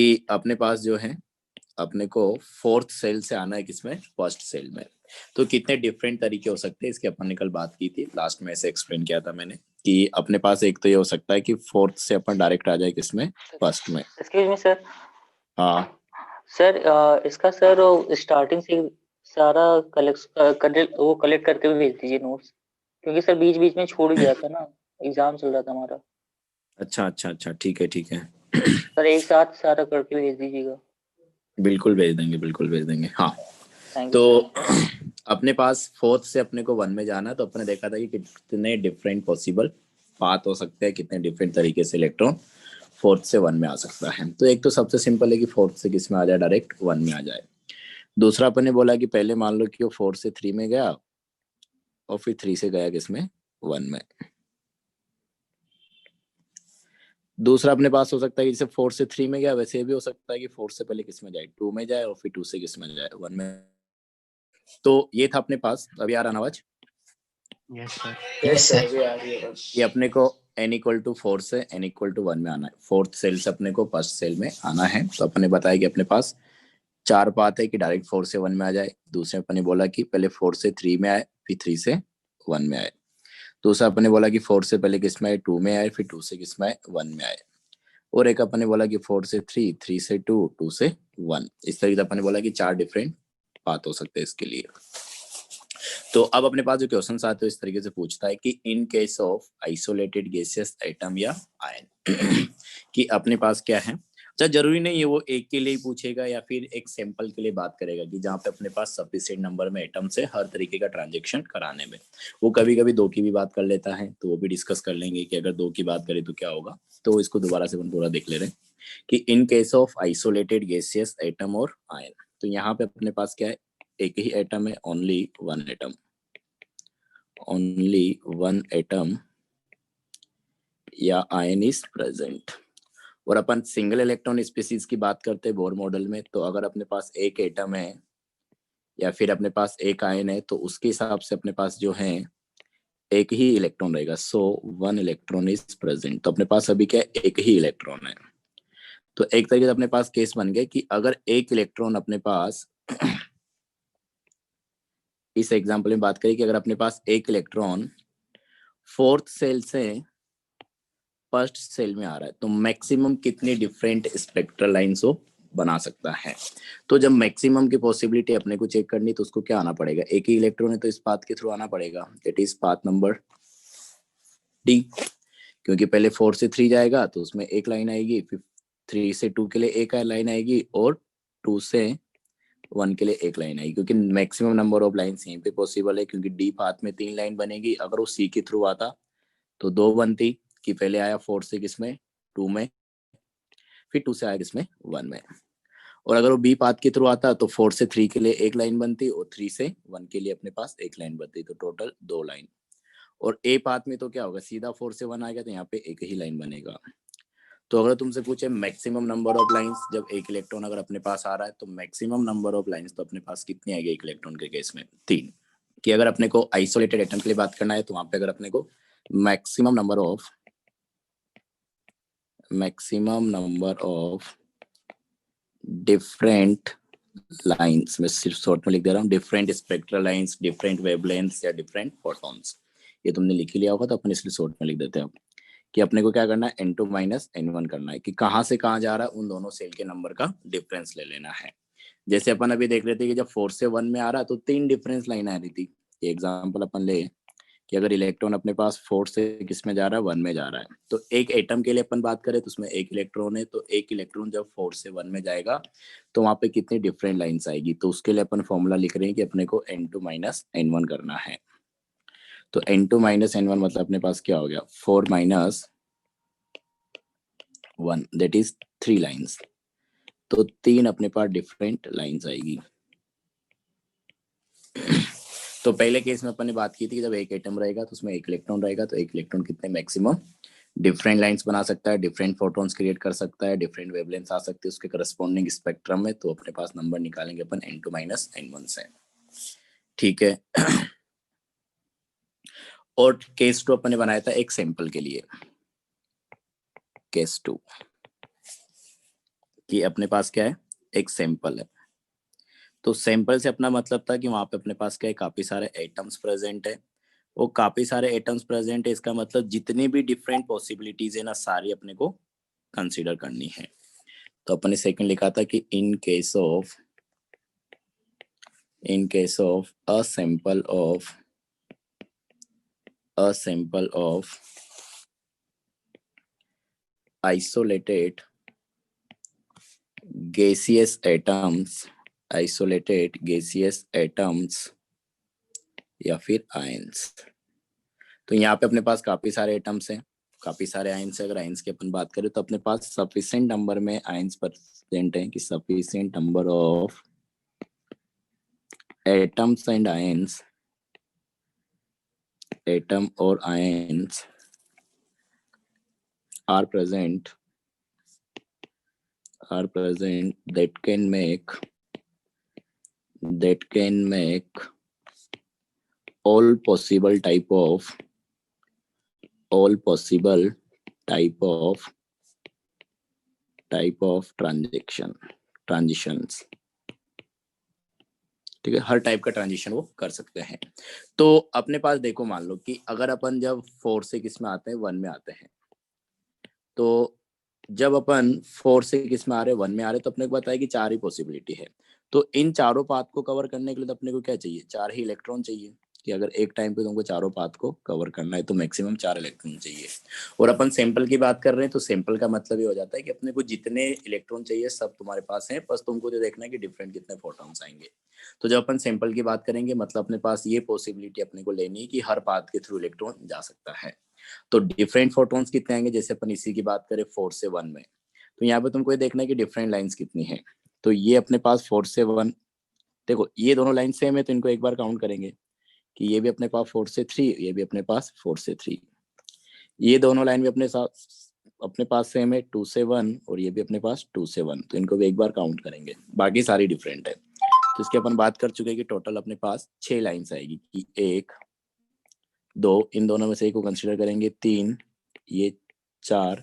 कि अपने पास जो है अपने को फोर्थ सेल से आना है किसमें, फर्स्ट सेल में। तो कितने डिफरेंट तरीके हो सकते हैं इसकी अपन ने कल बात की थी, लास्ट में ऐसे एक्सप्लेन किया था मैंने कि अपने पास एक तो ये हो सकता है कि फोर्थ से अपन डायरेक्ट आ जाए किसमें, फर्स्ट में। Excuse me sir. हाँ सर इसका सर स्टार्टिंग से सारा कलेक्ट करके भी भेज दीजिए नोट्स, क्योंकि सर बीच बीच में छूट गया था ना, एग्जाम चल रहा था हमारा। अच्छा अच्छा अच्छा, ठीक है ठीक है। सर एक साथ सारा करके भेज दीजिएगा। बिल्कुल भेज देंगे, बिल्कुल भेज देंगे, हाँ। थैंक यू तो सर। अपने पास फोर्थ से अपने को वन में जाना है, तो अपने देखा था कि कितने डिफरेंट पॉसिबल पाथ हो सकते हैं, कितने डिफरेंट तरीके से इलेक्ट्रॉन फोर्थ से वन में आ सकता है। तो एक तो सबसे सिंपल है कि फोर्थ से किस में आ जाए, डायरेक्ट वन में आ जाए। दूसरा अपन ने बोला कि पहले मान लो कि वो फोर से थ्री में गया और फिर थ्री से गया किसमें, वन में। दूसरा अपने पास हो सकता है कि जैसे फोर से थ्री में गया, वैसे ये भी हो सकता है कि फोर से पहले किस में जाए, टू में जाए, और फिर टू से किस में जाए, वन में। तो ये था अपने पास। अभी आ रहा आवाज? Yes sir. ये अपने को n इक्वल टू फोर से n इक्वल टू वन में आना है, फोर्थ सेल से अपने को फर्स्ट सेल में आना है। तो अपने बताया कि अपने पास चार पाथ है कि डायरेक्ट फोर से वन में आ जाए। दूसरे अपने बोला कि पहले फोर से थ्री में आए, फिर थ्री से वन में आए। दूसरा अपने बोला कि फोर से पहले किस में आए, टू में आए, फिर टू से किस में आए, वन में आए। और एक अपने बोला कि फोर से थ्री, थ्री से टू, टू से वन। इस तरीके से अपने बोला कि चार डिफरेंट पाथ हो सकते हैं इसके लिए। तो अब अपने पास जो क्वेश्चन आते हैं इस तरीके से पूछता है कि in case of isolated gaseous atom या आयन कि अपने पास क्या है। अच्छा, जरूरी नहीं है वो एक के लिए ही पूछेगा या फिर एक सैंपल के लिए बात करेगा, कि जहाँ पे अपने पास सफिशिएंट नंबर में एटम से हर तरीके का ट्रांजेक्शन कराने में। वो कभी कभी दो की भी बात कर लेता है, तो वो भी डिस्कस कर लेंगे कि अगर दो की बात करें तो क्या होगा। तो इसको दोबारा से अपन पूरा देख ले रहे हैं कि in case of isolated gaseous atom और आयन। तो यहाँ पे अपने पास क्या है, एक ही एटम है, only one atom, only one atom या आयन इज प्रेजेंट। और अपन सिंगल इलेक्ट्रॉन स्पीसीज की बात करते हैं बोर मॉडल में, तो अगर अपने पास एक एटम है या फिर अपने पास एक आयन है, तो उसके हिसाब से अपने पास जो है एक ही इलेक्ट्रॉन रहेगा। So one electron is present. तो अपने पास अभी क्या है, एक ही इलेक्ट्रॉन है। तो एक तरीके से अपने पास केस बन गया कि अगर एक इलेक्ट्रॉन अपने पास इस एग्जांपल में बात करें कि अगर अपने पास एक इलेक्ट्रॉन फोर्थ सेल से फर्स्ट सेल में आ रहा है, तो मैक्सिमम कितनी डिफरेंट स्पेक्ट्रल लाइंस वो बना सकता है। तो जब मैक्सिमम की पॉसिबिलिटी अपने को चेक करनी, तो उसको क्या आना पड़ेगा, एक ही इलेक्ट्रॉन है तो इस पाथ के थ्रू आना पड़ेगा, that is path number D. क्योंकि पहले फोर से थ्री जाएगा तो उसमें एक लाइन आएगी, फिर थ्री से टू के लिए एक लाइन आएगी, और टू से वन के लिए एक लाइन आएगी। क्योंकि मैक्सिमम नंबर ऑफ लाइन्स यहीं पे पॉसिबल है, क्योंकि डी पाथ में तीन लाइन बनेगी। अगर वो सी के थ्रू आता तो दो बनती, कि पहले आया फोर से किसमें, टू में, फिर टू से आया किसमें, वन में। और अगर वो बी पाथ के थ्रू आता तो फोर से थ्री के लिए एक लाइन बनती, और थ्री से वन के लिए अपने पास एक लाइन बनती, तो टोटल दो लाइन। और ए पाथ में तो क्या होगा, सीधा फोर से वन आएगा, तो यहाँ पे एक ही लाइन बनेगा। तो अगर तुमसे पूछे मैक्सिमम नंबर ऑफ लाइंस, जब एक इलेक्ट्रॉन अगर अपने पास आ रहा है, तो मैक्सिमम नंबर ऑफ लाइंस तो अपने पास कितनी आएगी एक इलेक्ट्रॉन के केस में, तीन। कि अगर अपने को आइसोलेटेड एटम के लिए बात करना है, तो वहां पे अगर अपने को maximum number of different lines, मैं सिर्फ शॉर्ट में लिख दे रहा हूँ, different spectral lines, different wavelengths या डिफरेंट फोटॉन्स। ये तुमने लिख ही लिया होगा, तो अपन इसलिए शॉर्ट में लिख देते हैं कि अपने को क्या करना है, n2 माइनस n1 करना है, कि कहाँ से कहाँ जा रहा है, उन दोनों सेल के नंबर का डिफरेंस ले लेना है। जैसे अपन अभी देख रहे थे कि जब फोर से वन में आ रहा तो तीन डिफरेंस लाइन आ रही थी। एग्जाम्पल अपन ले कि अगर इलेक्ट्रॉन अपने पास फोर से किस में जा रहा है, वन में जा रहा है, तो एक एटम के लिए अपन बात करें तो उसमें एक इलेक्ट्रॉन है, तो एक इलेक्ट्रॉन जब फोर से वन में जाएगा तो वहां पे कितनी डिफरेंट लाइंस आएगी। तो उसके लिए अपन फॉर्मूला लिख रहे हैं कि अपने को n2 माइनस n1 करना है। तो n2 माइनस n1 मतलब अपने पास क्या हो गया, four minus one, that is three lines. तो तीन अपने पास डिफरेंट लाइंस आएगी। तो पहले केस में अपन ने बात की थी कि जब एक एटम रहेगा तो उसमें एक इलेक्ट्रॉन रहेगा, तो एक इलेक्ट्रॉन कितने मैक्सिमम डिफरेंट लाइंस बना सकता है, डिफरेंट फोटॉन्स क्रिएट कर सकता है, डिफरेंट वेवलेंथ आ सकती है उसके करस्पॉन्डिंग स्पेक्ट्रम में। तो अपने पास नंबर निकालेंगे अपन n2 माइनस n1 से, ठीक है। और केस टू अपन ने बनाया था एक सैंपल के लिए, केस टू कि अपने पास क्या है, एक सैंपल है। तो सैंपल से अपना मतलब था कि वहां पे अपने पास क्या है, काफी सारे एटम्स प्रेजेंट है। वो काफी सारे एटम्स प्रेजेंट है, इसका मतलब जितने भी डिफरेंट पॉसिबिलिटीज है ना, सारी अपने को कंसीडर करनी है। तो अपने सेकंड लिखा था कि in case of a sample of isolated gaseous atoms या फिर आयंस। तो यहाँ पे अपने पास काफी सारे एटम्स हैं, काफी सारे आयंस है। अगर आयंस की अपन बात करें तो अपने पास सफिशिएंट नंबर में आयंस प्रेजेंट है, कि sufficient number of atoms and ions, atom और ions are present that can make all possible type of transitions। ठीक है, हर टाइप का ट्रांजिशन वो कर सकते हैं। तो अपने पास देखो, मान लो कि अगर अपन जब 4 से किस में आते हैं, 1 में आते हैं, तो जब अपन 4 से किस में आ रहे हैं, 1 में आ रहे हैं, तो अपने को बताया कि 4 ही पॉसिबिलिटी है। तो इन चारों पाथ को कवर करने के लिए तो अपने को क्या चाहिए, 4 ही इलेक्ट्रॉन चाहिए। कि अगर एक टाइम पे तुमको चारों पाथ को कवर करना है तो मैक्सिमम 4 इलेक्ट्रॉन चाहिए। और अपन सैंपल की बात कर रहे हैं, तो सैंपल का मतलब ये हो जाता है कि अपने को जितने इलेक्ट्रॉन चाहिए सब तुम्हारे पास हैं, बस तुमको जो देखना है कि डिफरेंट कितने फोटॉन्स आएंगे। तो जब अपन सैंपल की बात करेंगे, मतलब अपने पास ये पॉसिबिलिटी अपने को लेनी है कि हर पाथ के थ्रू इलेक्ट्रॉन जा सकता है। तो डिफरेंट फोटॉन्स कितने आएंगे, जैसे अपन इसी की बात करें 4 से 1 में, तो यहाँ पे तुमको ये देखना है कि डिफरेंट लाइंस कितनी है। तो ये अपने पास 4 से 1, देखो ये दोनों लाइन सेम है तो इनको एक बार काउंट करेंगे कि ये भी अपने पास 4 से 3, ये भी अपने पास 4 से 3, ये दोनों लाइन भी अपने पास सेम है 2 से 1, और ये भी अपने पास 2 से 1, तो इनको भी एक बार काउंट करेंगे, बाकी सारी डिफरेंट है। तो इसकी अपन बात कर चुके हैं कि टोटल अपने पास 6 लाइंस आएगी, कि 1 2, इन दोनों में से एक को कंसिडर करेंगे, 3, ये 4,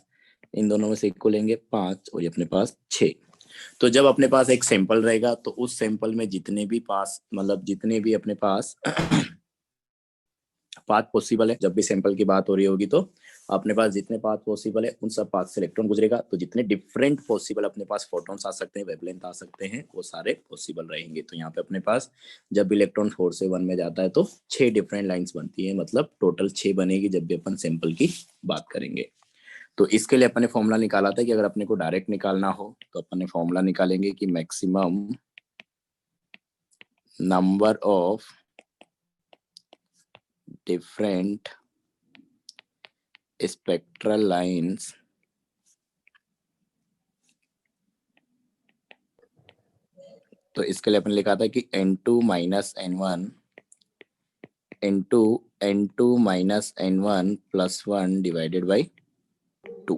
इन दोनों में से एक को लेंगे 5, और ये अपने पास 6। तो जब अपने पास एक सैंपल रहेगा तो उस सैंपल में जितने भी अपने पास पाथ पॉसिबल है, जब भी सैंपल की बात हो रही होगी तो अपने पास जितने पाथ पॉसिबल है उन सब पाथ से इलेक्ट्रॉन गुजरेगा। तो जितने डिफरेंट पॉसिबल अपने पास फोटॉन्स आ सकते हैं, वेवलेंथ आ सकते हैं, वो सारे पॉसिबल रहेंगे। तो यहाँ पे अपने पास जब भी इलेक्ट्रॉन 4 से 1 में जाता है तो 6 डिफरेंट लाइंस बनती है, मतलब टोटल 6 बनेगी जब भी अपन सैंपल की बात करेंगे। तो इसके लिए अपन ने फॉर्मूला निकाला था कि अगर अपने को डायरेक्ट निकालना हो तो अपन ने फॉर्मूला निकालेंगे कि maximum number of different spectral lines तो इसके लिए अपन लिखा था कि n2 minus n1 plus 1 divided by 2,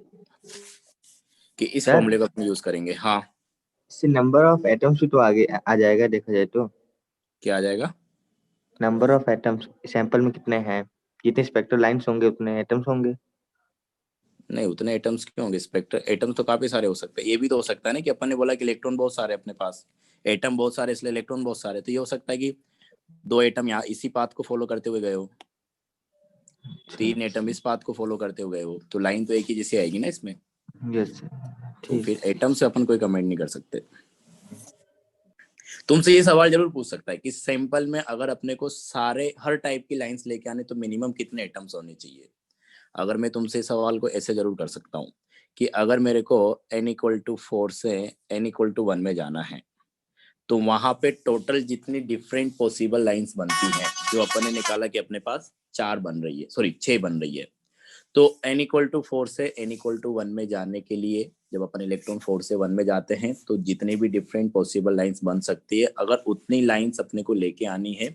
कि इस फॉर्मूले को अपन यूज करेंगे। हाँ, इससे नंबर ऑफ एटम्स भी तो आगे आ जाएगा, देखा जाए तो। क्या आ जाएगा, नंबर ऑफ एटम्स सैंपल में कितने हैं, जितने स्पेक्ट्रल लाइंस होंगे उतने एटम्स होंगे। नहीं उतने एटम्स क्यों होंगे, स्पेक्ट्रल एटम्स तो काफी सारे हो सकते हैं। ये भी तो हो सकता है ना कि अपन ने बोला कि इलेक्ट्रॉन बहुत सारे अपने पास, एटम बहुत सारे इसलिए इलेक्ट्रॉन बहुत सारे, तो ये हो सकता है कि 2 एटम यहाँ इसी पाथ को फॉलो करते हुए गए हो, 3 एटम इस पाथ को फॉलो करते हुए गए हो, तो लाइन तो एक ही जैसी आएगी ना इसमें। यस तो ठीक। फिर एटम से अपन कोई कमेंट नहीं कर सकते। तुमसे ये सवाल जरूर पूछ सकता है कि सैंपल में अगर अपने को सारे हर टाइप की लाइंस लेके आने तो मिनिमम कितने एटम्स होने चाहिए। अगर मैं तुमसे सवाल को ऐसे जरूर कर सकता हूँ कि अगर मेरे को n=4 से n=1 में जाना है, तो वहां पे टोटल जितनी डिफरेंट पॉसिबल लाइंस बनती हैं, जो अपन ने निकाला कि अपने पास 4 बन रही है, सॉरी 6 बन रही है, तो n=4 से n=1 में जाने के लिए जब अपन इलेक्ट्रॉन 4 से 1 में जाते हैं तो जितने भी डिफरेंट पॉसिबल लाइंस बन सकती है, अगर उतनी लाइंस अपने को लेके आनी है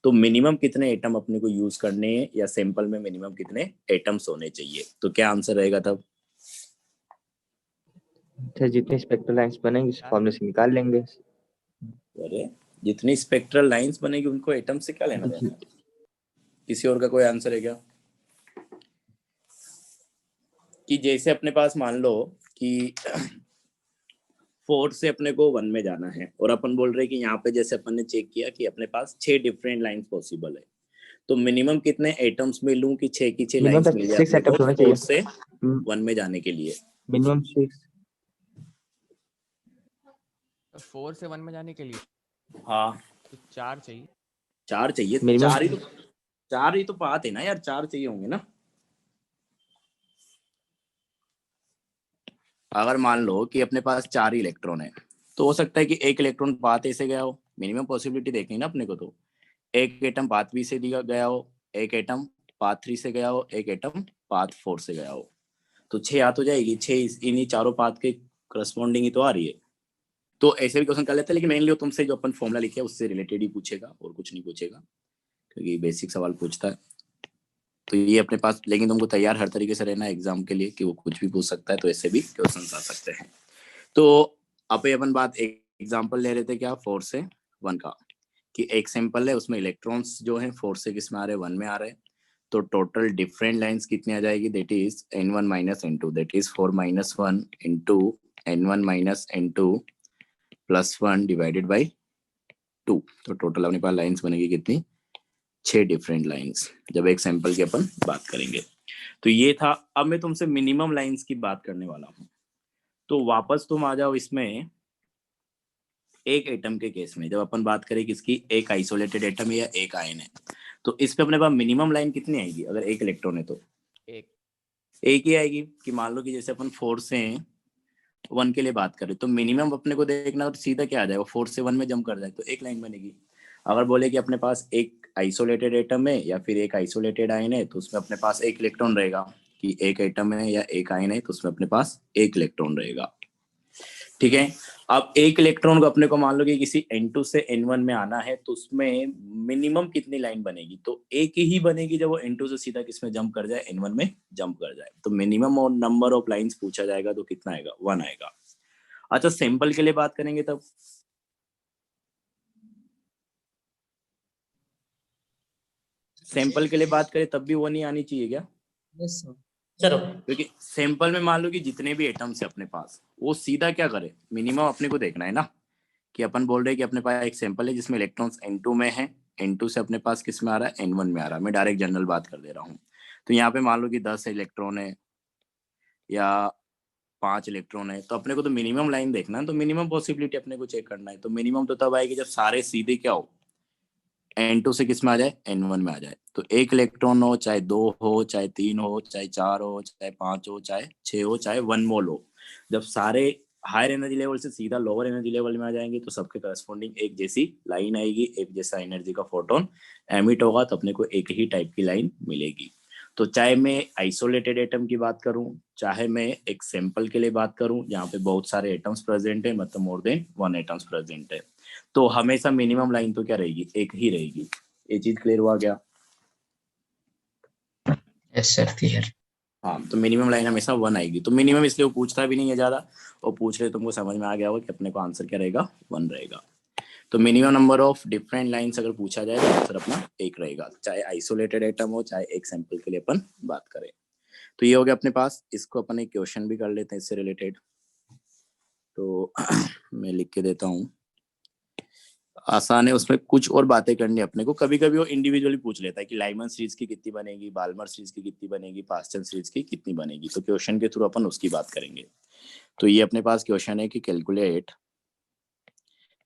तो मिनिमम कितने एटम अपने को यूज करने हैं, या सैंपल में मिनिमम कितने एटम्स होने चाहिए। तो क्या आंसर रहेगा तब, अच्छा, जितने स्पेक्ट्रल लाइंस बनेंगे उस फॉर्मूले से निकाल लेंगे। अरे जितनी स्पेक्ट्रल लाइंस बनेगी उनको एटम से क्या लेना देना है। किसी और का कोई आंसर है क्या, कि जैसे अपने पास मान लो कि 4 से अपने को 1 में जाना है, और अपन बोल रहे हैं कि यहाँ पे जैसे अपन ने चेक किया कि अपने पास 6 डिफरेंट लाइंस पॉसिबल है, तो मिनिमम कितने एटम्स में लूं कि 6 की 6 मिनिमम लाइंस तक मिल जाए 6 अपने को एटम्स होने 4 चाहिए। से 1 में जाने के लिए? मिनिमम 6। 4 से 1 में जाने के लिए हाँ तो 4 चाहिए। 4 चाहिए। Minimum- 4 ही तो बात है ना यार, 4 चाहिए होंगे ना। अगर मान लो कि अपने पास 4 इलेक्ट्रॉन है, तो हो सकता है कि एक इलेक्ट्रॉन पाथ ए से गया हो, मिनिमम पॉसिबिलिटी देखनी ना अपने को, तो एक एटम पाथ बी से गया हो, एक एटम पाथ 3 से गया हो, एक एटम पाथ 4 से गया हो, तो 6 आ तो जाएगी। 6 इन्हीं चारों पाथ के करस्पॉन्डिंग ही तो आ रही है। तो ऐसे भी क्वेश्चन कर लेते हैं, लेकिन मेनली तुमसे जो अपन फॉर्मूला लिखे है उससे रिलेटेड ही पूछेगा, और कुछ नहीं पूछेगा, क्योंकि बेसिक सवाल पूछता है। तो ये अपने पास, लेकिन तुमको तैयार हर तरीके से रहना है एग्जाम के लिए कि वो कुछ भी पूछ सकता है, तो ऐसे भी क्वेश्चन आ सकते हैं। तो अब अपन बात एक एग्जांपल ले रहे थे क्या, 4 से 1 का, कि एक सैंपल है उसमें इलेक्ट्रॉन्स जो है 4 से किस में आ रहे हैं, 1 में आ रहे हैं, तो टोटल डिफरेंट लाइंस कितनी आ जाएगी, that is n1 minus n2, that is 4 minus 1 into n1 minus n2 plus 1 divided by 2। तो टोटल अपने पास लाइंस बनेगी कितनी, 6 डिफरेंट लाइंस, जब एक सैंपल की अपन बात करेंगे। तो ये था। अब मैं तुमसे मिनिमम लाइंस की बात करने वाला हूँ। तो वापस तुम आ जाओ इसमें एक एटम के केस में, जब अपन बात करें किसकी, एक आइसोलेटेड एटम है या एक आयन है, तो इस पे अपने पास मिनिमम लाइन कितनी आएगी, अगर एक इलेक्ट्रॉन है तो एक ही आएगी। कि मान लो कि जैसे अपन 4 से 1 के लिए बात करें, तो मिनिमम अपने को देखना और सीधा क्या आ जाएगा, 4 से 1 में जंप कर जाए तो एक लाइन बनेगी। अगर बोले कि अपने पास एक आइसोलेटेड एटम है या फिर एक आइसोलेटेड आयन है, तो उसमें अपने पास एक इलेक्ट्रॉन रहेगा, कि एक एटम है या एक आयन है तो उसमें अपने पास एक इलेक्ट्रॉन रहेगा। ठीक है। अब एक इलेक्ट्रॉन को अपने को मान लो कि किसी n2 से n1 में आना है, तो उसमें मिनिमम कितनी लाइन बनेगी, तो एक ही बनेगी जब वो n2 से सीधा किसमें जंप कर जाए, n1 में जंप कर जाए। तो मिनिमम और नंबर ऑफ लाइंस पूछा जाएगा तो कितना आएगा, 1 आएगा। अच्छा सैंपल के लिए बात करेंगे तब, सैंपल के लिए बात करें तब भी 1 ही आनी चाहिए क्या? Yes sir. क्योंकि सैंपल में मान लो कि जितने भी एटम्स है अपने पास, वो सीधा क्या करे, मिनिमम अपने को देखना है ना, कि अपन बोल रहे हैं कि अपने पास एक सैंपल है जिसमें इलेक्ट्रॉन्स n2 में है, n2 से अपने पास किस में आ रहा है, n1 में आ रहा है। मैं डायरेक्ट जनरल बात कर दे रहा हूँ। तो यहाँ पे मान लो कि 10 इलेक्ट्रॉन है या 5 इलेक्ट्रॉन है, तो अपने को तो मिनिमम लाइन देखना है, तो मिनिमम पॉसिबिलिटी अपने को चेक करना है। तो मिनिमम तो तब आएगी जब सारे सीधे क्या हो, n2 से किस में आ जाए, n1 में आ जाए। तो एक इलेक्ट्रॉन हो, चाहे 2 हो, चाहे 3 हो, चाहे 4 हो, चाहे 5 हो, चाहे 6 हो, चाहे 1 मोल हो, जब सारे हायर एनर्जी लेवल से सीधा लोअर एनर्जी लेवल में आ जाएंगे, तो सबके करस्पॉन्डिंग एक जैसी लाइन आएगी, एक जैसा एनर्जी का फोटोन एमिट होगा, तो अपने को एक ही टाइप की लाइन मिलेगी। तो चाहे मैं आइसोलेटेड एटम की बात करूं, चाहे मैं एक सैंपल के लिए बात करूं जहां पे बहुत सारे एटम्स प्रेजेंट है, मतलब मोर देन 1 एटम्स प्रेजेंट है, तो हमेशा मिनिमम लाइन तो क्या रहेगी, एक ही रहेगी। ये चीज क्लियर हुआ क्या? Yes sir clear. हाँ, तो मिनिमम लाइन हमेशा 1 आएगी। तो मिनिमम इसलिए वो पूछता भी नहीं है ज्यादा, और पूछ रहे तुमको समझ में आ गया होगा कि अपने को आंसर क्या रहेगा, 1 रहेगा। तो minimum number of different lines अगर पूछा जाए तो आंसर अपना 1 रहेगा, चाहे आइसोलेटेड एटम हो, चाहे एक सैंपल के लिए अपन बात करें। तो ये हो गया अपने पास। इसको अपन एक क्वेश्चन भी कर लेते हैं इससे रिलेटेड, तो मैं लिख के देता हूँ, आसान है, उसमें कुछ और बातें करनी है अपने को। कभी कभी वो इंडिविजुअली पूछ लेता है कि लाइमन सीरीज की कितनी बनेगी, बाल्मर सीरीज की कितनी बनेगी, पास्कल सीरीज की कितनी बनेगी, तो क्वेश्चन के थ्रू अपन उसकी बात करेंगे। तो ये अपने पास क्वेश्चन है कि कैलकुलेट,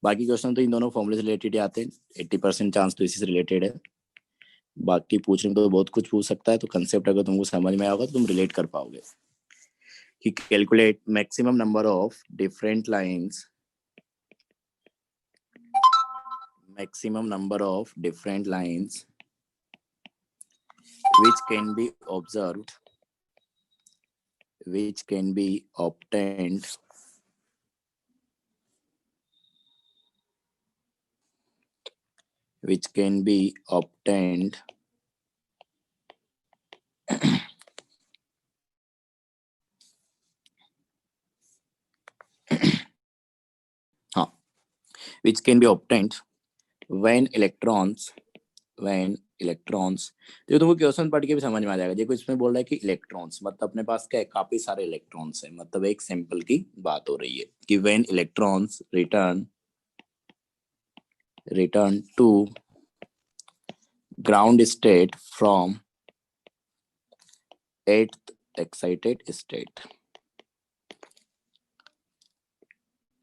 बाकी क्वेश्चन तो इन दोनों फॉर्मूले से रिलेटेड ही आते हैं, 80% चांस तो इसी से रिलेटेड है। बाकी पूछने में तो बहुत कुछ पूछ सकता है, तो कंसेप्ट अगर तुमको समझ में आएगा तो तुम रिलेट कर पाओगे। कि calculate maximum number of different lines, maximum number of different lines which can be observed, which can be obtained which can be obtained which can be obtained when electrons when electrons, तो तुमको question पढ़ के भी समझ में आ जाएगा। देखो इसमें बोल रहा है कि इलेक्ट्रॉन्स मतलब अपने पास क्या है, काफी सारे इलेक्ट्रॉन्स है, मतलब एक सैंपल की बात हो रही है कि when electrons return to ground state from 8th excited state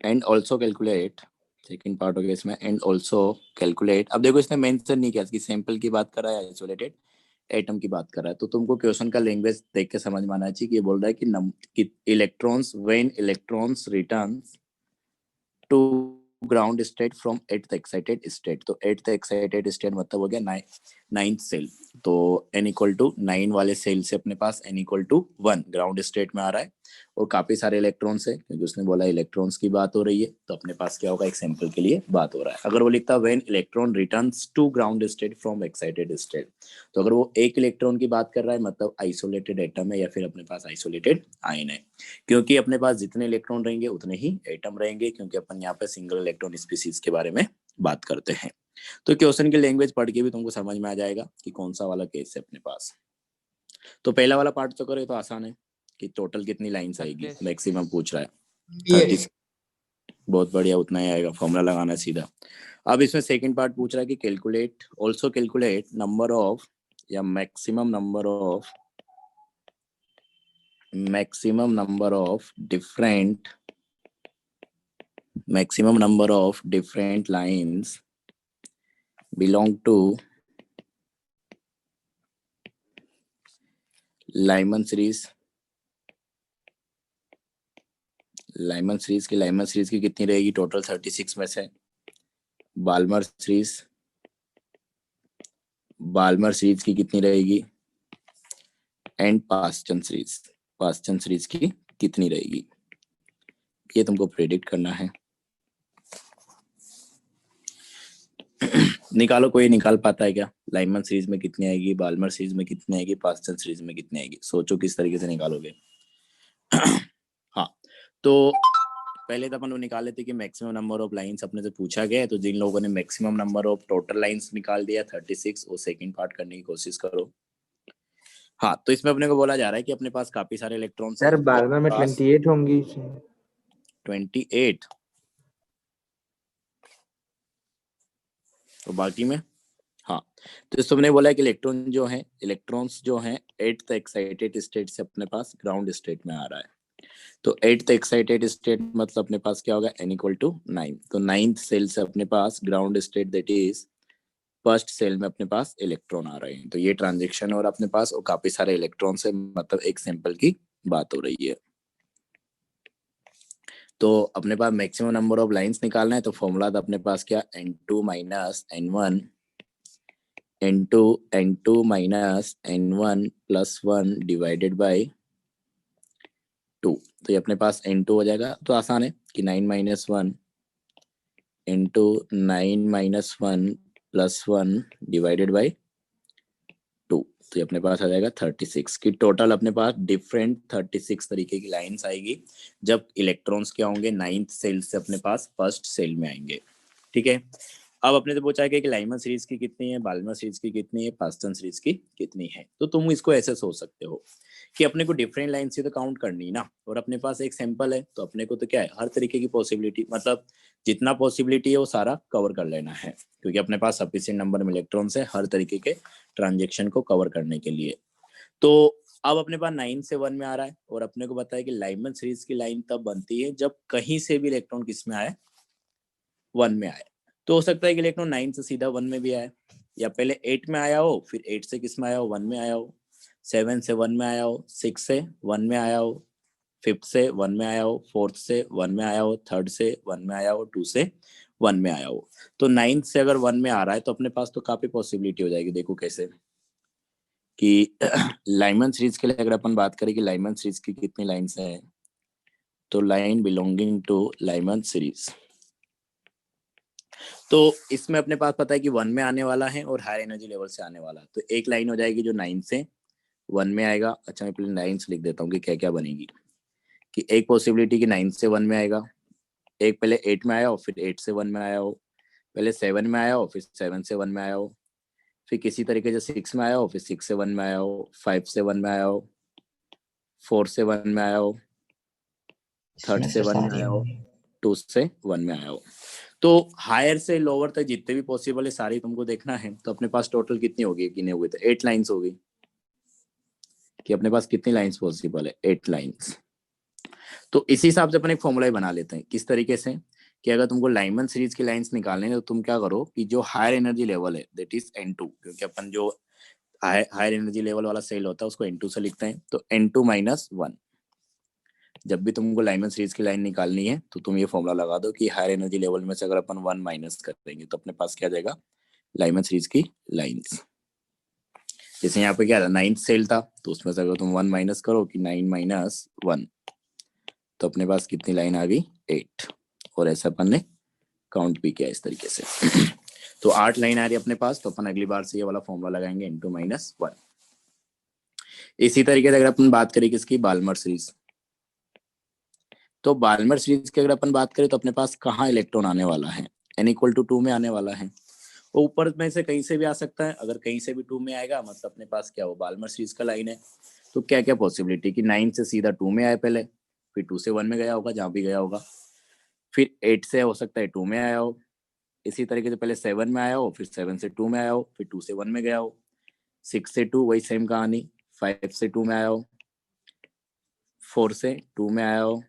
and also calculate, second part हो गया इसमें, एंड ऑल्सो कैलकुलेट। अब देखो इसने मेंशन नहीं किया कि सैंपल की बात कर रहा है, आइसोलेटेड एटम की बात कर रहा है, तो तुमको क्वेश्चन का लैंग्वेज देख के समझ में आना चाहिए कि ये बोल रहा है कि electrons when electrons returns to ground state from 8th excited state. तो 8th एक्साइटेड स्टेट मतलब हो गया 9th सेल, तो n इक्वल टू 9 वाले सेल से अपने पास n equal to 1 ground state में आ रहा है, और काफी सारे इलेक्ट्रॉन्स है क्योंकि उसने बोला इलेक्ट्रॉन्स की बात हो रही है, तो अपने पास क्या होगा, एक सैंपल के लिए बात हो रहा है। अगर वो लिखता when electron returns to ground state from excited state, तो अगर वो एक इलेक्ट्रॉन की बात कर रहा है मतलब आइसोलेटेड एटम है या फिर अपने पास आइसोलेटेड आयन है, क्योंकि अपने पास जितने इलेक्ट्रॉन रहेंगे उतने ही एटम रहेंगे, क्योंकि अपन यहाँ पे सिंगल इलेक्ट्रॉन स्पीसीज के बारे में बात करते हैं। तो क्वेश्चन की लैंग्वेज पढ़ के भी तुमको समझ में आ जाएगा कि कौन सा वाला केस है अपने पास। तो पहला वाला पार्ट तो करे तो आसान है कि टोटल कितनी लाइंस आएगी, 36 मैक्सिमम पूछ रहा है 30, बहुत बढ़िया, उतना ही आएगा, फॉर्मूला लगाना है सीधा। अब इसमें सेकंड पार्ट पूछ रहा है कि calculate also calculate number of या maximum number of different lines belong to Lyman series. Lyman series की कितनी रहेगी टोटल 36 में से, बाल्मर सीरीज की कितनी रहेगी, एंड पास्टन सीरीज की कितनी रहेगी, ये तुमको प्रेडिक्ट करना है। निकालो, कोई निकाल पाता है क्या, लाइमन सीरीज में कितनी आएगी, बाल्मर सीरीज में कितनी आएगी, पास्टन सीरीज में कितनी आएगी, सोचो किस तरीके से निकालोगे। हाँ, तो पहले तो अपन लोग निकाल लेते कि मैक्सिमम नंबर ऑफ लाइंस अपने से पूछा गया है, तो जिन लोगों ने maximum number of total lines निकाल दिया 36, वो सेकंड पार्ट करने की कोशिश करो। हाँ, तो इसमें अपने को बोला जा रहा है कि अपने पास काफी सारे इलेक्ट्रॉन्स सर बाल्मर में 28 होंगी। 28, तो बाकी में हाँ, तो इस तुमने बोला है कि इलेक्ट्रॉन्स जो हैं 8th एक्साइटेड स्टेट से अपने पास ग्राउंड स्टेट में आ रहा है, तो 8th एक्साइटेड स्टेट मतलब अपने पास क्या होगा, n इक्वल टू 9, तो 9th सेल से अपने पास ground state that is first cell में अपने पास इलेक्ट्रॉन आ रहे हैं, तो ये ट्रांजेक्शन और अपने पास और काफी सारे इलेक्ट्रॉन से मतलब एक सैंपल की बात हो रही है। तो अपने पास मैक्सिमम नंबर ऑफ लाइंस निकालना है, तो फॉर्मूला था अपने पास क्या, n2 minus n1 n2 minus n1 plus 1 divided by 2, तो ये अपने पास n2 हो जाएगा, तो आसान है कि 9 minus 1 into 9 minus 1 plus 1 divided by 2, तो ये अपने पास आ जाएगा 36 की टोटल अपने पास डिफरेंट 36 तरीके की लाइंस आएगी जब इलेक्ट्रॉन्स क्या होंगे 9th सेल से अपने पास फर्स्ट सेल में आएंगे। ठीक है, अब अपने से पूछा गया कि लाइमन सीरीज की कितनी है, बाल्मर सीरीज की कितनी है, पास्टन सीरीज की कितनी है, तो तुम इसको ऐसे सोच सकते हो कि अपने को डिफरेंट लाइन से तो काउंट करनी ना, और अपने पास एक सैंपल है तो अपने को तो क्या है, हर तरीके की पॉसिबिलिटी मतलब जितना पॉसिबिलिटी है वो सारा कवर कर लेना है, क्योंकि अपने पास सफिशिएंट नंबर में इलेक्ट्रॉन्स है हर तरीके के ट्रांजेक्शन को कवर करने के लिए। तो अब अपने पास 9 से 1 में आ रहा है, और अपने को बताया कि लाइमन सीरीज की लाइन तब बनती है जब कहीं से भी इलेक्ट्रॉन किस में आए, 1 में आए। तो हो सकता है कि इलेक्ट्रॉन 9 से सीधा 1 में भी आए, या पहले 8 में आया हो, फिर 8 से किस में आया हो, 1 में आया हो, 7 से 1 में आया हो, 6 से 1 में आया हो, 5th से 1 में आया हो, 4th से 1 में आया हो, 3rd से 1 में आया हो, 2 से 1 में आया हो। तो 9th से अगर 1 में आ रहा है तो अपने पास तो काफी पॉसिबिलिटी हो जाएगी। देखो कैसे कि लाइमन सीरीज के लिए अगर अपन बात करें कि लाइमन सीरीज की कितनी लाइंस हैं, तो line belonging to Lyman series, तो इसमें अपने पास पता है कि 1 में आने वाला है और हाई एनर्जी लेवल से आने वाला है, तो एक लाइन हो जाएगी जो 9 से 1 में आएगा। अच्छा, मैं पहले लाइन्स लिख देता हूँ कि क्या क्या बनेगी, कि एक पॉसिबिलिटी कि 9 से 1 में आएगा, एक पहले 8 में आया हो फिर 8 से 1 में आया हो, पहले 7 में आया हो फिर 7 से 1 में आया हो, फिर किसी तरीके से 6 में आया हो, फिर 6 से 1 में आया हो, 5 से 1 में आया हो, 4 से 1 में आया हो, 3 से 1 में आया हो, 2 से 1 में आया हो। तो हायर से लोअर तक जितने भी पॉसिबल है सारी तुमको देखना है। तो अपने पास टोटल कितनी होगी गिने हुए थे? 8 लाइंस होगी। कि अपने पास कितनी लाइंस पॉसिबल है? 8 लाइंस। तो इसी हिसाब से अपन एक फॉर्मूला बना लेते हैं। किस तरीके से कि अगर तुमको लाइमन सीरीज की लाइंस निकालने हैं तो तुम क्या करो कि जो हायर एनर्जी लेवल है दैट इज N2, क्योंकि अपन जो हायर एनर्जी लेवल वाला सेल होता है उसको N2 से लिखते हैं। तो N2 - 1। जब भी तुमको लाइमन सीरीज की लाइन निकालनी है तो तुम ये फॉर्मूला लगा दो कि हायर एनर्जी लेवल में से अगर अपन 1 माइनस कर देंगे तो अपने पास क्या जाएगा? लाइमन सीरीज की लाइंस। जैसे यहाँ पे क्या था, 9th सेल था, तो उसमें से अगर तुम 1 माइनस करो कि 9 - 1 तो अपने पास कितनी लाइन आ गई? 8। और ऐसा अपन ने काउंट भी किया इस तरीके से। तो 8 लाइन आ रही है अपने पास। तो अपन अगली बार से ये वाला फॉर्मूला लगाएंगे N2 - 1। इसी तरीके से अगर अपन बात करें किसकी? Balmer series. तो बाल्मर सीरीज की अगर अपन बात करें तो अपने पास कहाँ इलेक्ट्रॉन आने वाला है? N=2 में आने वाला है। वो ऊपर में से कहीं से भी आ सकता है। अगर कहीं से भी 2 में आएगा मतलब अपने पास क्या हो? बाल्मर सीरीज का लाइन है। तो क्या क्या पॉसिबिलिटी कि 9 से सीधा 2 में आए पहले, फिर 2 से 1 में गया होगा जहां भी गया होगा, फिर 8 से हो सकता है 2 में आया हो, इसी तरीके से पहले 7 में आया हो, फिर 7 से 2 में आया हो, फिर 2 से 1 में गया हो, 6 से 2 वही सेम कहानी, 5 से 2 में आया हो, 4 से 2 में आया हो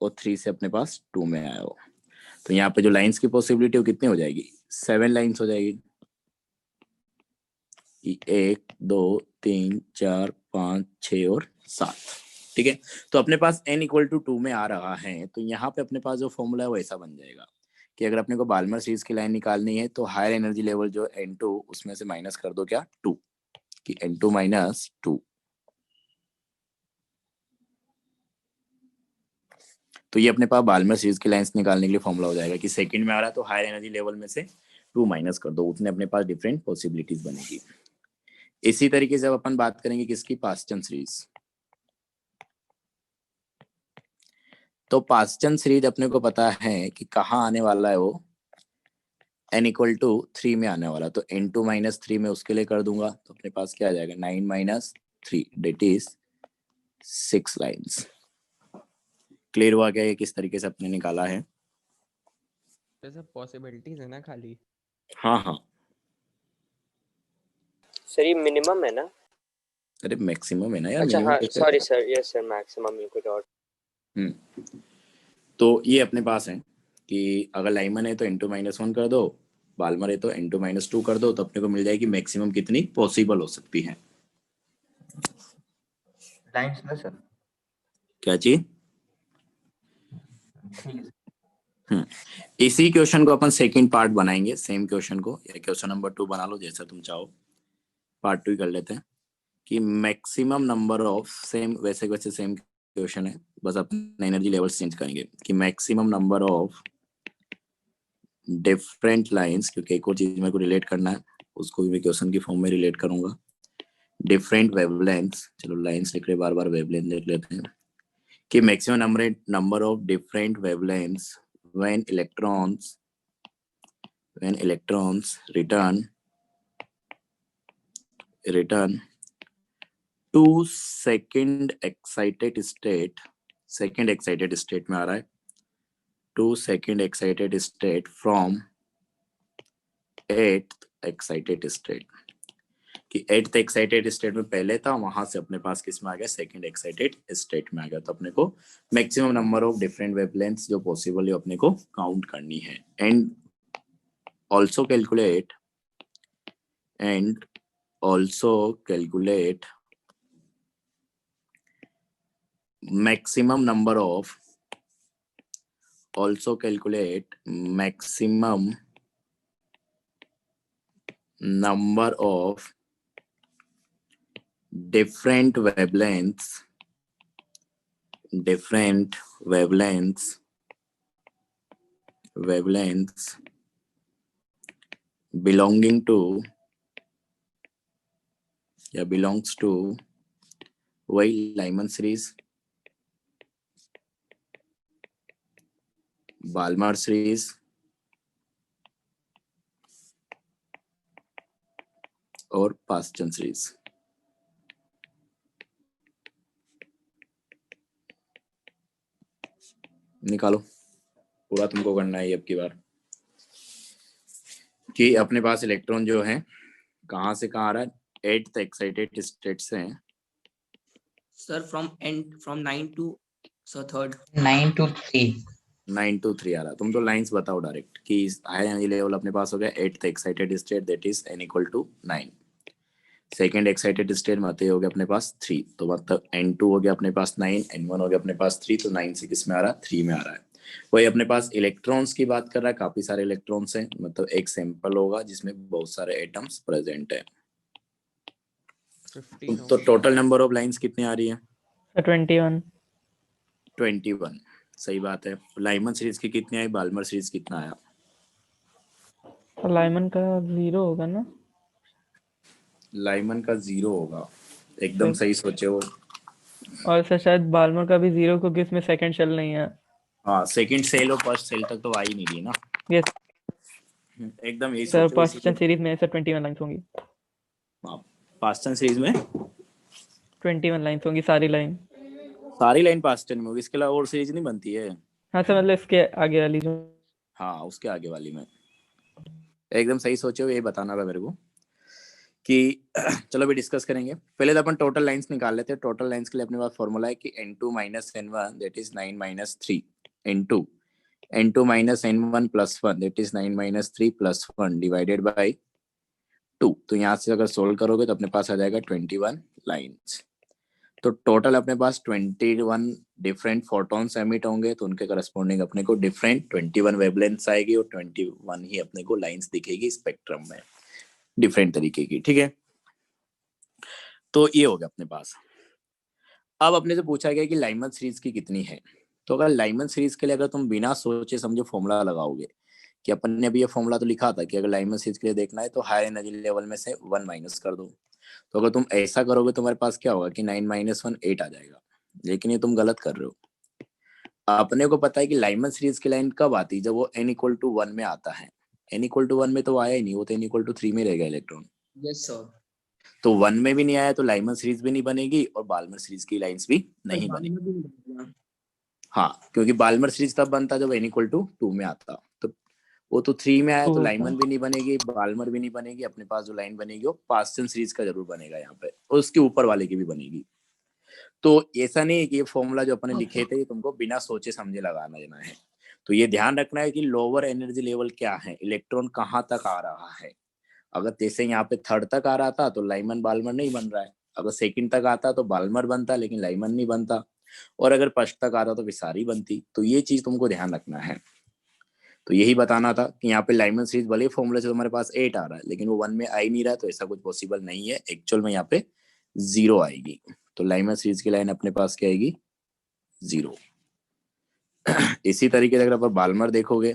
और 3 से अपने पास 2 में आया हो। तो यहाँ पे जो लाइंस की पॉसिबिलिटी वो कितनी हो जाएगी? 7 लाइंस हो जाएगी। 1 2 3 4 5 6 और 7। ठीक है। तो अपने पास N=2 में आ रहा है। तो यहाँ पे अपने पास जो फॉर्मूला है वो ऐसा बन जाएगा कि अगर अपने को बाल्मर सीरीज की लाइन निकालनी है तो हायर एनर्जी लेवल जो N2 उसमें से माइनस कर दो क्या? 2, कि N2 - 2। तो ये अपने पास बाल्मर सीरीज की लाइंस निकालने के लिए फॉर्मूला हो जाएगा कि सेकंड में आ रहा है तो हायर एनर्जी लेवल में से 2 माइनस कर दो, उतने अपने पास डिफरेंट पॉसिबिलिटीज बनेगी। इसी तरीके से अब अपन बात करेंगे किसकी? Paschen series. तो पास्टन सीरीज अपने को पता है कि कहाँ आने वाला है वो? N=3 में आने वाला। तो N2 - 3 में उसके लिए कर दूंगा तो अपने पास क्या आ जाएगा? 9 - 3 डेट इज 6 लाइंस। क्लियर हुआ क्या ये किस तरीके से अपने निकाला है? जैसे पॉसिबिलिटीज है ना खाली। हाँ हाँ, सर ये मिनिमम है ना? अरे मैक्सिमम है ना यार, अच्छा मिनिमम हाँ कैसे? Sorry sir, yes sir, maximum ये कुछ और। तो ये अपने पास है कि अगर लाइमन है तो N2 - 1 कर दो, बाल्मर है तो N2 - 2 कर दो, तो अपने को मिल जाएगी मैक्सिमम कितनी पॉसिबल हो सकती है। लाइंस ना सर? क्या चीज? ठीक है। इसी क्वेश्चन को अपन सेकंड पार्ट बनाएंगे, सेम क्वेश्चन को, या क्वेश्चन नंबर 2 बना लो जैसा तुम चाहो। पार्ट 2 ही कर लेते हैं कि मैक्सिमम नंबर ऑफ, सेम वैसे वैसे सेम क्वेश्चन है, बस अपने एनर्जी लेवल चेंज करेंगे कि maximum number of different lines, क्योंकि एक और चीज मेरे को रिलेट करना है उसको भी मैं क्वेश्चन की फॉर्म में रिलेट करूंगा। डिफरेंट वेवलेंथ्स, चलो लाइंस लिख रहे बार बार वेवलेंथ लिख लेते हैं कि maximum number of different wavelengths when electrons return to second excited state में आ रहा है, to second excited state from 8th excited state, कि 8th excited state में पहले था, वहां से अपने पास किस में आ गया? second excited state में आ गया। तो अपने को maximum number of different wavelengths जो पॉसिबल है अपने को काउंट करनी है। And also calculate maximum number of different wavelengths belongs to वही लाइमन सीरीज, बाल्मर सीरीज और पास्टन सीरीज। निकालो, पूरा तुमको करना है अब की बार कि अपने पास इलेक्ट्रॉन जो है कहाँ से कहाँ आ रहा है, 8th एक्साइटेड स्टेट से है Sir, from 9 to third. 9 to 3. 9 to 3 आ रहा है। तुम तो लाइंस बताओ डायरेक्ट कि हाई एनर्जी लेवल अपने पास हो गया 8th excited state that is n equal to 9। Second excited state मतलब हो गया अपने पास 3, तो मतलब n2 हो गया अपने पास 9, n1 हो गया अपने पास 3, तो 9 से किस में आ रहा है, 3 में आ रहा है। वही अपने पास इलेक्ट्रॉन्स की बात कर रहा है, काफी सारे इलेक्ट्रॉन्स हैं, मतलब एक सैंपल होगा जिसमें बहुत सारे एटम्स प्रेजेंट है। 15 तो टोटल नंबर ऑफ लाइंस कितनी आ रही है? 21। 21, सही बात है। लाइमन सीरीज की कितनी आई, बाल्मर सीरीज कितना आया? लाइमन का 0 होगा ना? लाइमन का 0 होगा, एकदम सही सोचे हो। और सर शायद बाल्मर का भी 0 क्योंकि इसमें सेकंड शेल नहीं है। हाँ, सेकंड सेल और फर्स्ट सेल तक तो आ ही नहीं रही ना। यस एकदम यही सर, सोचो। पास्टन सीरीज में सर 21 लाइंस होंगी। पास्टन सीरीज में 21 लाइंस होंगी, सारी लाइन। सारी लाइन पास्टन में होगी, इसके अलावा और सीरीज नहीं बनती है। हाँ सर, मतलब इसके आगे वाली जो। हाँ, उसके आगे वाली में एकदम सही सोचे हो, ये बताना था मेरे को कि चलो भी डिस्कस करेंगे। पहले तो अपन टोटल लाइंस निकाल लेते हैं। टोटल लाइंस के लिए अपने पास फॉर्मूला है कि n2 minus n1 that is 9 minus 3 n2 n2 minus n1 plus 1 that is 9 minus 3 plus 1 divided by 2। तो यहाँ से अगर सोल्व करोगे तो अपने पास आ जाएगा 21 लाइंस। तो टोटल अपने पास 21 डिफरेंट फोटॉन्स एमिट होंगे, तो उनके करस्पॉन्डिंग अपने को डिफरेंट 21 वेवलेंथ्स आएगी और 21 ही अपने को लाइंस दिखेगी स्पेक्ट्रम में, डिफरेंट तरीके की। ठीक है, तो ये हो गया अपने पास। अब अपने से पूछा गया कि लाइमन सीरीज की कितनी है। तो अगर लाइमन सीरीज के लिए अगर तुम बिना सोचे समझे फॉर्मूला लगाओगे, कि अपन ने अभी ये फॉर्मूला तो लिखा था कि अगर लाइमन सीरीज के लिए देखना है तो हाई एनर्जी लेवल में से 1 माइनस कर दो। तो अगर तुम ऐसा करोगे तो तुम्हारे पास क्या होगा कि 9 minus 1 8 आ जाएगा, लेकिन ये तुम गलत कर रहे हो। अपने को पता है कि लाइमन सीरीज की लाइन कब आती है, जब वो n इक्वल टू 1 में आता है। n इक्वल टू 1 में तो आया ही नहीं, वो तो n इक्वल टू 3 में रहेगा इलेक्ट्रॉन। Yes sir. तो 1 में भी नहीं आया तो लाइमन सीरीज भी नहीं बनेगी और बाल्मर सीरीज की लाइंस भी नहीं बनेगी। हाँ, क्योंकि बाल्मर सीरीज तब बनता जब n इक्वल टू 2 में आता, तो वो तो 3 में आया तो लाइमन भी नहीं बनेगी, बाल्मर भी नहीं बनेगी। अपने पास जो लाइन बनेगी वो पास्टन सीरीज का जरूर बनेगा यहाँ पे, और उसके ऊपर वाले की भी बनेगी। तो ऐसा नहीं है कि ये फॉर्मूला जो अपने लिखे थे ये तुमको बिना सोचे समझे लगाना देना है। तो ये ध्यान रखना है कि लोअर एनर्जी लेवल क्या है, इलेक्ट्रॉन कहाँ तक आ रहा है। अगर जैसे यहाँ पे थर्ड तक आ रहा था तो लाइमन बाल्मर नहीं बन रहा है, अगर सेकंड तक आता तो बाल्मर बनता लेकिन लाइमन नहीं बनता, और अगर फर्स्ट तक आता तो विसारी बनती। तो ये चीज तुमको ध्यान रखना है। तो यही बताना था कि यहाँ पे लाइमन सीरीज भले फॉर्मूले से तुम्हारे पास 8 आ रहा है लेकिन वो 1 में आ ही नहीं रहा है, तो ऐसा कुछ पॉसिबल नहीं है। एक्चुअल में यहाँ पे 0 आएगी। तो लाइमन सीरीज की लाइन अपने पास क्या आएगी, 0। इसी तरीके से अगर अपन बाल्मर देखोगे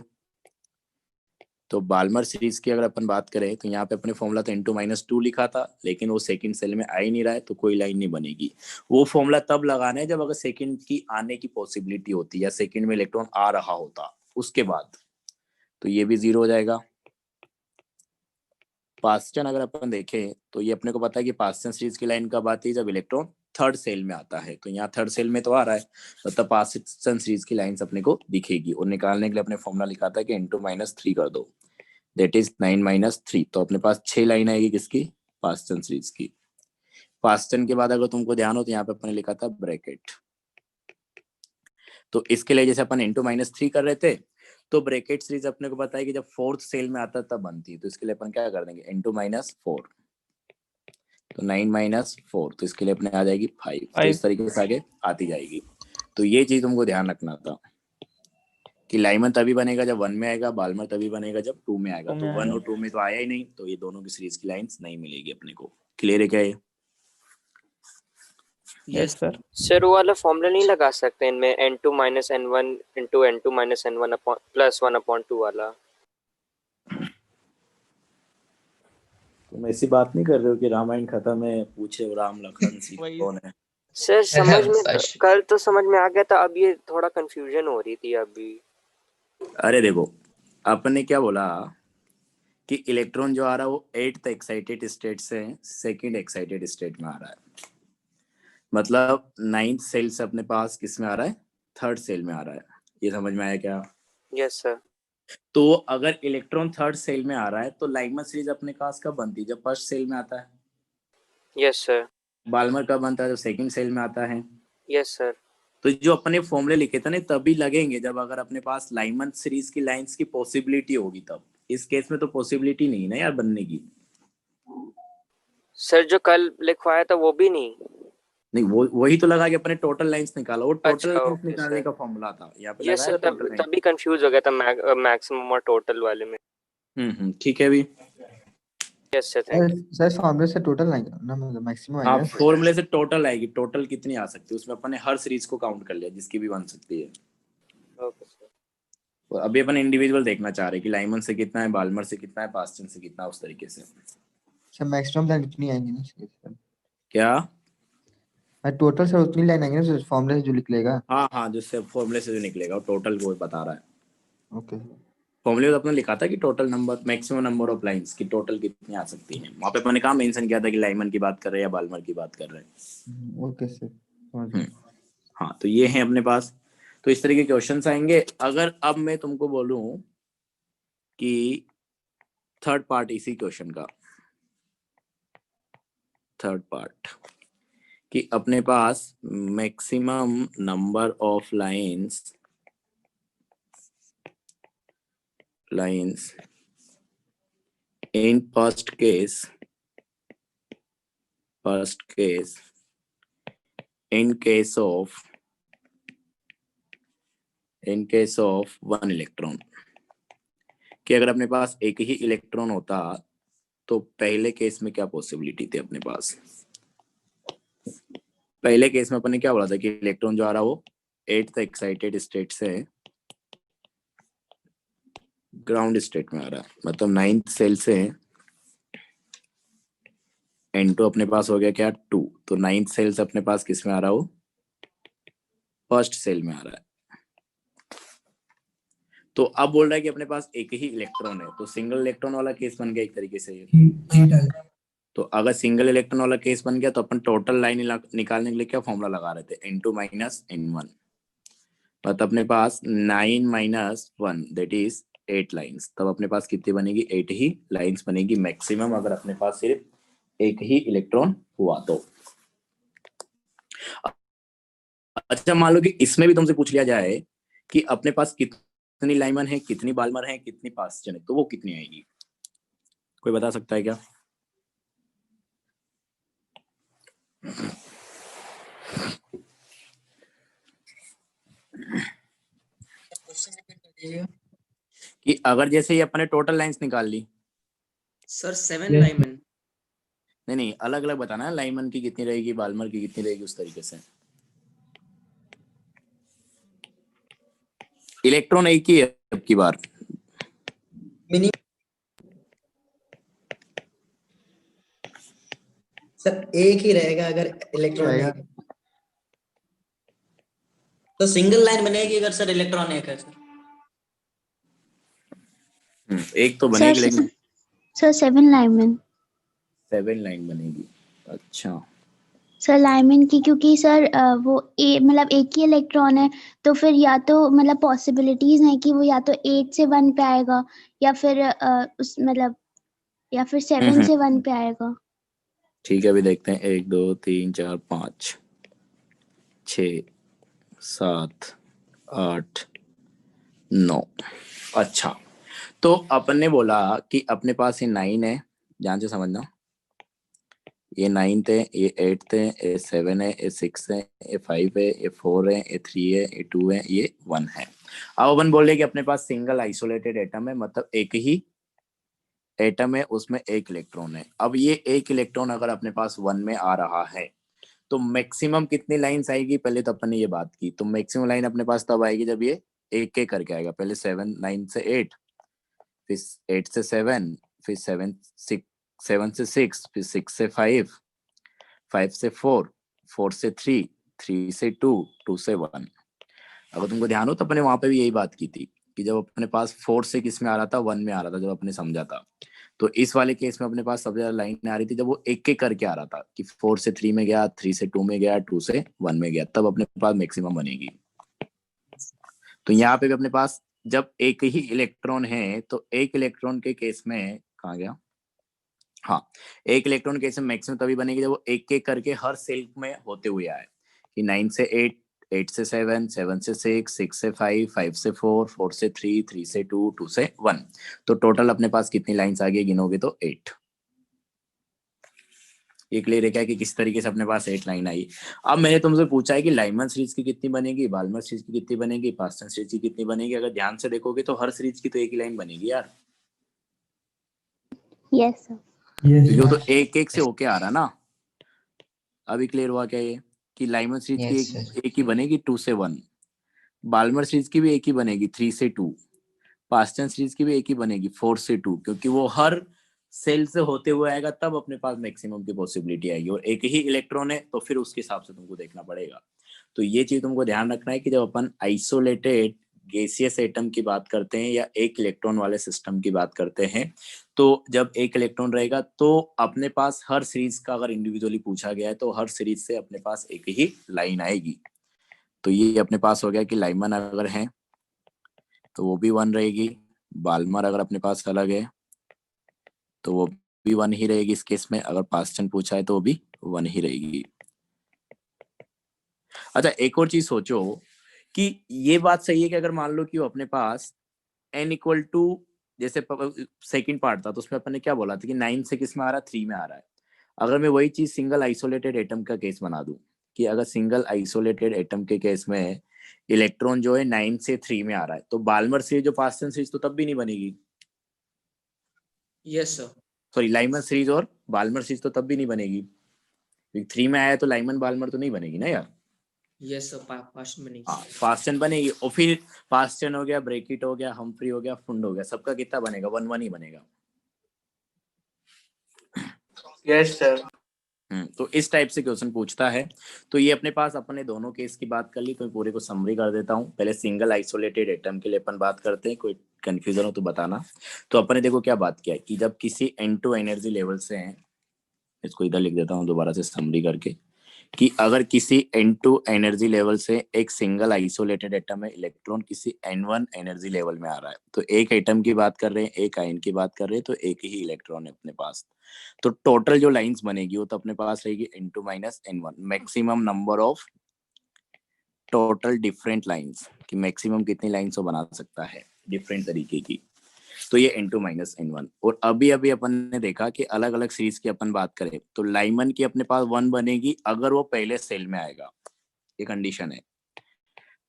तो बाल्मर सीरीज की अगर अपन बात करें तो यहाँ पे अपने फॉर्मूला तो n2 minus 2 लिखा था, लेकिन वो सेकंड सेल में आ ही नहीं रहा है, तो कोई लाइन नहीं बनेगी। वो फॉर्मूला तब लगाना है जब अगर सेकंड की आने की पॉसिबिलिटी होती या सेकंड में इलेक्ट्रॉन आ रहा होता, उसके बाद तो ये भी 0 हो जाएगा। पास्टन अगर अपन देखें तो ये अपने को पता है कि पास्टन सीरीज की लाइन कब आती है, जब इलेक्ट्रॉन थर्ड सेल में आता है। तो यहाँ थर्ड सेल में तो आ रहा है, मतलब पास्टन सीरीज की लाइंस अपने को दिखेगी। और निकालने के लिए अपने फॉर्मूला लिखा था कि n2 minus 3 कर दो, दैट इज 9 minus 3। तो अपने पास 6 लाइन आएगी किसकी, पास्टन सीरीज की। पास्टन के बाद अगर तुमको ध्यान हो तो यहाँ पे अपने लिखा था ब्रैकेट। तो इसके लिए जैसे अपन n2 minus 3 कर रहे थे, तो ब्रैकेट सीरीज अपने को पता है कि जब फोर्थ सेल में आता तब बनती है। तो इसके लिए अपन क्या कर देंगे, n2 minus 4, तो 9 minus 4, तो इसके लिए अपने आ जाएगी 5। तो इस तरीके से आगे आती जाएगी। तो ये चीज तुमको ध्यान रखना था कि लाइमन तभी बनेगा जब 1 में आएगा, बाल्मर तभी बनेगा जब 2 में आएगा। तो 1 और 2 में तो आया ही नहीं, तो ये दोनों की सीरीज की लाइंस नहीं मिलेगी अपने को। क्लियर है क्या ये? Yes sir. सर वो वाला फॉर्मूला नहीं लगा सकते इनमें, n2 minus n1 into n2 minus n1 plus 1/2 वाला? तुम ऐसी बात नहीं कर रहे हो कि रामायण खत्म है, पूछे राम लखन सीता कौन है? सर समझ में कल तो समझ में आ गया था, अब ये थोड़ा कंफ्यूजन हो रही थी अभी। अरे देखो, आपने क्या बोला कि इलेक्ट्रॉन जो आ रहा है वो 8th एक्साइटेड स्टेट से 2nd एक्साइटेड स्टेट में आ रहा है, मतलब 9th सेल से अपने पास किस में आ रहा है, 3rd सेल में आ रहा है। ये समझ में आया क्या? Yes sir. तो अगर इलेक्ट्रॉन 3rd सेल में आ रहा है तो लाइमन सीरीज अपने पास कब बनती है, जब 1st सेल में आता है। Yes sir. बाल्मर कब बनता है, जब 2nd सेल में आता है। Yes sir. तो जो अपने फॉर्मूले लिखे थे ना तभी लगेंगे जब अगर अपने पास लाइमन सीरीज की लाइंस की पॉसिबिलिटी होगी तब। इस केस में तो पॉसिबिलिटी नहीं ना यार बनने की। सर जो कल लिखवाया था वो भी नहीं। वो वही तो लगा कि अपने टोटल लाइंस निकालो, वो टोटल अच्छा, लाइंस ओके निकालने सर। का फॉर्मूला था, यहाँ पे यस लगाया सर, था टोटल लाइंस। तभी कंफ्यूज हो गया था मैक्सिमम और टोटल वाले में। ठीक है अभी। Yes sir, thank you. Sir फॉर्मूले से टोटल आएगा ना, मतलब मैक्सिमम हाँ आएगा। फॉर्मूले से टोटल आएगी, टोटल कितनी आ सकती है उसमें अपन ने हर सीरीज को काउंट कर लिया जिसकी भी बन सकती है। Okay sir. तो अभी अपन इंडिविजुअल देखना चाह रहे हैं कि लाइमन से कितना है, बाल्मर से कितना है, पास्टन से कितना, उस तरीके से। सर मैक्सिमम लाइन उतनी आएंगी ना सर? क्या? टोटल सर उतनी लाइन आएंगी ना सर, फॉर्मूले से जो निकलेगा। हाँ जिससे फॉर्मूले से जो निकलेगा वो टोटल वो बता रहा है। ओके। फॉर्मूले में अपने लिखा था कि total number, maximum number of lines की टोटल कितनी आ सकती है। वहां पे अपने कहा मेंशन किया था कि लाइमन की बात कर रहे हैं या बाल्मर की बात कर रहे हैं। Okay sir. हाँ तो ये है अपने पास। तो इस तरीके के क्वेश्चंस आएंगे। अगर अब मैं तुमको बोलूं कि थर्ड पार्ट इसी क्वेश्चन का, थर्ड पार्ट कि अपने पास maximum number of lines in first case in case of one electron, कि अगर अपने पास एक ही इलेक्ट्रॉन होता तो पहले केस में क्या पॉसिबिलिटी थी अपने पास। पहले केस में अपन ने क्या बोला था कि इलेक्ट्रॉन जो आ रहा वो 8th एक्साइटेड स्टेट से ग्राउंड स्टेट में आ रहा है, मतलब 9th सेल से N2 अपने पास हो गया क्या 2, तो 9th सेल से अपने पास किस में आ रहा हो, 1st सेल में आ रहा है। तो अब बोल रहा है कि अपने पास एक ही इलेक्ट्रॉन है, तो सिंगल इलेक्ट्रॉन वाला केस बन गया एक तरीके से ये। तो अगर सिंगल इलेक्ट्रॉन वाला केस बन गया तो अपन टोटल लाइन निकालने के लिए क्या फॉर्मूला लगा रहे थे, N2 माइनस N1, मतलब अपने पास 9 माइनस 1 दैट इज 8 लाइंस। तब अपने पास कितनी बनेगी, 8 ही लाइंस बनेगी मैक्सिमम, अगर अपने पास सिर्फ एक ही इलेक्ट्रॉन हुआ तो। अच्छा मान लो कि इसमें भी तुमसे पूछ लिया जाए कि अपने पास कितनी लाइमन है, कितनी बाल्मर है, कितनी पास्टन है, तो वो कितनी आएगी, कोई बता सकता है क्या? कि अगर जैसे ही अपने टोटल लाइंस निकाल ली, सर 7 लाइमन। नहीं अलग अलग बताना है, लाइमन की कितनी रहेगी, बाल्मर की कितनी रहेगी, उस तरीके से। इलेक्ट्रॉन एक ही है अब की बार। मिनी सर एक ही रहेगा अगर इलेक्ट्रॉन रहेगा। एक, तो सिंगल लाइन बनेगी अगर सर इलेक्ट्रॉन एक है सर। एक तो बनेगी लेकिन सर 7 लाइमन। 7 लाइन बनेगी। अच्छा सर लाइमन की क्योंकि सर वो मतलब एक ही इलेक्ट्रॉन है, तो फिर या तो मतलब पॉसिबिलिटीज है कि वो या तो 8 से 1 पे आएगा या फिर उस मतलब या फिर 7 से 1 पे आएगा। ठीक है अभी देखते हैं, 1 2 3 4 5 6 7 8 9। अच्छा तो अपन ने बोला कि अपने पास ये 9 है, ध्यान से समझना, ये 9th है, ये 8th है, ये 7 है, ये 6 है, ये 5 है, ये 4 है, ये 3 है, ये 2 है, ये 1 है। अब अपन बोल रहे कि अपने पास सिंगल आइसोलेटेड एटम है, मतलब एक ही एटम है उसमें एक इलेक्ट्रॉन है। अब ये एक इलेक्ट्रॉन अगर अपने पास 1 में आ रहा है तो मैक्सिमम कितनी लाइंस आएगी, पहले तो अपन ने ये बात की, तो मैक्सिमम लाइन अपने पास तब आएगी जब ये एक एक करके आएगा, पहले 7 9 से 8, फिर 8 से 7, फिर 7 से 6, फिर 6 से 5, 5 से 4, 4 से 3, 3 से 2, 2 से 1। अगर तुमको ध्यान हो तो अपने वहां पे भी यही बात की थी कि जब अपने पास 4 से किस में आ रहा था, 1 में आ रहा था, जब अपने समझा था तो इस वाले केस में अपने पास सबसे ज्यादा लाइन आ रही थी जब वो एक एक करके आ रहा था कि 4 से 3 में गया, 3 से 2 में गया, 2 से 1 में गया, तब अपने पास मैक्सिमम बनेगी। तो यहाँ पे भी अपने पास जब एक ही इलेक्ट्रॉन है तो एक इलेक्ट्रॉन के केस में कहाँ गया, हाँ, एक इलेक्ट्रॉन केस में मैक्सिमम तभी बनेगी जब वो एक एक करके हर सेल में होते हुए आए कि 9 से 8, 8 से 7, 7 से 6, 6 से 5, 5 से 4, 4 से 3, 3 से 2, 2 से 1। तो टोटल अपने पास कितनी लाइंस आ गई गिनोगे तो 8। ये क्लियर है क्या कि किस तरीके से अपने पास 8 लाइन आई। अब मैंने तुमसे पूछा है कि लाइमन सीरीज की कितनी बनेगी, बाल्मर सीरीज की कितनी बनेगी, पास्टन सीरीज की कितनी बनेगी। अगर ध्यान से देखोगे तो हर सीरीज की तो एक ही लाइन बनेगी यार। Yes sir. क्योंकि वो तो एक एक से होके आ रहा ना। अभी क्लियर हुआ क्या ये कि लाइमन सीरीज की एक ही बनेगी 2 से 1, बाल्मर सीरीज की भी एक ही बनेगी 3 से 2, पास्टन सीरीज की भी एक ही बनेगी 4 से 2, क्योंकि वो हर सेल से होते हुए आएगा तब अपने पास मैक्सिमम की पॉसिबिलिटी आएगी। और एक ही इलेक्ट्रॉन है तो फिर उसके हिसाब से तुमको देखना पड़ेगा। तो ये चीज तुमको ध्यान रखना है कि जब अपन आइसोलेटेड गैसियस एटम की बात करते हैं या एक इलेक्ट्रॉन वाले सिस्टम की बात करते हैं, तो जब एक इलेक्ट्रॉन रहेगा तो अपने पास हर सीरीज का अगर इंडिविजुअली पूछा गया है तो हर सीरीज से अपने पास एक ही लाइन आएगी। तो ये अपने पास हो गया कि लाइमन अगर है तो वो भी 1 रहेगी, बाल्मर अगर अपने पास अलग है तो वो भी 1 ही रहेगी इस केस में। अगर पास्टन पूछा है तो वो भी 1 ही रहेगी। अच्छा, एक और चीज सोचो कि ये बात सही है कि अगर मान लो कि वो अपने पास n इक्वल टू, जैसे सेकंड पार्ट था तो उसमें अपन ने क्या बोला था कि 9 से किस में आ रहा है, 3 में आ रहा है। अगर मैं वही चीज सिंगल आइसोलेटेड एटम का केस बना दूं कि अगर सिंगल आइसोलेटेड एटम के केस में इलेक्ट्रॉन जो है 9 से 3 में आ रहा है, तो बाल्मर सीरीज जो पास्टन सीरीज तो तब भी नहीं बनेगी। Yes sir. Sorry, Lyman series और बाल्मर सीरीज तो तब भी नहीं बनेगी। 3 में आया तो लाइमन बाल्मर तो नहीं बनेगी ना यार। यस सर, पास्टन बनेगी। हाँ, पास्टन बनेगी। और फिर पास्टन हो गया, ब्रेकिट हो गया, हम्फ्री हो गया, फुंड हो गया, सबका कितना बनेगा, 1 1 ही बनेगा। Yes sir. तो इस टाइप से क्वेश्चन पूछता है। तो ये अपने पास अपने दोनों केस की बात कर ली, तो पूरे को समरी कर देता हूँ। पहले सिंगल आइसोलेटेड एटम के लिए अपन बात करते हैं, कोई कंफ्यूजन हो तो बताना। तो अपन ने देखो क्या बात किया है कि जब किसी N2 एनर्जी लेवल से हैं, इसको इधर लिख देता हूँ दोबारा से समरी करके, कि अगर किसी N2 एनर्जी लेवल से एक सिंगल आइसोलेटेड एटम है, इलेक्ट्रॉन किसी N1 एनर्जी लेवल में आ रहा है, तो एक एटम की बात कर रहे हैं, एक आयन की बात कर रहे हैं, तो एक ही इलेक्ट्रॉन है अपने पास। तो टोटल जो लाइंस बनेगी वो तो अपने पास रहेगी N2 minus N1, maximum number of total different lines, कि मैक्सिमम कितनी लाइंस वो बना सकता है डिफरेंट तरीके की। तो ये N2 माइनस N1। और अभी अभी अपन ने देखा कि अलग अलग सीरीज की अपन बात करें तो लाइमन की अपने पास 1 बनेगी अगर वो पहले सेल में आएगा, ये कंडीशन है।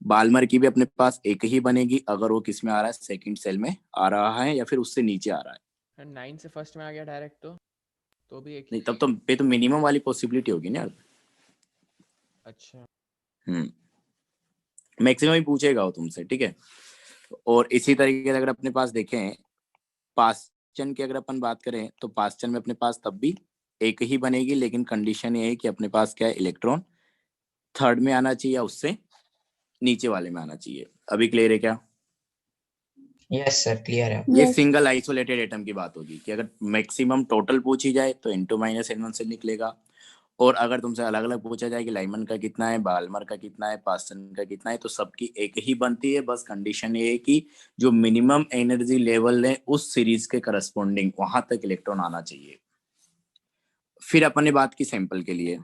बाल्मर की भी अपने पास एक ही बनेगी अगर वो किस में आ रहा है, सेकंड सेल में आ रहा है या फिर उससे नीचे आ रहा है। 9 से फर्स्ट में आ गया डायरेक्ट तो भी एक नहीं, तब तो पे तो मिनिमम वाली पॉसिबिलिटी होगी ना। अच्छा। मैक्सिमम ही पूछेगा वो तुमसे, ठीक है। और इसी तरीके से अगर अपने पास देखें पास्टन की अगर अपन बात करें तो पास्टन में अपने पास तब भी एक ही बनेगी, लेकिन कंडीशन ये है कि अपने पास क्या है, इलेक्ट्रॉन थर्ड में आना चाहिए या उससे नीचे वाले में आना चाहिए। अभी क्लियर है क्या? यस सर, क्लियर है। ये Yes. सिंगल आइसोलेटेड एटम की बात होगी कि अगर मैक्सिमम टोटल पूछी जाए तो N2 माइनस N1 से निकलेगा। और अगर तुमसे अलग अलग पूछा जाए कि लाइमन का कितना है, बाल्मर का कितना है, पास्टन का कितना है, तो सबकी एक ही बनती है। बस कंडीशन ये है कि जो मिनिमम एनर्जी लेवल है उस सीरीज के करस्पॉन्डिंग वहां तक इलेक्ट्रॉन आना चाहिए। फिर अपन ने बात की सैंपल के लिए,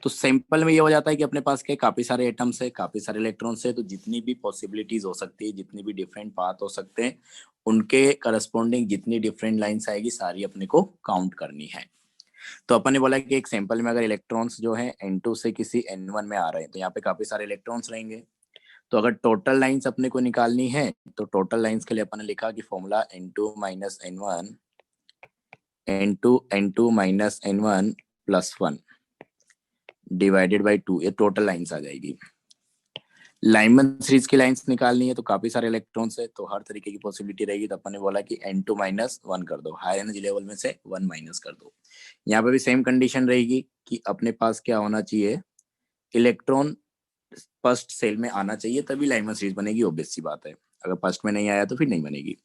तो सैंपल में ये हो जाता है कि अपने पास क्या काफी सारे एटम्स है, काफी सारे इलेक्ट्रॉन्स है, तो जितनी भी पॉसिबिलिटीज हो सकती है, जितनी भी डिफरेंट पाथ हो सकते हैं, उनके करस्पॉन्डिंग जितनी डिफरेंट लाइंस आएगी सारी अपने को काउंट करनी है। तो अपन ने बोला कि एक सैंपल में अगर इलेक्ट्रॉन्स जो है N2 से किसी N1 में आ रहे हैं तो यहाँ पे काफी सारे इलेक्ट्रॉन्स रहेंगे। तो अगर टोटल लाइंस अपने को निकालनी है तो टोटल लाइंस के लिए अपन ने लिखा कि formula N2 minus N1 N2 minus N1 plus 1 divided by 2, ये टोटल लाइंस आ जाएगी। लाइमन सीरीज की लाइंस निकालनी है तो काफी सारे इलेक्ट्रॉन्स है तो हर तरीके की पॉसिबिलिटी रहेगी। तो अपन ने बोला कि N2 माइनस 1 कर दो, हाई एनर्जी लेवल में से 1 माइनस कर दो। यहाँ पे भी सेम कंडीशन रहेगी कि अपने पास क्या होना चाहिए, इलेक्ट्रॉन फर्स्ट सेल में आना चाहिए तभी लाइमन सीरीज बनेगी। ऑब्वियस सी बात है, अगर फर्स्ट में नहीं आया तो फिर नहीं बनेगी।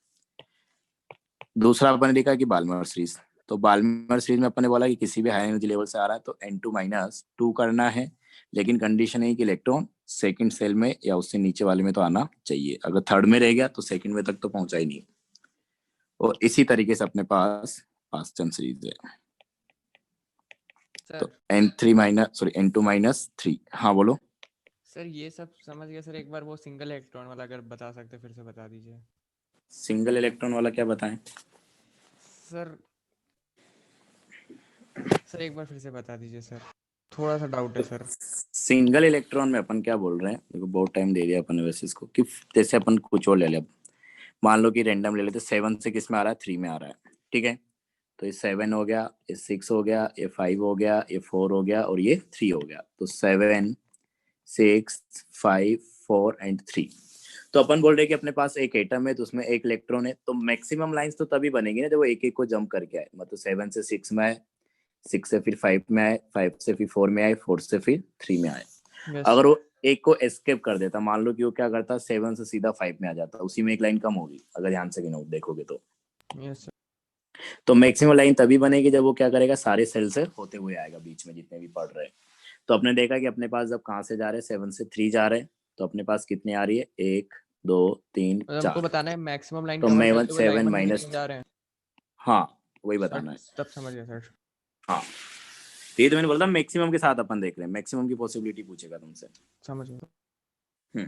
दूसरा अपन ने देखा कि बाल्मर सीरीज, तो बाल्मर सीरीज में अपन ने बोला कि किसी भी हाई एनर्जी लेवल से आ रहा है तो N2-2 करना है, लेकिन कंडीशन है कि इलेक्ट्रॉन सेकंड सेल में या उससे नीचे वाले में तो आना चाहिए, अगर थर्ड में रह गया तो सेकंड में तक तो पहुंचा ही नहीं। और इसी तरीके से अपने पास पास्टन सीरीज है। तो N2-3। हाँ बोलो। सर ये सब समझ गया सर, एक बार वो सिंगल इलेक्ट्रॉन वाला अगर बता सकते फिर से बता दीजिए। सिंगल इलेक्ट्रॉन वाला क्या बताएं सर एक बार फिर से बता दीजिए सर, थोड़ा सा डाउट है सर। सिंगल इलेक्ट्रॉन में अपन क्या बोल रहे हैं, देखो बहुत टाइम दे दिया अपन ने वैसे इसको, कि जैसे अपन कुछ और ले ले, मान लो कि रैंडम ले लेते, 7 से किस में आ रहा है, 3 में आ रहा है, ठीक है। तो ये 7 हो गया, ये 6 हो गया, ये 5 हो गया, ये 4 हो गया और ये 3 हो गया। तो 7, 6, 5, 4 एंड 3। तो अपन बोल रहे हैं कि अपने पास एक एटम है तो उसमें एक इलेक्ट्रॉन है, तो मैक्सिमम लाइंस तो तभी बनेगी ना जब वो एक एक को जंप करके आए, मतलब 7 से 6 में आए, 6 से फिर 5 में आए, 5 से फिर 4 में आए, 4 से फिर 3 में आए। अगर वो एक को एस्केप कर देता, मान लो कि वो क्या करता, 7 से सीधा 5 में आ जाता, उसी में एक लाइन कम होगी अगर ध्यान से गिनो देखोगे तो। Yes sir. तो मैक्सिमम लाइन तभी बनेगी जब वो क्या करेगा, सारे सेल से होते हुए आएगा बीच में जितने भी पढ़ रहे हैं। तो अपने देखा कि अपने पास जब कहाँ से जा रहे हैं, 7 से 3 जा रहे हैं, तो अपने पास कितने आ रही है, 1 2 3 और हमको 4। बताना है मैक्सिमम लाइन तो कवर मैं करते हुए लाइन 7 बन के माइनस, कितने जा रहे हैं। हाँ वही बताना है। तब समझ गया सर। हाँ तो ये तो मैंने बोला मैक्सिमम के साथ अपन देख रहे हैं, मैक्सिमम की पॉसिबिलिटी पूछेगा तुमसे। समझ गया।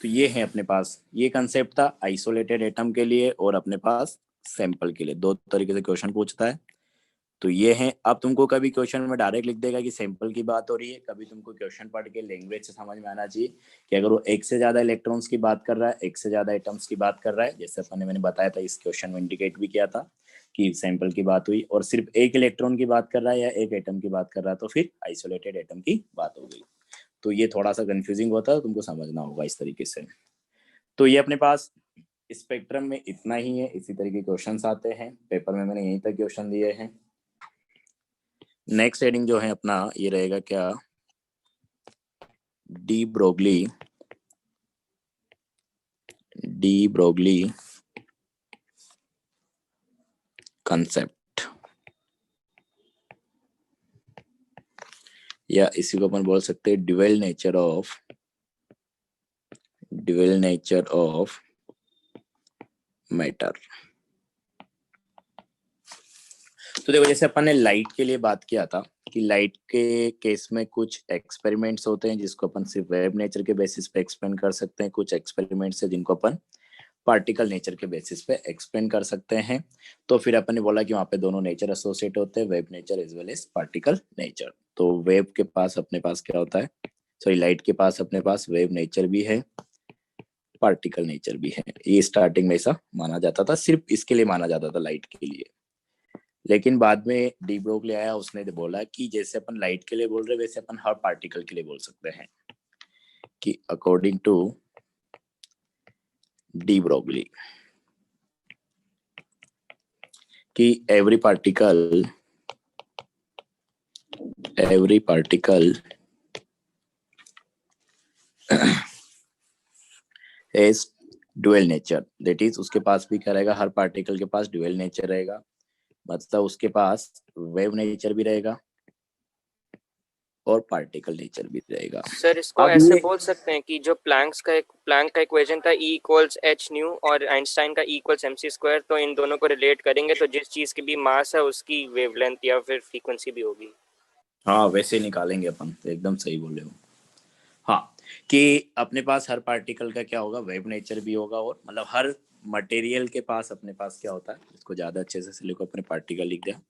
तो ये है अपने पास, ये कंसेप्ट था आइसोलेटेड एटम के लिए और अपने पास सैंपल के लिए, दो तरीके से क्वेश्चन पूछता है। तो ये है, अब तुमको कभी क्वेश्चन में डायरेक्ट लिख देगा कि सैंपल की बात हो रही है, कभी तुमको क्वेश्चन पढ़ के लैंग्वेज से समझ में आना चाहिए कि अगर वो एक से ज्यादा इलेक्ट्रॉन्स की बात कर रहा है, एक से ज्यादा एटम्स की बात कर रहा है, जैसे अपन ने मैंने बताया था इस क्वेश्चन में इंडिकेट भी किया था कि सैंपल की बात हुई, और सिर्फ एक इलेक्ट्रॉन की बात कर रहा है या एक एटम की बात कर रहा है तो फिर आइसोलेटेड एटम की बात हो गई। तो ये थोड़ा सा कंफ्यूजिंग होता है, तुमको समझना होगा इस तरीके से। तो ये अपने पास स्पेक्ट्रम में इतना ही है, इसी तरीके के क्वेश्चंस आते हैं पेपर में, मैंने यहीं तक क्वेश्चन दिए हैं। नेक्स्ट हेडिंग जो है अपना ये रहेगा क्या, डी ब्रोगली कंसेप्ट, या इसी को अपन बोल सकते हैं ड्यूअल नेचर ऑफ मैटर। तो देखो जैसे अपन ने लाइट के लिए बात किया था कि लाइट के केस में कुछ एक्सपेरिमेंट्स होते हैं जिसको अपन सिर्फ वेव नेचर के बेसिस पे एक्सप्लेन कर सकते हैं, कुछ एक्सपेरिमेंट्स है जिनको अपन पार्टिकल नेचर के बेसिस पे एक्सप्लेन कर सकते हैं। तो फिर अपन ने बोला कि वहाँ पे दोनों नेचर एसोसिएट होते हैं, wave nature as well as particle nature. तो वेव के पास अपने पास क्या होता है, सॉरी लाइट के पास अपने पास वेव नेचर भी है, पार्टिकल नेचर भी है। ये स्टार्टिंग में ऐसा माना जाता था, सिर्फ इसके लिए माना जाता था लाइट के लिए, लेकिन बाद में डी ब्रोगली आया, उसने बोला कि जैसे अपन लाइट के लिए बोल रहे वैसे अपन हर पार्टिकल के लिए बोल सकते हैं, कि अकॉर्डिंग टू डी ब्रोगली कि every particle is dual nature, that is उसके पास भी क्या रहेगा, हर पार्टिकल के पास ड्यूअल नेचर रहेगा, मतलब उसके पास वेव नेचर भी रहेगा और पार्टिकल नेचर भी रहेगा। सर इसको ऐसे बोल सकते हैं कि जो प्लैंक का इक्वेशन था E इक्वल्स एच न्यू और आइंस्टाइन का E इक्वल्स mc स्क्वायर, तो इन दोनों को रिलेट करेंगे तो जिस चीज की भी मास है उसकी वेवलेंथ या फिर फ्रीक्वेंसी भी होगी। हाँ वैसे निकालेंगे अपन, तो एकदम सही बोले हो। हाँ कि अपने पास हर पार्टिकल का क्या होगा, वेव नेचर भी होगा, और मतलब हर मटेरियल के पास अपने पास क्या होता है, इसको ज्यादा अच्छे से लिखो, अपने पार्टिकल लिख दिया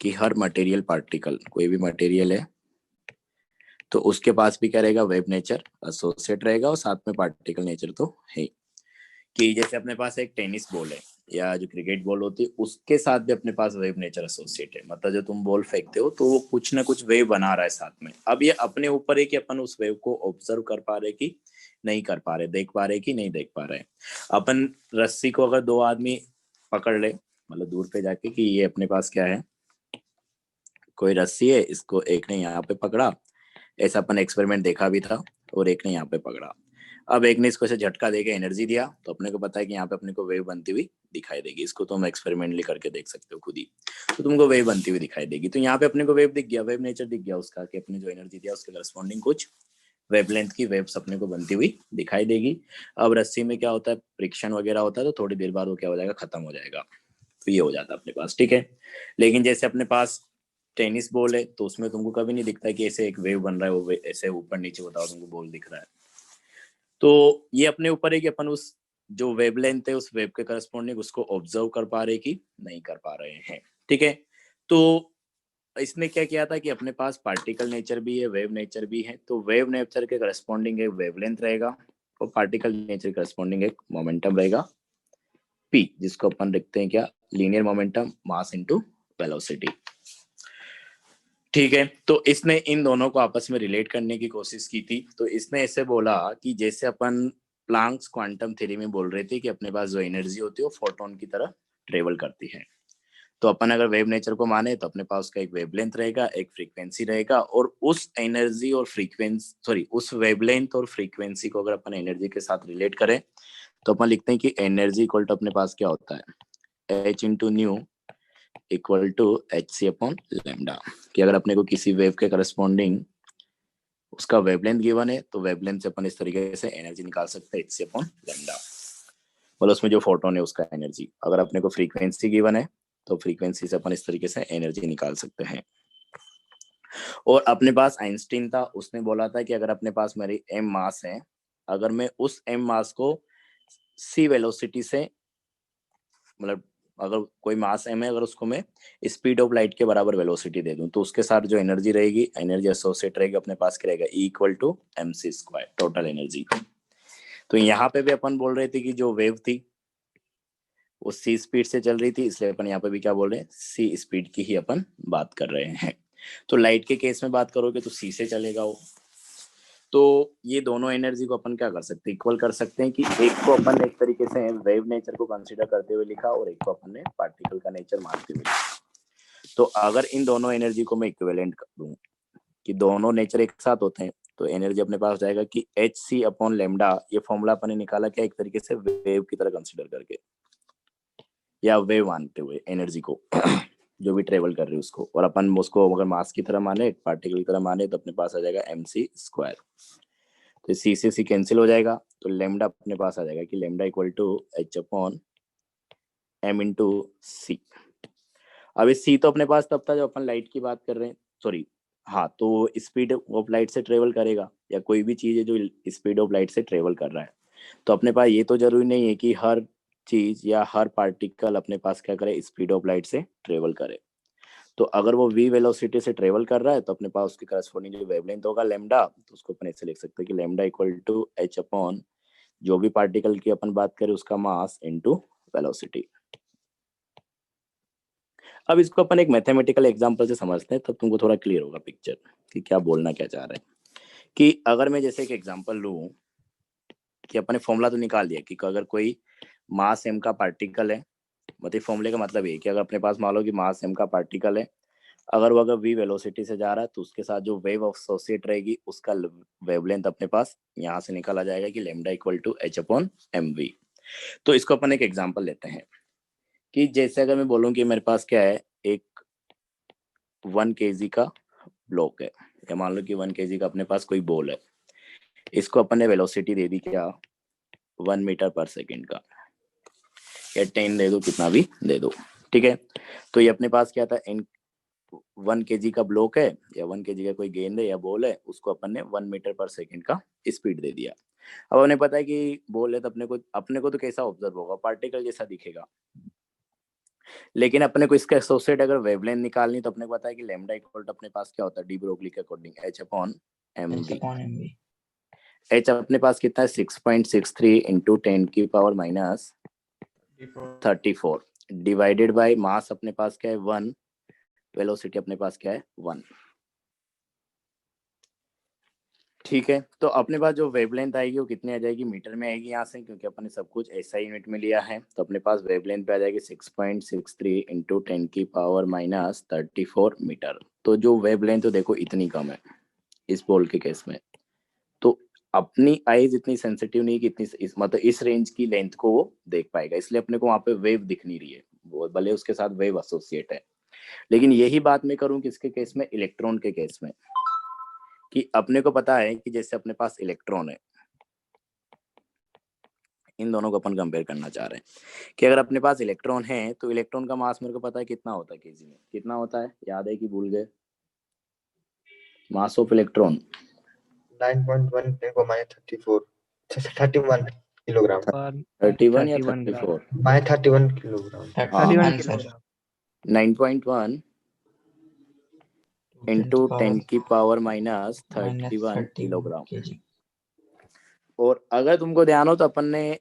कि हर मटेरियल पार्टिकल, कोई भी मटेरियल है तो उसके पास भी क्या रहेगा, वेव नेचर एसोसिएट रहेगा, और साथ में पार्टिकल नेचर तो है। कि जैसे अपने पास एक टेनिस बॉल है या जो क्रिकेट बॉल होती है उसके साथ भी अपने पास वेव नेचर एसोसिएट है, मतलब जो तुम बॉल फेंकते हो तो वो कुछ ना कुछ वेव बना रहा है साथ में। अब ये अपने ऊपर है कि अपन उस वेव को ऑब्जर्व कर पा रहे कि नहीं कर पा रहे, देख पा रहे कि नहीं देख पा रहे। अपन रस्सी को अगर दो आदमी पकड़ ले, मतलब दूर पे जाके कि ये अपने पास क्या है, कोई रस्सी है, इसको एक ने यहाँ पे पकड़ा, ऐसा अपन एक्सपेरिमेंट देखा भी था, और एक ने यहाँ पे पकड़ा। अब एक ने इसको ऐसे झटका देके एनर्जी दिया, तो अपने को पता है कि यहाँ पे अपने को वेव बनती हुई दिखाई देगी। इसको तो हम एक्सपेरिमेंटली करके देख सकते हो खुद ही, तो तुमको वेव बनती हुई दिखाई देगी। तो यहाँ पे अपने को वेव दिख गया, वेव नेचर दिख गया उसका, कि अपने जो एनर्जी दिया उसके करस्पॉन्डिंग कुछ वेवलेंथ की वेव्स अपने को बनती हुई दिखाई देगी। अब रस्सी में क्या होता है, फ्रिक्शन वगैरह होता है, तो थोड़ी देर बाद वो क्या हो जाएगा, खत्म हो जाएगा। तो ये हो जाता है अपने पास, ठीक है। लेकिन जैसे अपने पास टेनिस बॉल है, तो उसमें तुमको कभी नहीं दिखता है कि ऐसे एक वेव बन रहा है, वो ऐसे ऊपर नीचे बताओ तुमको बॉल दिख रहा है। तो ये अपने ऊपर है कि अपन उस जो वेवलेंथ है उस वेव के करस्पॉन्डिंग उसको ऑब्जर्व कर पा रहे कि नहीं कर पा रहे हैं, ठीक है। तो इसने क्या किया था कि अपने पास पार्टिकल नेचर भी है, वेव नेचर भी है। तो वेव नेचर के करस्पॉन्डिंग एक वेवलेंथ रहेगा और पार्टिकल नेचर के करस्पॉन्डिंग एक मोमेंटम रहेगा p, जिसको अपन लिखते हैं क्या, linear momentum mass into velocity, ठीक है। तो इसने इन दोनों को आपस में रिलेट करने की कोशिश की थी। तो इसने ऐसे बोला कि जैसे अपन प्लांक्स क्वांटम थ्योरी में बोल रहे थे कि अपने पास जो एनर्जी होती है वो फोटोन की तरह ट्रेवल करती है। तो अपन अगर वेव नेचर को माने तो अपने पास उसका एक वेवलेंथ रहेगा, एक फ्रीक्वेंसी रहेगा, और उस एनर्जी और फ्रीक्वेंसी उस वेवलेंथ और फ्रीक्वेंसी को अगर अपन एनर्जी के साथ रिलेट करें तो अपन लिखते हैं कि एनर्जी इक्वल टू अपने पास क्या होता है, h into nu equal to H C upon lambda. कि अगर अपने को किसी वेव के करस्पॉन्डिंग उसका वेवलेंथ गिवन है तो वेवलेंथ से अपन इस तरीके से एनर्जी निकाल सकते हैं, h सी अपॉन लैम्डा, मतलब उसमें जो फोटोन है उसका एनर्जी। अगर अपने को फ्रीक्वेंसी गिवन है तो फ्रीक्वेंसी से अपन इस तरीके से एनर्जी निकाल सकते हैं। और अपने पास आइंस्टीन था, उसने बोला था कि अगर अपने पास मेरी m मास है, अगर मैं उस m मास को c वेलोसिटी से, मतलब अगर कोई मास m है, अगर उसको मैं स्पीड ऑफ लाइट के बराबर वेलोसिटी दे दूं तो उसके साथ जो एनर्जी रहेगी, एनर्जी एसोसिएट रहेगी अपने पास क्या रहेगा, E equal to mc² total energy. तो यहाँ पे भी अपन बोल रहे थे कि जो वेव थी वो c स्पीड से चल रही थी, इसलिए अपन यहाँ पे भी क्या बोल रहे हैं, c स्पीड की ही अपन बात कर रहे हैं। तो लाइट के केस में बात करोगे तो c से चलेगा वो। तो ये दोनों एनर्जी को अपन क्या कर सकते हैं, इक्वल कर सकते हैं कि एक को अपन एक तरीके से वेव नेचर को कंसीडर करते हुए लिखा और एक को अपन ने पार्टिकल का नेचर मानते हुए लिखा। तो अगर इन दोनों एनर्जी को मैं इक्विवेलेंट कर दूं कि दोनों नेचर एक साथ होते हैं तो एनर्जी अपने पास जाएगा कि एच सी अपॉन लेमडा। ये फॉर्मूला अपन ने निकाला क्या, एक तरीके से वेव की तरह कंसीडर करके या वेव मानते हुए एनर्जी को जो भी ट्रेवल कर रही है उसको, और अपन उसको अगर मास की तरह माने, पार्टिकल की तरह माने, तो अपने पास आ जाएगा mc²। तो सी से सी कैंसिल हो जाएगा, तो लेमडा अपने पास आ जाएगा कि lambda equal to h upon m into C. अब इस सी तो अपने पास तब था जब अपन लाइट की बात कर रहे हैं, सॉरी हाँ, तो स्पीड ऑफ लाइट से ट्रेवल करेगा या कोई भी चीज है जो स्पीड ऑफ लाइट से ट्रेवल कर रहा है। तो अपने पास ये तो जरूरी नहीं है कि हर चीज या हर पार्टिकल अपने पास क्या करे, स्पीड ऑफ लाइट से ट्रेवल करे। तो अगर वो v वेलोसिटी से ट्रेवल कर रहा है तो अपने पास उसके करस्पॉन्डिंग जो वेवलेंथ होगा लेमडा, तो उसको अपन ऐसे लिख सकते हैं कि lambda equal to h upon जो भी पार्टिकल की अपन बात करें उसका मास इनटू वेलोसिटी। अब इसको अपन एक मैथमेटिकल एग्जांपल से समझते हैं, तब तुमको थोड़ा क्लियर होगा पिक्चर कि क्या बोलना क्या चाह रहे हैं। कि अगर मैं जैसे एक एग्जांपल लूं कि अपन ने फॉर्मूला तो निकाल दिया कि अगर कोई मास m का पार्टिकल है, मतलब फॉर्मूले का मतलब ये कि अगर अपने पास मान लो कि मास m का पार्टिकल है, अगर वो अगर v वेलोसिटी से जा रहा है तो उसके साथ जो वेव एसोसिएट रहेगी उसका वेवलेंथ अपने पास यहाँ से निकल आ जाएगा कि lambda equal to h upon mv। तो इसको अपन एक एग्जांपल लेते हैं कि जैसे अगर मैं बोलूँ कि मेरे पास क्या है, एक 1 kg का ब्लॉक है, या मान लो कि 1 kg का अपने पास कोई बॉल है, इसको अपन ने वेलोसिटी दे दी क्या 1 मीटर पर सेकेंड का, या 10 दे दो, कितना भी दे दो, ठीक है। तो ये अपने पास क्या था, 1 kg का ब्लॉक है या 1 kg का कोई गेंद है या बॉल है, उसको अपन ने 1 मीटर पर सेकेंड का स्पीड दे दिया। अब हमें पता है कि बॉल है तो अपने को तो कैसा ऑब्जर्व होगा, पार्टिकल जैसा दिखेगा। लेकिन अपने को इसका एसोसिएट अगर वेवलेंथ निकालनी तो अपने को पता है कि लेमडा इक्वल टू अपने पास क्या होता है, डी ब्रोगली के according h upon mv। h अपने पास कितना है 6.63 इंटू 10 की power minus 34 divided by mass अपने पास क्या है 1, वेलोसिटी अपने पास क्या है 1, ठीक है। तो अपने पास जो वेवलेंथ आएगी वो कितनी आ जाएगी, मीटर में आएगी यहाँ से, क्योंकि अपन ने सब कुछ ऐसा यूनिट में लिया है। तो अपने पास वेवलेंथ पे आ जाएगी 6.63 इंटू 10 की पावर माइनस 34 मीटर। तो जो वेवलेंथ तो देखो इतनी कम है इस बॉल के केस में। तो अपनी आईज इतनी सेंसिटिव नहीं कि मतलब इस रेंज की लेंथ को वो देख पाएगा, इसलिए अपने को वहां पे वेव दिख नहीं रही है, वो भले उसके साथ वेव एसोसिएट है। लेकिन यही बात मैं करूं किसके केस में, इलेक्ट्रॉन के केस में, कि अपने को पता है कि जैसे अपने पास इलेक्ट्रॉन है, इन दोनों को अपन कंपेयर करना चाह रहे हैं कि अगर अपने पास इलेक्ट्रॉन है तो इलेक्ट्रॉन का मास मेरे को पता है कितना होता है केजी में, कितना होता है याद है कि भूल गए? मास ऑफ इलेक्ट्रॉन 9.1 10 माइनस 34 31 किलोग्राम 31 या 34 माइनस 31 किलोग्राम 31 सर 9.1 इंटू 10 की पावर माइनस 31 किलोग्राम। kg। और अगर तुमको ध्यान हो तो अपन ने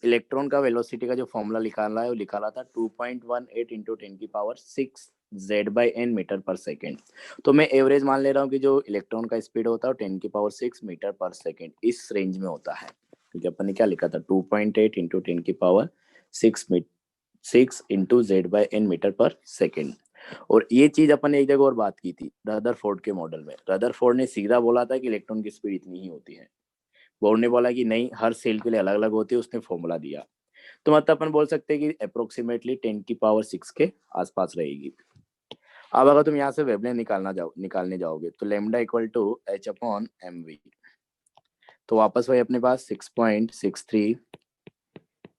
इलेक्ट्रॉन का वेलोसिटी का जो फॉर्मूला निकाला है वो निकाला था 2.18 इंटू 10 की पावर 6 Z/n मीटर पर सेकेंड। तो मैं एवरेज मान ले रहा हूँ कि जो इलेक्ट्रॉन का स्पीड होता है 10 की पावर 6 मीटर पर सेकेंड इस रेंज में होता है, क्योंकि अपन ने क्या लिखा था 2.8 इंटू 10 की पावर 6 इंटू Z/n मीटर पर सेकेंड। और ये चीज अपन ने एक जगह और बात की थी रदरफोर्ड के मॉडल में। रदरफोर्ड ने सीधा बोला था कि इलेक्ट्रॉन की स्पीड इतनी ही होती है, बोर्ड ने बोला कि नहीं हर सेल के लिए अलग अलग होती है, उसने फॉर्मूला दिया। तो मतलब अपन बोल सकते हैं कि अप्रोक्सीमेटली 10 की पावर 6 के आसपास रहेगी। अब अगर तुम यहाँ से वेवलेंथ निकालने जाओगे तो लेमडा इक्वल टू h/mv, तो वापस वही अपने पास 6.63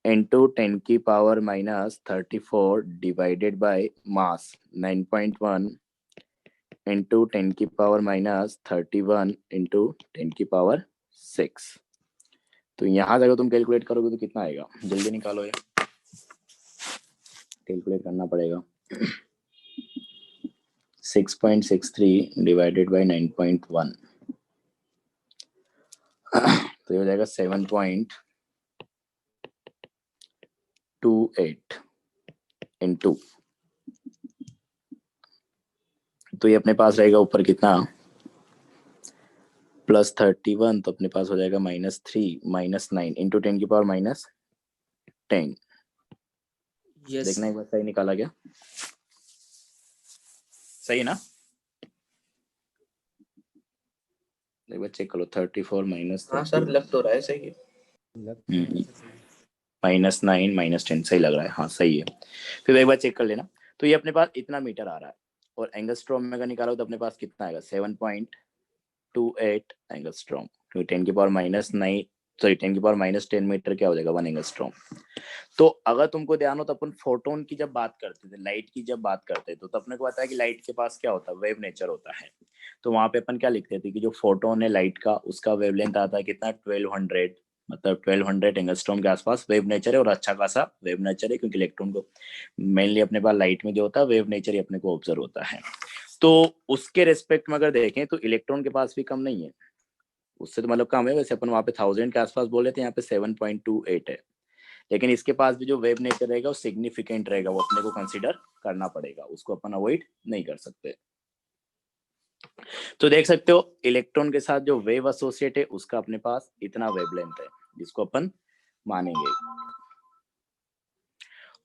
इंटू 10 की power minus 34 divided by mass 9.1 into 10 की पावर माइनस 31 इंटू 10 की पावर 6। तो यहाँ से अगर तुम कैलकुलेट करोगे तो कितना आएगा, जल्दी निकालो, ये कैलकुलेट करना पड़ेगा। 6.63 डिवाइडेड बाय 9.1 तो ये हो जाएगा 7.28 इंटू, तो ये अपने पास रहेगा ऊपर कितना प्लस 31, तो अपने पास हो जाएगा -3 -9 इंटू 10 की पावर -10। देखना एक बार सही निकाला क्या, सही ना? एक बार चेक करो 34 माइनस, हाँ सर लग तो रहा है सही है। -9 -10 सही लग रहा है, हाँ सही है। फिर एक बार चेक कर लेना। तो ये अपने पास इतना मीटर आ रहा है और एंगस्ट्रॉम में अगर निकालो तो अपने पास कितना आएगा 7.28 एंगस्ट्रॉम, क्योंकि 10 की पावर -9 सॉरी 10 की पावर -10 मीटर क्या हो जाएगा 1 एंगस्ट्रॉम। तो अगर तुमको ध्यान हो तो अपन फोटोन की जब बात करते थे, लाइट की जब बात करते थे, तो अपने को पता है कि लाइट के पास क्या होता है वेव नेचर होता है। तो वहां पे अपन क्या लिखते थे कि जो फोटोन है लाइट का उसका वेवलेंथ आता है कितना 1200, मतलब 1200 एंगस्ट्रॉम के आसपास वेव नेचर है, और अच्छा खासा वेव नेचर है क्योंकि इलेक्ट्रॉन को मेनली अपने पास लाइट में जो होता है वेव नेचर ही अपने को ऑब्जर्व होता है। तो उसके रेस्पेक्ट में अगर देखें तो इलेक्ट्रॉन के पास भी कम नहीं है, उससे तो मतलब कम है। वैसे अपन वहाँ पे 1000 के आसपास बोले थे, यहाँ पे 7.28 है, लेकिन इसके पास भी जो वेव नेचर रहेगा वो सिग्निफिकेंट रहेगा, वो अपने को कंसीडर करना पड़ेगा, उसको अपन अवॉइड नहीं कर सकते। तो देख सकते हो इलेक्ट्रॉन के साथ जो वेव एसोसिएट है उसका अपने पास इतना वेवलेंथ है जिसको अपन मानेंगे।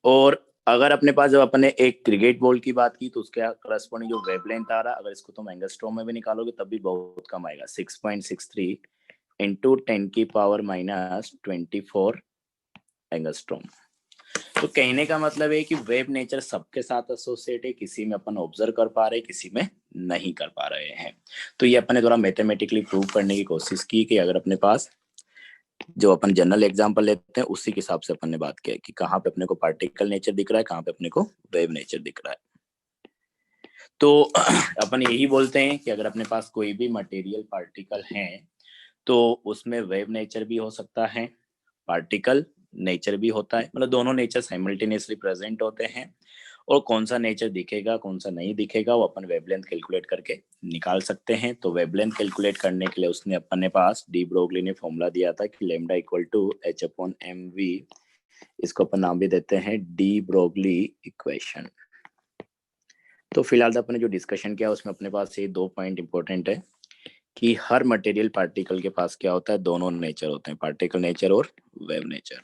और अगर अपने पास जब अपन ने एक क्रिकेट बॉल की बात की तो उसके करस्पॉन्डिंग जो वेवलेंथ आ रहा है, अगर इसको तुम एंगस्ट्रॉम में भी निकालोगे तब भी बहुत कम आएगा, 6.63 इंटू 10 की पावर -24 एंगस्ट्रॉम। तो कहने का मतलब है कि वेव नेचर सबके साथ एसोसिएट है, किसी में अपन ऑब्जर्व कर पा रहे हैं, किसी में नहीं कर पा रहे हैं। तो ये अपन ने थोड़ा मैथमेटिकली प्रूव करने की कोशिश की कि अगर अपने पास जो अपन जनरल एग्जांपल लेते हैं उसी के हिसाब से अपन ने बात किया कि कहाँ पे अपने को पार्टिकल नेचर दिख रहा है, कहाँ पे अपने को वेव नेचर दिख रहा है। तो अपन यही बोलते हैं कि अगर अपने पास कोई भी मटेरियल पार्टिकल है तो उसमें वेव नेचर भी हो सकता है, पार्टिकल नेचर भी होता है, मतलब दोनों नेचर साइमल्टेनियसली प्रेजेंट होते हैं। और कौन सा नेचर दिखेगा कौन सा नहीं दिखेगा वो अपन वेवलेंथ कैलकुलेट करके निकाल सकते हैं। तो वेवलेंथ कैलकुलेट करने के लिए उसने अपने पास डी ब्रोगली ने फॉर्मूला दिया था कि लेमडा इक्वल टू h/mv, इसको अपन नाम भी देते हैं डी ब्रोगली इक्वेशन। तो फिलहाल तो अपने जो डिस्कशन किया उसमें अपने पास ये 2 पॉइंट इंपॉर्टेंट है कि हर मटेरियल पार्टिकल के पास क्या होता है, दोनों नेचर होते हैं, पार्टिकल नेचर और वेव नेचर।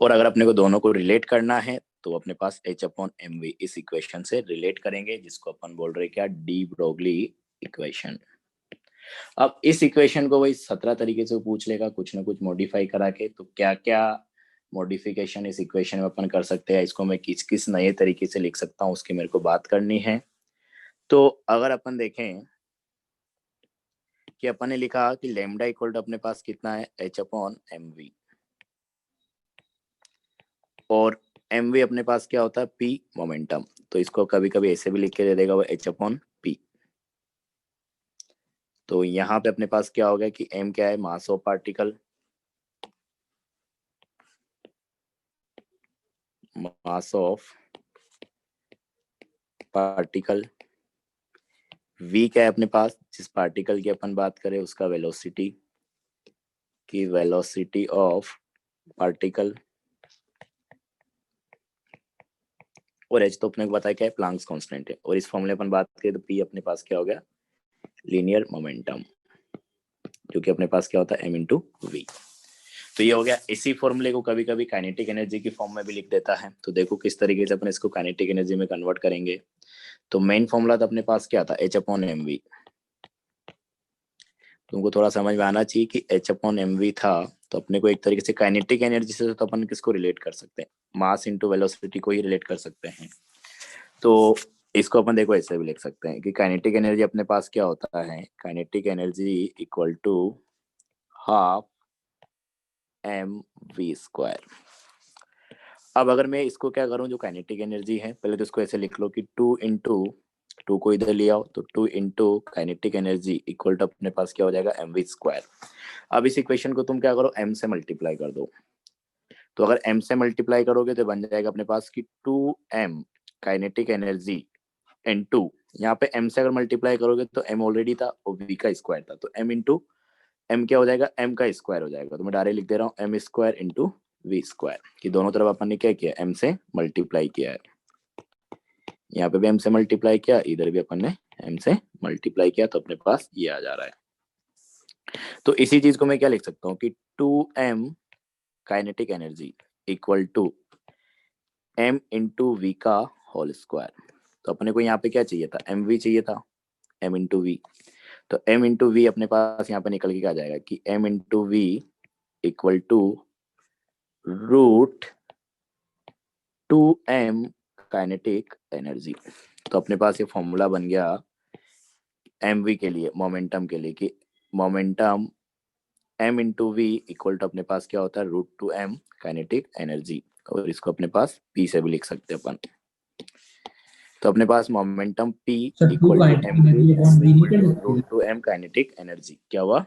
और अगर अपने को दोनों को रिलेट करना है तो अपने पास h/mv इस इक्वेशन से रिलेट करेंगे, जिसको अपन बोल रहे हैं क्या डी ब्रोगली इक्वेशन। अब इस इक्वेशन को वही 17 तरीके से पूछ लेगा, कुछ ना कुछ मॉडिफाई करा के। तो क्या क्या मॉडिफिकेशन इस इक्वेशन में अपन कर सकते हैं, इसको मैं किस किस नए तरीके से लिख सकता हूँ, उसकी मेरे को बात करनी है। तो अगर अपन देखें कि अपन ने लिखा कि लेमडा इक्वल टू अपने पास कितना है, एच अपॉन एम वी, और एम वी अपने पास क्या होता है, पी मोमेंटम। तो इसको कभी कभी ऐसे भी लिख के दे देगा वो एच अपॉन पी। तो यहाँ पे अपने पास क्या हो गया कि एम क्या है, mass of particle, mass of particle, V क्या है अपने पास, जिस पार्टिकल की अपन बात करें उसका वेलोसिटी, की वेलोसिटी ऑफ पार्टिकल, और एच तो अपने को पता है क्या है, प्लांक्स कांस्टेंट है। और इस फॉर्मूले अपन बात करें तो पी अपने पास क्या हो गया, लीनियर मोमेंटम, जो कि अपने पास क्या होता है, एम इंटू वी। तो ये हो गया। इसी फॉर्मूले को कभी कभी काइनेटिक एनर्जी की फॉर्म में भी लिख देता है। तो देखो किस तरीके से अपन इसको काइनेटिक एनर्जी में कन्वर्ट करेंगे। तो मेन फॉर्मूला तो अपने पास क्या था, एच अपॉन एम वी। तुमको थोड़ा समझ में आना चाहिए कि एच अपॉन एम वी था, तो अपने को एक तरीके से काइनेटिक एनर्जी से तो अपन किसको रिलेट कर सकते हैं, मास इंटू वेलोसिटी को ही रिलेट कर सकते हैं। तो इसको अपन देखो ऐसे भी लिख सकते हैं कि काइनेटिक एनर्जी अपने पास क्या होता है, kinetic energy equal to half M V square. अब अगर मैं इसको क्या करूं, जो काइनेटिक एनर्जी है, पहले तो इसको ऐसे लिख लो कि 2 इंटू, टू को इधर ले आओ, तो 2 into kinetic energy equal to अपने पास क्या हो जाएगा, एम वी स्क्वायर। अब इस इक्वेशन को तुम क्या करो, एम से मल्टीप्लाई कर दो। तो अगर एम से मल्टीप्लाई करोगे तो बन जाएगा अपने पास कि 2m kinetic energy N to, यहाँ पे m से अगर मल्टीप्लाई करोगे तो m ऑलरेडी था और v का स्क्वायर था, तो m इंटू m क्या हो जाएगा, m का स्क्वायर हो जाएगा। तो मैं डायरेक्ट लिख दे रहा हूँ m square into V square, कि दोनों तरफ अपन ने क्या किया, m से मल्टीप्लाई किया है। यहाँ पे भी m से मल्टीप्लाई किया, इधर भी अपन ने m से मल्टीप्लाई किया, तो अपने पास ये आ जा रहा है। तो इसी चीज को मैं क्या लिख सकता हूँ कि 2m kinetic energy equal to m into V का होल स्क्वायर। तो अपने को यहाँ पे क्या चाहिए था, एम वी चाहिए था, m इंटू वी। तो m इंटू वी अपने पास यहाँ पे निकल के क्या जाएगा कि m into V equal to root 2m kinetic energy. तो अपने पास ये फॉर्मूला बन गया एम वी के लिए, मोमेंटम के लिए, कि momentum m into V equal to अपने पास क्या होता है, रूट 2m काइनेटिक एनर्जी। और इसको अपने पास p से भी लिख सकते हैं अपन। तो अपने पास momentum p sir two equal to kinetic M V energy upon V नहीं कर सकते, रूट 2m काइनेटिक एनर्जी। क्या हुआ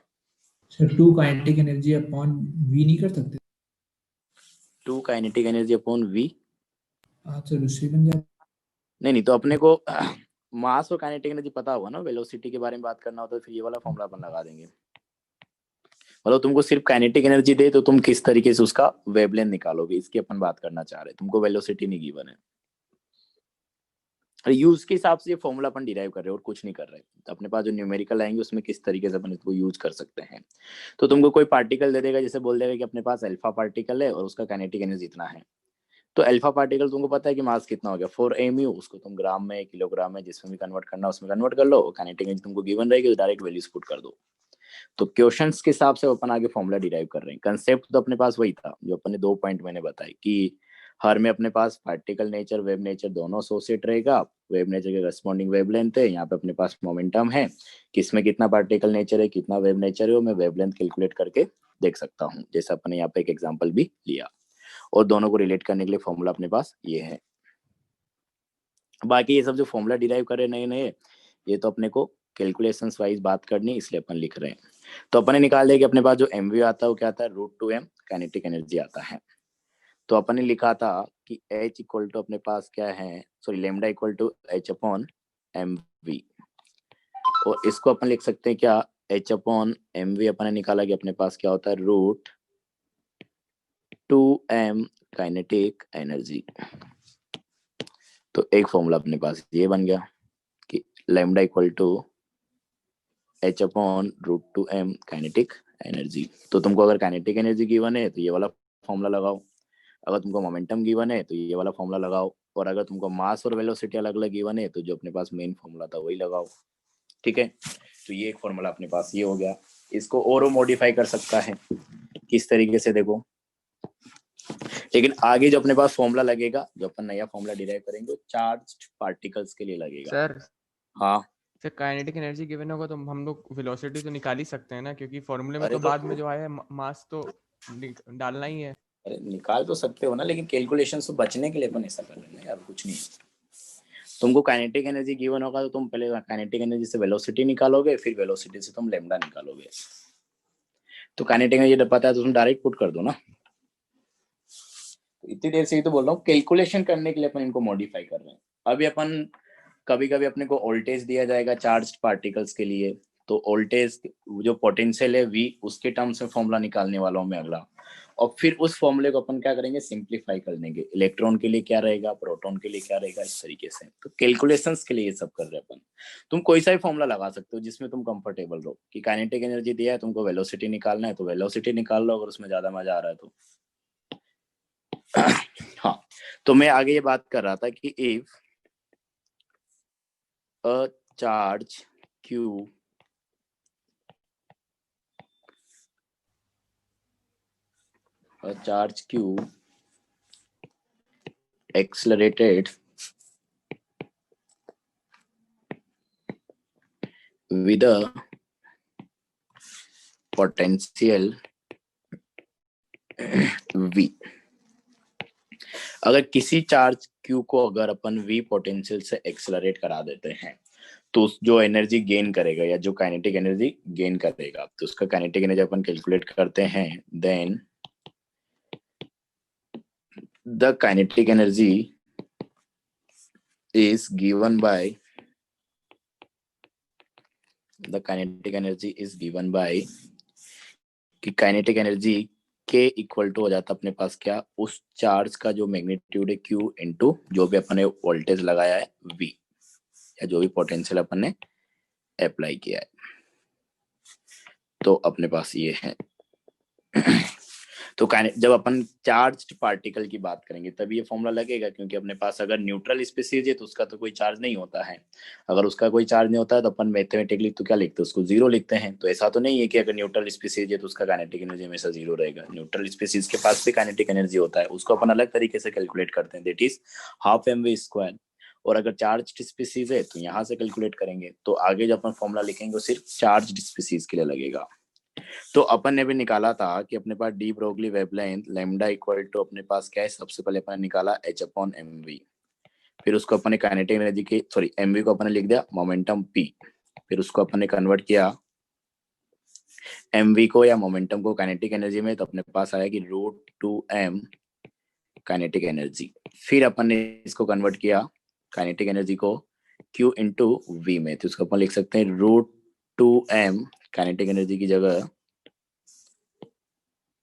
sir two kinetic energy upon V नहीं कर सकते, 2 काइनेटिक एनर्जी अपॉन v, हाँ सर उससे बन जाए। नहीं तो अपने को मास और काइनेटिक एनर्जी पता होगा ना, वेलोसिटी के बारे में बात करना होता है, फिर ये वाला फॉर्मूला अपन लगा देंगे। मतलब तुमको सिर्फ काइनेटिक एनर्जी दे तो तुम किस तरीके से उसका वेवलेंथ निकालोगे, इसकी अपन बात करना चाह रहे हैं। तुमको वेलोसिटी नहीं गिवन है, यूज के हिसाब से ये फॉर्मूला अपन डिराइव कर रहे हैं और कुछ नहीं कर रहे। तो अपने पास जो न्यूमेरिकल आएंगे उसमें किस तरीके से अपन इसको यूज कर सकते हैं। तो तुमको कोई पार्टिकल दे देगा, जैसे बोल देगा कि अपने पास अल्फा पार्टिकल है और उसका काइनेटिक एनर्जी इतना है। तो अल्फा पार्टिकल तुमको पता है कि मास कितना हो गया 4mu, उसको तुम ग्राम में, किलोग्राम में, जिसमें भी कन्वर्ट करना उसमें कन्वर्ट कर लो, काइनेटिक एनर्जी तुमको गिवन रहेगी तो डायरेक्ट वैल्यूज पुट कर दो। तो क्वेश्चंस के हिसाब से अपन आगे फॉर्मूला डिराइव कर रहे हैं। कंसेप्ट तो अपने पास वही था जो अपने 2 पॉइंट मैंने बताए कि हर में अपने पास पार्टिकल नेचर, वेव नेचर दोनों एसोसिएट रहेगा। वेव नेचर के करस्पॉन्डिंग वेवलेंथ है, यहाँ पे अपने पास मोमेंटम है, किसमें कितना पार्टिकल नेचर है, कितना वेव नेचर है, वो मैं वेवलेंथ कैलकुलेट करके देख सकता हूँ, जैसे अपने यहाँ पे एक एग्जांपल भी लिया। और दोनों को रिलेट करने के लिए फॉर्मूला अपने पास ये है। बाकी ये सब जो फॉर्मूला डिराइव करे नए नए, ये तो अपने को कैलकुलेशंस वाइज बात करनी, इसलिए अपन लिख रहे हैं। तो अपन ने निकाल दिया कि अपने पास जो एम वी आता है वो क्या आता है, रूट 2m काइनेटिक एनर्जी आता है। तो अपन ने लिखा था कि h इक्वल टू अपने पास क्या है, sorry lambda equal to h upon M V. और इसको अपन लिख सकते हैं क्या, h अपॉन एम वी अपन ने निकाला कि अपने पास क्या होता है, रूट 2m काइनेटिक एनर्जी। तो एक फॉर्मूला अपने पास ये बन गया कि lambda equal to h upon root 2m kinetic energy. तो तुमको अगर काइनेटिक एनर्जी गिवन है तो ये वाला फॉर्मूला लगाओ, अगर तुमको मोमेंटम गिवन है तो ये वाला फॉर्मूला लगाओ, और अगर तुमको मास और वेलोसिटी अलग अलग गिवन है तो जो अपने पास मेन फॉर्मूला था वही लगाओ। ठीक है, तो ये एक फॉर्मूला अपने पास ये हो गया। इसको और मॉडिफाई कर सकता है किस तरीके से देखो, लेकिन आगे जो अपने पास फॉर्मूला लगेगा, जो अपन नया फॉर्मूला डिराइव करेंगे, चार्ज्ड पार्टिकल्स के लिए लगेगा। सर हाँ सर काइनेटिक एनर्जी गिवन होगा तो हम लोग वेलोसिटी तो निकाल ही सकते हैं ना, क्योंकि फॉर्मूले में अरे तो तो बाद में जो आया है मास तो डालना ही है। अरे निकाल तो सकते हो ना, लेकिन कैलकुलेशन से बचने के लिए अपन ऐसा कर रहे हैं यार, कुछ नहीं। तुमको काइनेटिक एनर्जी गिवन होगा तो तुम पहले काइनेटिक एनर्जी से वेलोसिटी निकालोगे, फिर वेलोसिटी से तुम लैम्डा निकालोगे। तो काइनेटिक एनर्जी पता है तो तुम डायरेक्ट पुट कर दो ना। तो इतनी देर से ही तो बोल रहा हूँ, कैलकुलेशन करने के लिए अपन इनको मॉडिफाई कर रहे हैं। अभी अपन कभी कभी अपने को वोल्टेज दिया जाएगा चार्ज्ड पार्टिकल्स के लिए, तो वोल्टेज जो पोटेंशियल है V, उसके टर्म्स में फॉर्मूला निकालने वाला हूँ मैं अगला, और फिर उस फॉर्मूले को अपन क्या करेंगे, सिंप्लीफाई कर लेंगे। इलेक्ट्रॉन के लिए क्या रहेगा, प्रोटॉन के लिए क्या रहेगा, इस तरीके से। तो कैलकुलेशंस के लिए ये सब कर रहे हैं अपन। तुम कोई सा भी फॉर्मूला लगा सकते हो जिसमें तुम कंफर्टेबल रहो, कि काइनेटिक एनर्जी दिया है, तुमको वेलोसिटी निकालना है तो वेलोसिटी निकाल लो, अगर उसमें ज्यादा मजा आ रहा है तो। हाँ, तो मैं आगे ये बात कर रहा था कि if a charge Q accelerated with a potential V, अगर किसी चार्ज Q को अगर अपन V पोटेंशियल से एक्सेलरेट करा देते हैं, तो जो एनर्जी गेन करेगा या जो काइनेटिक एनर्जी गेन करेगा, तो उसका काइनेटिक एनर्जी अपन कैलकुलेट करते हैं। Then the kinetic energy is given by कि kinetic energy K equal to हो जाता अपने पास क्या, उस चार्ज का जो मैग्नीट्यूड है Q इंटू जो भी अपन ने वोल्टेज लगाया है V, या जो भी पोटेंशियल अपन ने अप्लाई किया है। तो अपने पास ये है। तो जब अपन चार्ज्ड पार्टिकल की बात करेंगे तब ये फॉर्मूला लगेगा, क्योंकि अपने पास अगर न्यूट्रल स्पीसीज है तो उसका तो कोई चार्ज नहीं होता है। अगर उसका कोई चार्ज नहीं होता है तो अपन मैथमेटिकली तो क्या लिखते हैं, उसको जीरो लिखते हैं। तो ऐसा तो नहीं है कि अगर न्यूट्रल स्पीसीज है तो उसका काइनेटिक एनर्जी हमेशा जीरो रहेगा। न्यूट्रल स्पीसीज के पास भी काइनेटिक एनर्जी होता है, उसको अपन अलग तरीके से कैलकुलेट करते हैं, दैट इज हाफ mv²। और अगर चार्ज्ड स्पीसीज है तो यहाँ से कैलकुलेट करेंगे। तो आगे जब अपन फॉर्मूला लिखेंगे वो सिर्फ चार्ज्ड स्पीसीज के लिए लगेगा। तो अपन ने भी निकाला था कि अपने पास de Broglie wavelength lambda equal to अपने पास क्या है, सबसे पहले अपन ने निकाला H/mv, फिर उसको अपन ने काइनेटिक एनर्जी की mv को अपन ने लिख दिया मोमेंटम p, फिर उसको अपन ने कन्वर्ट किया mv को या मोमेंटम को काइनेटिक एनर्जी में, तो अपने पास आया कि √2m काइनेटिक एनर्जी। फिर अपन ने इसको कन्वर्ट किया काइनेटिक एनर्जी को q इंटू v में, तो उसको अपन लिख सकते हैं √2m काइनेटिक एनर्जी की जगह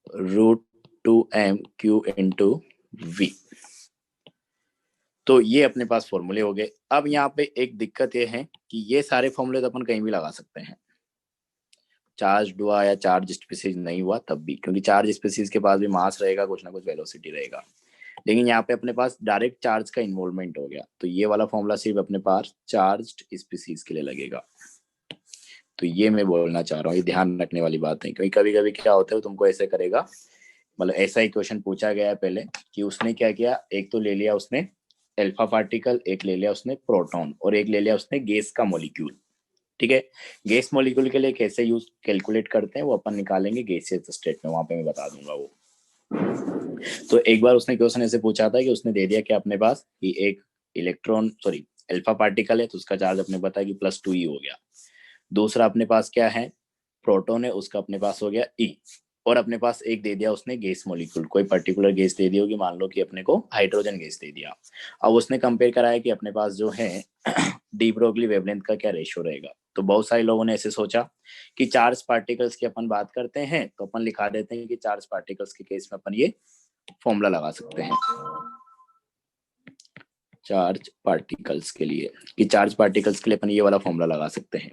√2m q इंटू v। तो ये अपने पास फॉर्मूले हो गए। अब यहाँ पे एक दिक्कत ये है कि ये सारे फॉर्मूले तो अपन कहीं भी लगा सकते हैं, चार्ज हुआ या चार्ज स्पीसीज नहीं हुआ तब भी, क्योंकि चार्ज स्पीसीज के पास भी मास रहेगा, कुछ ना कुछ वेलोसिटी रहेगा। लेकिन यहाँ पे अपने पास डायरेक्ट चार्ज का इन्वॉल्वमेंट हो गया, तो ये वाला फॉर्मूला सिर्फ अपने पास चार्ज्ड स्पीसीज के लिए लगेगा। तो ये मैं बोलना चाह रहा हूँ, ये ध्यान रखने वाली बात है, क्योंकि कभी कभी क्या होता है तुमको ऐसे करेगा, मतलब ऐसा ही क्वेश्चन पूछा गया है पहले कि उसने क्या किया, एक तो ले लिया उसने अल्फा पार्टिकल, एक ले लिया उसने प्रोटॉन, और एक ले लिया उसने गैस का मॉलिक्यूल। ठीक है, गैस मॉलिक्यूल के लिए कैसे यूज कैलकुलेट करते हैं वो अपन निकालेंगे गैसियस स्टेट में, वहां पे मैं बता दूंगा वो। तो एक बार उसने क्वेश्चन ऐसे पूछा था कि उसने दे दिया कि अपने पास कि एक इलेक्ट्रॉन अल्फा पार्टिकल है, तो उसका चार्ज अपने पता है कि +2e हो गया। दूसरा अपने पास क्या है, प्रोटॉन है, उसका अपने पास हो गया E, और अपने पास एक दे दिया उसने गैस मॉलिक्यूल, कोई पर्टिकुलर गैस दे दी होगी, मान लो कि अपने को हाइड्रोजन गैस दे दिया। अब उसने कंपेयर कराया कि अपने पास जो है डी ब्रोगली वेवलेंथ का क्या रेशियो रहेगा। तो बहुत सारे लोगों ने ऐसे सोचा कि चार्ज पार्टिकल्स की अपन बात करते हैं तो अपन लिखा देते हैं कि चार्ज पार्टिकल्स के केस में अपन ये फॉर्मूला लगा सकते हैं चार्ज पार्टिकल्स के लिए, कि चार्ज पार्टिकल्स के लिए अपन ये वाला फॉर्मूला लगा सकते हैं।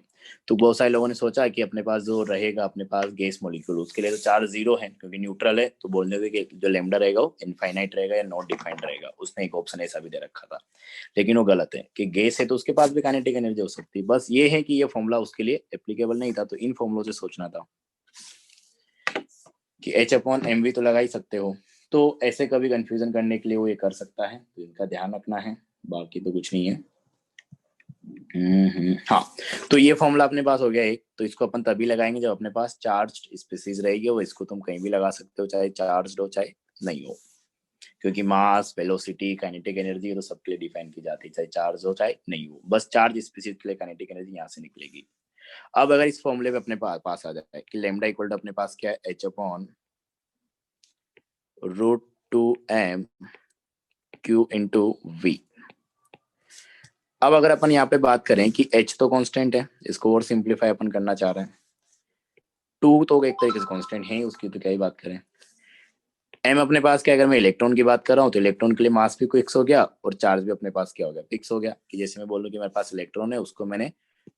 तो बहुत सारे लोगों ने सोचा कि अपने पास जो रहेगा अपने पास गैस मॉलिक्यूल उसके लिए तो चार्ज 0 है क्योंकि न्यूट्रल है, तो बोलने थे कि जो लैम्डा रहेगा वो इनफाइनाइट रहेगा या नॉट डिफाइंड रहेगा। उसने एक ऑप्शन ऐसा भी दे रखा था, लेकिन वो गलत है कि गैस है तो उसके पास भी काइनेटिक एनर्जी हो सकती है। बस ये है कि ये फॉर्मूला उसके लिए एप्लीकेबल नहीं था, तो इन फॉर्मूलों से सोचना था कि H/mv तो लगा ही सकते हो। तो ऐसे कभी कंफ्यूजन करने के लिए वो ये कर सकता है, तो इनका ध्यान रखना है, बाकी तो कुछ नहीं है। हाँ, तो ये फॉर्मूला अपने पास हो गया एक। तो इसको अपन तभी लगाएंगे जब अपने पास चार्ज स्पीसीज रहेगी, वो इसको तुम कहीं भी लगा सकते हो, चाहे चार्ज हो चाहे नहीं हो, क्योंकि मास, वेलोसिटी, काइनेटिक एनर्जी तो सबके लिए डिफाइन की जाती है, चाहे चार्ज हो चाहे नहीं हो। बस चार्ज स्पीसीज के लिए काइनेटिक एनर्जी यहाँ से निकलेगी। अब अगर इस फॉर्मूले पे अपने पास आ जाए कि लैम्डा इक्वल टू अपने पास क्या है, H/√2m/q/v। अब अगर अपन यहाँ पे बात करें कि h तो कांस्टेंट है, इसको और सिंपलीफाई अपन करना चाह रहे हैं, 2 तो एक तरीके से कांस्टेंट है, उसकी तो क्या ही बात करें। m अपने पास क्या, अगर मैं इलेक्ट्रॉन की बात कर रहा हूँ तो इलेक्ट्रॉन के लिए मास भी फिक्स हो गया और चार्ज भी अपने पास क्या हो गया, फिक्स हो गया। कि जैसे मैं बोल रहा हूँ कि मेरे पास इलेक्ट्रॉन है, उसको मैंने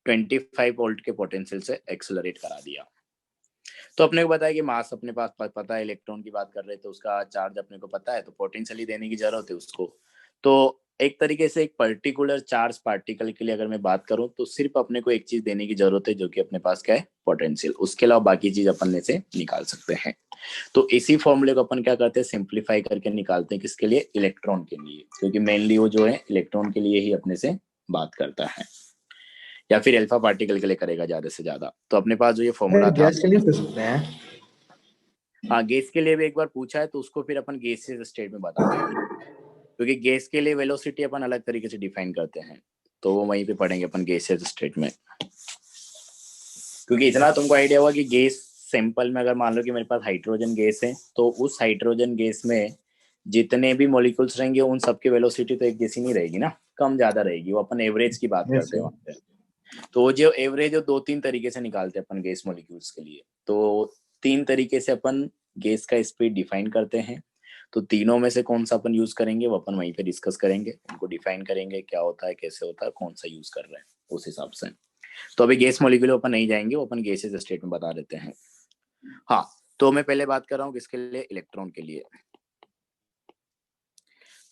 25 वोल्ट के पोटेंशियल से एक्सेलरेट करा दिया। तो अपने को बताया कि मास अपने पास पता है, इलेक्ट्रॉन की बात कर रहे थे उसका चार्ज अपने को पता है, तो पोटेंशियल ही देने की जरूरत है उसको। तो एक तरीके से एक पर्टिकुलर चार्ज पार्टिकल के लिए अगर मैं बात करूं तो सिर्फ अपने को एक चीज देने की जरूरत है, जो कि अपने पास क्या है, पोटेंशियल। उसके अलावा बाकी चीज अपन में से निकाल सकते हैं। तो इसी फॉर्मूले को अपन क्या करते हैं, सिंप्लीफाई करके निकालते हैं, किसके लिए, इलेक्ट्रॉन के लिए, क्योंकि मेनली वो जो है इलेक्ट्रॉन के लिए ही अपने से बात करता है, या फिर अल्फा पार्टिकल के लिए करेगा ज्यादा से ज्यादा। तो अपने पास जो ये फॉर्मूला था, गैस के लिए पूछ सकते हैं। हाँ, गैस के लिए भी एक बार पूछा है, तो उसको फिर अपन गैसियस स्टेट में बता देंगे, क्योंकि गैस के लिए वेलोसिटी अपन अलग तरीके से डिफाइन करते हैं, तो वो वहीं पे पढ़ेंगे अपन गैसियस स्टेट में। क्योंकि इतना तुमको आइडिया हुआ कि गैस सैंपल में अगर मान लो कि मेरे पास हाइड्रोजन गैस है, तो उस हाइड्रोजन गैस में जितने भी मॉलिक्यूल्स रहेंगे उन सबकी वेलोसिटी तो एक जैसी नहीं रहेगी ना, कम ज्यादा रहेगी। वो अपन एवरेज की बात करते हैं वहाँ पे। तो वो जो एवरेज है 2-3 तरीके से निकालते हैं अपन गैस मॉलिक्यूल्स के लिए। तो 3 तरीके से अपन गैस का स्पीड डिफाइन करते हैं। तो तीनों में से कौन सा अपन यूज करेंगे वो अपन वहीं पे डिस्कस करेंगे, उनको डिफाइन करेंगे क्या होता है, कैसे होता है, कौन सा यूज कर रहे हैं उस हिसाब से। तो अभी गैस मॉलिक्यूल अपन नहीं जाएंगे, वो अपन गैसेस स्टेट में बता देते हैं। हाँ, तो मैं पहले बात कर रहा हूँ किसके लिए, इलेक्ट्रॉन के लिए।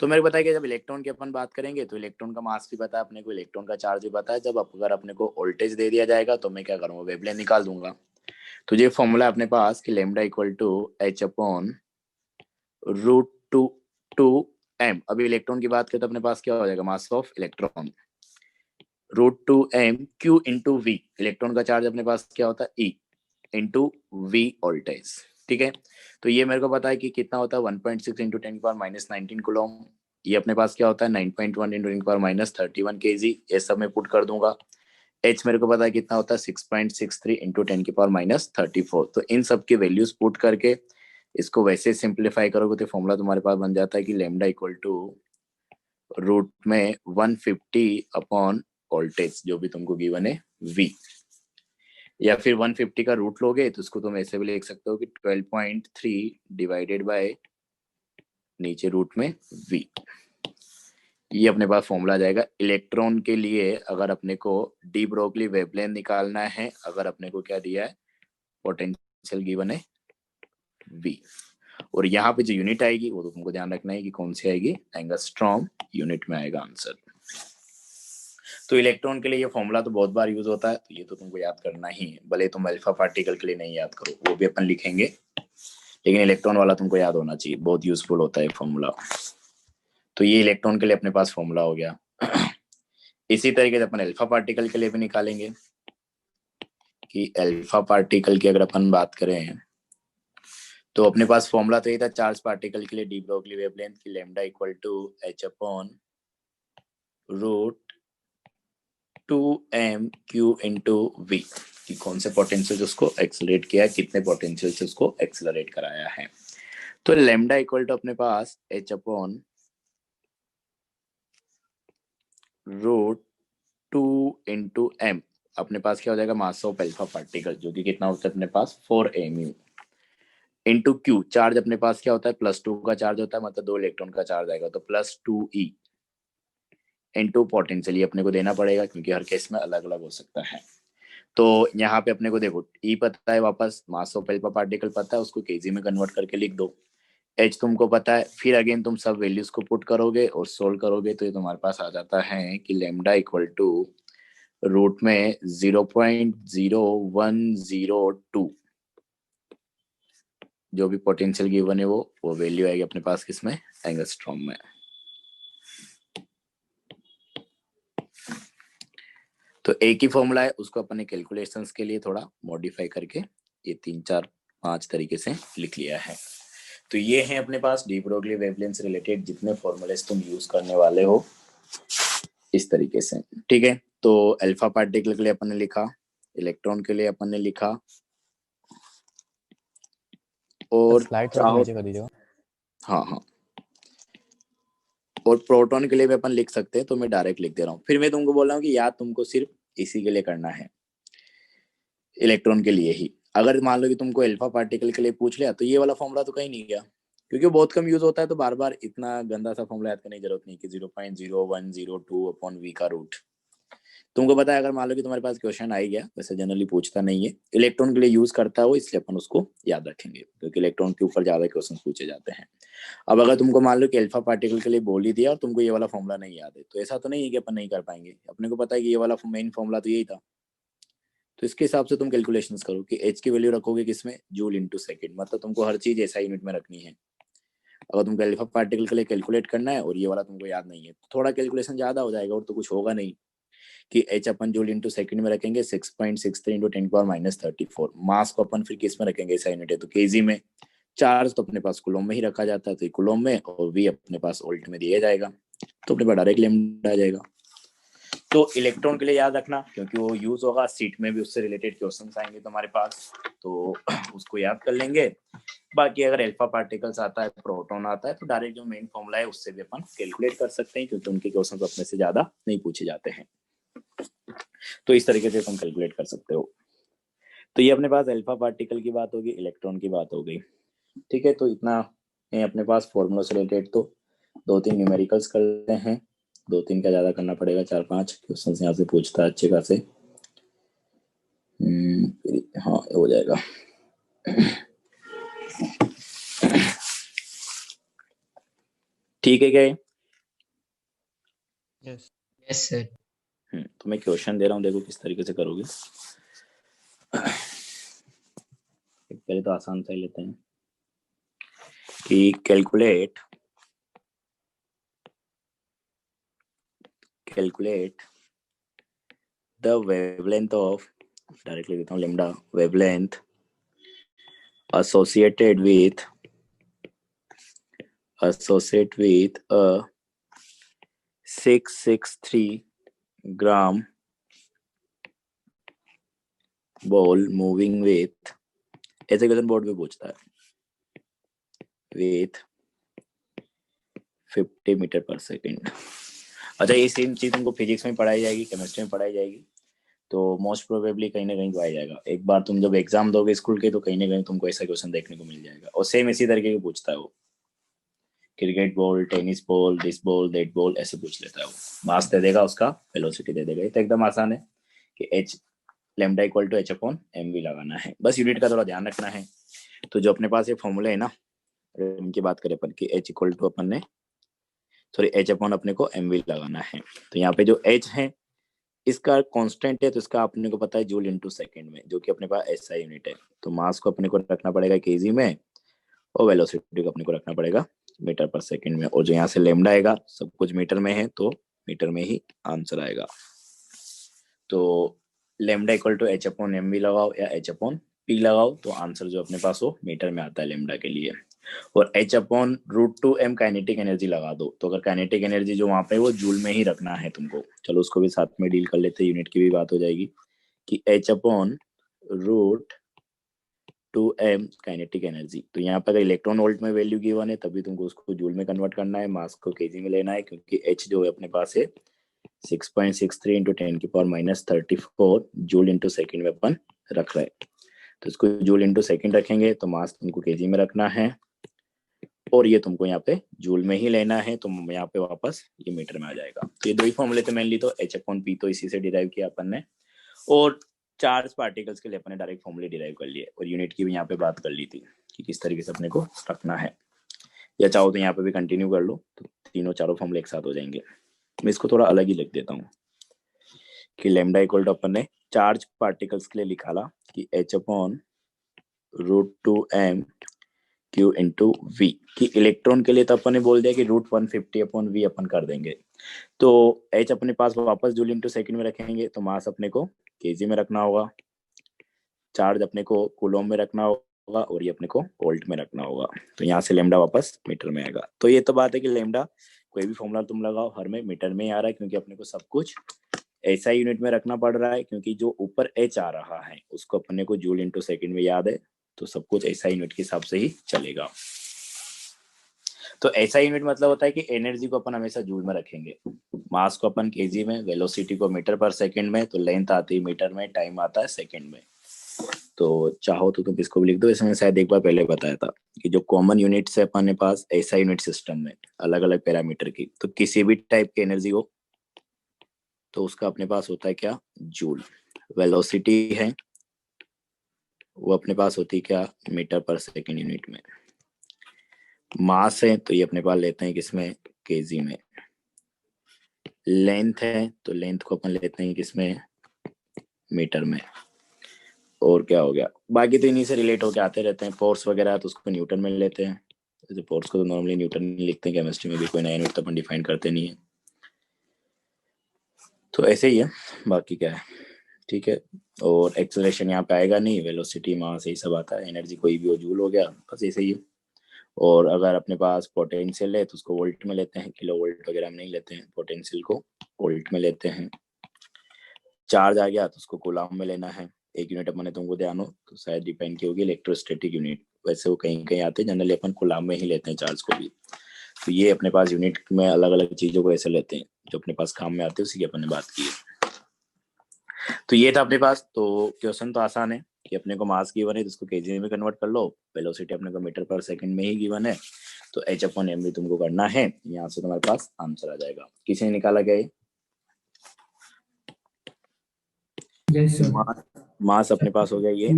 तो मेरे को बताया कि जब इलेक्ट्रॉन की अपन बात करेंगे तो इलेक्ट्रॉन का मास भी पता है अपने को, इलेक्ट्रॉन का चार्ज भी पता है। जब अगर अपने को वोल्टेज दे दिया जाएगा तो मैं क्या करूँगा, वेवलेंथ निकाल दूंगा। तो ये फॉर्मूला अपने पास कि लैम्डा इक्वल टू H/√2m। अभी इलेक्ट्रॉन की बात करें तो अपने पास क्या हो जाएगा, मास of electron √2m q/v। Electron का चार्ज अपने पास क्या होता है, E इंटू V वोल्टेज। ठीक है, तो ये मेरे को पता है कि कितना होता है, 1.6 × 10⁻⁻19 कूलम। ये अपने पास क्या होता है, 9.1 × 10⁻31 kg। ये सब मैं पुट कर दूंगा। H मेरे को पता है कितना होता है, 6.63 × 10⁻34। तो इन सब की वैल्यूज पुट करके इसको वैसे सिंप्लीफाई करोगे तो फॉर्मूला तुम्हारे पास बन जाता है कि लैम्डा इक्वल टू रूट में 150 अपॉन वोल्टेज जो भी तुमको गिवन है V, या फिर 150 का रूट लोगे तो इसको तुम ऐसे भी लिख सकते हो कि 12.3 डिवाइडेड बाय नीचे रूट में V। ये अपने पास फॉर्मूला आ जाएगा इलेक्ट्रॉन के लिए। अगर अपने को डी ब्रोगली वेवलेंथ निकालना है, अगर अपने को क्या दिया है, पोटेंशियल गिवन है V, और यहाँ पे जो यूनिट आएगी वो तो तुमको ध्यान रखना है कि कौन सी आएगी, एंगस्ट्रॉम यूनिट में आएगा आंसर। तो इलेक्ट्रॉन के लिए ये फॉर्मूला तो बहुत बार यूज होता है, तो ये तो तुमको याद करना ही है। भले तुम अल्फा पार्टिकल के लिए नहीं याद करो, वो भी अपन लिखेंगे, लेकिन इलेक्ट्रॉन वाला तुमको याद होना चाहिए, बहुत यूजफुल होता है फॉर्मूला। तो ये इलेक्ट्रॉन के लिए अपने पास फॉर्मूला हो गया। इसी तरीके से अपन अल्फा पार्टिकल के लिए भी निकालेंगे कि अल्फा पार्टिकल की अगर अपन बात करें तो अपने पास फॉर्मूला तो ये था चार्ज पार्टिकल के लिए डी ब्रोगली वेवलेंथ की lambda equal to H/√2m q/v, कि कौन से पोटेंशियल से उसको एक्सेलरेट किया, कितने पोटेंशियल से उसको एक्सेलरेट कराया है। तो लैम्डा इक्वल टू अपने पास H/√2 अपने पास क्या हो जाएगा, मास ऑफ अल्फा पार्टिकल, जो कि कितना होता है अपने पास 4mu इंटू क्यू। चार्ज अपने पास क्या होता है, +2 का चार्ज होता है, मतलब 2 इलेक्ट्रॉन का चार्ज आएगा, तो +2e इंटू पोटेंशियल। ये अपने को देना पड़ेगा क्योंकि हर केस में अलग अलग हो सकता है। तो यहाँ पे अपने को देखो ई पता है, वापस मास ऑफ अल्फा पार्टिकल पता है, उसको केजी में कन्वर्ट करके लिख दो। एच तुमको पता है, फिर अगेन तुम सब वैल्यूज को पुट करोगे और सोल्व करोगे तो ये तुम्हारे पास आ जाता है कि लेमडा इक्वल टू रूट में 0.0102 जो भी पोटेंशियल गिवन है वो वैल्यू आएगी अपने पास किसमें, एंगस्ट्रॉम में। तो एक ही फॉर्मूला है, उसको अपने कैलकुलेशंस के लिए थोड़ा मॉडिफाई करके ये 3 4 5 तरीके से लिख लिया है। तो ये है अपने पास डी ब्रोगली वेवलेंथ से रिलेटेड जितने फॉर्मूलेस तुम यूज करने वाले हो इस तरीके से, ठीक है। तो अल्फा पार्टिकल के लिए अपन ने लिखा, इलेक्ट्रॉन के लिए अपन ने लिखा, और स्लाइड थोड़ा नीचे कर दीजिएगा। हाँ, और प्रोटॉन के लिए भी अपन लिख सकते हैं, तो मैं डायरेक्ट लिख दे रहा हूँ। फिर मैं तुमको बोल रहा हूँ कि याद तुमको सिर्फ इसी के लिए करना है, इलेक्ट्रॉन के लिए ही। अगर मान लो कि तुमको अल्फा पार्टिकल के लिए पूछ लिया तो ये वाला फॉर्मूला तो कहीं नहीं गया, क्योंकि बहुत कम यूज होता है, तो बार बार इतना गंदा सा फॉर्मूला याद करने की जरूरत नहीं कि 0.0102 अपॉन वी का रूट। तुमको पता है, अगर मान लो कि तुम्हारे पास क्वेश्चन आ ही गया, वैसे जनरली पूछता नहीं है, इलेक्ट्रॉन के लिए यूज करता है वो, इसलिए अपन उसको याद रखेंगे क्योंकि इलेक्ट्रॉन के ऊपर ज्यादा क्वेश्चन पूछे जाते हैं। अब अगर तुमको मान लो कि अल्फा पार्टिकल के लिए बोल ही दिया और तुमको ये वाला फॉर्मूला नहीं याद है, तो ऐसा तो नहीं है कि अपन नहीं कर पाएंगे। अपने को पता है कि ये वाला मेन फॉर्मूला तो यही था, तो इसके हिसाब से तुम कैलकुलेशंस करो कि एच की वैल्यू रखोगे किसमें, जूल इनटू सेकंड, मतलब तुमको हर चीज ऐसा यूनिट में रखनी है। अगर तुमको अल्फा पार्टिकल के लिए कैलकुलेट करना है और ये वाला तुमको याद नहीं है, तो थोड़ा कैलकुलेशन ज्यादा हो जाएगा और तो कुछ होगा नहीं कि एच अपन जूल इनटू सेकंड में रखेंगे 6.63 इंटू 10⁻34। मास को अपन फिर किस में रखेंगे, ऐसा यूनिट है तो केजी में। चार्ज तो अपने पास कूलम में ही रखा जाता है, तो कूलम में, और वी अपने पास वोल्ट में दिया जाएगा, तो अपने पास डायरेक्ट लैम्डा आ जाएगा। तो इलेक्ट्रॉन के लिए याद रखना क्योंकि वो यूज होगा, सीट में भी उससे रिलेटेड क्वेश्चंस आएंगे तुम्हारे पास, तो उसको याद कर लेंगे। बाकी अगर अल्फा पार्टिकल्स आता है, प्रोटॉन आता है, तो डायरेक्ट जो मेन फॉर्मूला है उससे भी अपन कैलकुलेट कर सकते हैं क्योंकि उनके क्वेश्चंस अपने से ज्यादा नहीं पूछे जाते हैं। तो इस तरीके से तुम कैलकुलेट कर सकते हो। तो ये अपने पास अल्फा पार्टिकल की बात होगी, इलेक्ट्रॉन की बात हो गई, ठीक है। तो इतना है अपने पास फॉर्मूला से रिलेटेड। तो 2-3 न्यूमेरिकल्स करते हैं, 2-3 का ज्यादा करना पड़ेगा, 4-5 क्वेश्चन यहाँ से पूछता है अच्छे खासे। हाँ हो जाएगा। ठीक है क्या? Yes sir. तो मैं क्वेश्चन दे रहा हूँ, देखो किस तरीके से करोगे। पहले तो आसान सा ही लेते हैं कि calculate the wavelength of, directly देता हूँ lambda, wavelength associated with a 663 gram ball moving with, ऐसे क्वेश्चन बोर्ड पे पूछता है, with 50 मीटर पर सेकेंड। अच्छा, ये सेम चीज तुमको फिजिक्स में पढ़ाई जाएगी, केमिस्ट्री में पढ़ाई जाएगी, तो मोस्ट प्रोबेबली कहीं ना कहीं तो आ जाएगा। एक बार तुम जब एग्जाम दोगे स्कूल के, तो कहीं ना कहीं तुमको ऐसा क्वेश्चन देखने को मिल जाएगा। और सेम इसी तरीके का पूछता है वो, cricket ball, tennis ball, this ball, that ball, ऐसे पूछ लेता है वो। मास दे देगा, उसका वेलोसिटी दे देगा। ये तो एकदम आसान है कि H lambda equal to H upon M V लगाना है, बस यूनिट का थोड़ा ध्यान रखना है। तो जो अपने पास ये फॉर्मूला है ना, इनकी बात करें अपन कि एच इक्वल टू अपन ने, सॉरी एच अपॉन अपने को एम वी लगाना है। तो यहाँ पे जो एच है इसका कांस्टेंट है, तो इसका अपने को पता है जूल इनटू सेकंड में, जो कि अपने पास एसआई यूनिट है। तो मास को अपने को रखना पड़ेगा केजी में और वेलोसिटी को अपने को रखना पड़ेगा मीटर पर सेकंड में। और जो यहाँ से लैम्डा आएगा, सब कुछ मीटर में है तो मीटर में ही आंसर आएगा। तो lambda equal to H upon M V लगाओ या एच अपॉन पी लगाओ, तो आंसर जो अपने पास हो मीटर में आता है लैम्डा के लिए। और H upon root two M kinetic energy लगा दो, तो अगर काइनेटिक एनर्जी जो वहां पे वो जूल में ही रखना है तुमको। चलो उसको भी साथ में डील कर लेते हैं, यूनिट की भी बात हो जाएगी कि H upon root two M kinetic energy. तो यहाँ पर अगर इलेक्ट्रॉन वोल्ट में वैल्यू गिवन है, तभी तुमको उसको जूल में कन्वर्ट करना है, मास को केजी में लेना है, क्योंकि एच जो है अपने पास है 6.63 इंटू 10⁻34 जूल इंटू सेकेंड में अपन रख रहे हैं। तो इसको जूल इंटू सेकेंड रखेंगे, तो मास तुमको केजी में रखना है और ये तुमको यहाँ पे जूल में ही लेना है, तो यहाँ पे वापस ये मीटर में आ जाएगा। तो ये दो ही फॉर्मूले थे मेनली, तो एच अपॉन पी तो इसी से डिराइव किया अपन ने। और चार्ज पार्टिकल्स के लिए अपने डायरेक्ट फॉर्मूले डिराइव कर लिए और यूनिट की भी यहाँ पे बात कर ली थी कि किस तरीके से अपने को रखना है, या चाहो तो यहाँ पे भी कंटिन्यू कर लो, तो तीनों चारों फॉर्मूले एक साथ हो जाएंगे। मैं इसको थोड़ा अलग ही लिख देता हूँ कि लैम्डा इक्वल टू अपन ने चार्ज पार्टिकल्स के लिए निकाला कि h/√2m q इंटू वी, कि इलेक्ट्रॉन के लिए तो अपन ने बोल दिया कि √150/v अपन कर देंगे। तो h अपने पास वापस जूल इंटू सेकेंड में रखेंगे, तो मास अपने को केजी में रखना होगा, चार्ज अपने को कूलम में रखना होगा और ये अपने को वोल्ट में रखना होगा। तो यहाँ से लेमडा वापस मीटर में आएगा। तो ये तो बात है कि लेमडा कोई भी फॉर्मूला तुम लगाओ हर में मीटर में आ रहा है, क्योंकि अपने को सब कुछ ऐसा यूनिट में रखना पड़ रहा है, क्योंकि जो ऊपर एच आ रहा है उसको अपने को जूल इंटू सेकेंड में याद है, तो सब कुछ ऐसा यूनिट के हिसाब से ही चलेगा। तो ऐसा यूनिट मतलब होता है कि एनर्जी को अपन हमेशा जूल में रखेंगे, मास को अपन केजी में, वेलोसिटी को मीटर पर सेकंड में, तो लेंथ आती है मीटर में, टाइम आता है सेकंड में। तो चाहो तो तुम इसको भी लिख दो, इसमें शायद एक बार पहले बताया था कि जो कॉमन यूनिट्स है अपने पास ऐसा यूनिट सिस्टम में अलग अलग पैरामीटर की, तो किसी भी टाइप की एनर्जी हो तो उसका अपने पास होता है क्या, जूल। वेलोसिटी है वो अपने पास होती है क्या, मीटर पर सेकंड यूनिट में। मास है तो ये अपने पास लेते हैं किसमें, केजी में। लेंथ है तो लेंथ को अपन लेते हैं किसमें, मीटर में। और क्या हो गया, बाकी तो इन्हीं से रिलेट होके आते रहते हैं। फोर्स वगैरह तो उसको न्यूटन में लेते हैं, जैसे फोर्स को तो नॉर्मली न्यूटन में लिखते हैं, केमिस्ट्री में भी कोई नया यूनिट तो अपन डिफाइन करते नहीं है, तो ऐसे ही है। बाकी क्या है, ठीक है। और एक्सेलरेशन यहाँ पे आएगा नहीं, वेलोसिटी मास यही सब आता है, एनर्जी कोई भी हो, जूल हो गया, बस ऐसे ही है। और अगर अपने पास पोटेंशियल है तो उसको वोल्ट में लेते हैं, किलो वोल्ट वगैरह में नहीं लेते हैं, पोटेंशियल को वोल्ट में लेते हैं। चार्ज आ गया तो उसको कूलम में लेना है, एक यूनिट अपने तुमको ध्यान हो तो शायद डिपेंड की होगी इलेक्ट्रोस्टैटिक यूनिट, वैसे वो कहीं कहीं आते हैं, जनरली अपन कूलम में ही लेते हैं चार्ज को भी। तो ये अपने पास यूनिट में अलग अलग चीजों को ऐसे लेते हैं जो अपने पास काम में आते हैं, उसी की अपन ने बात की है। तो ये था अपने पास। तो क्वेश्चन तो आसान है कि अपने को मास गिवन है तो उसको केजी में कन्वर्ट कर लो, वेलोसिटी अपने को मीटर पर सेकंड में ही गिवन है, तो h/m भी तुमको करना है, यहाँ से तुम्हारे पास आंसर आ जाएगा। किसी ने निकाला क्या ये? Yes, sir. मास अपने पास हो गया ये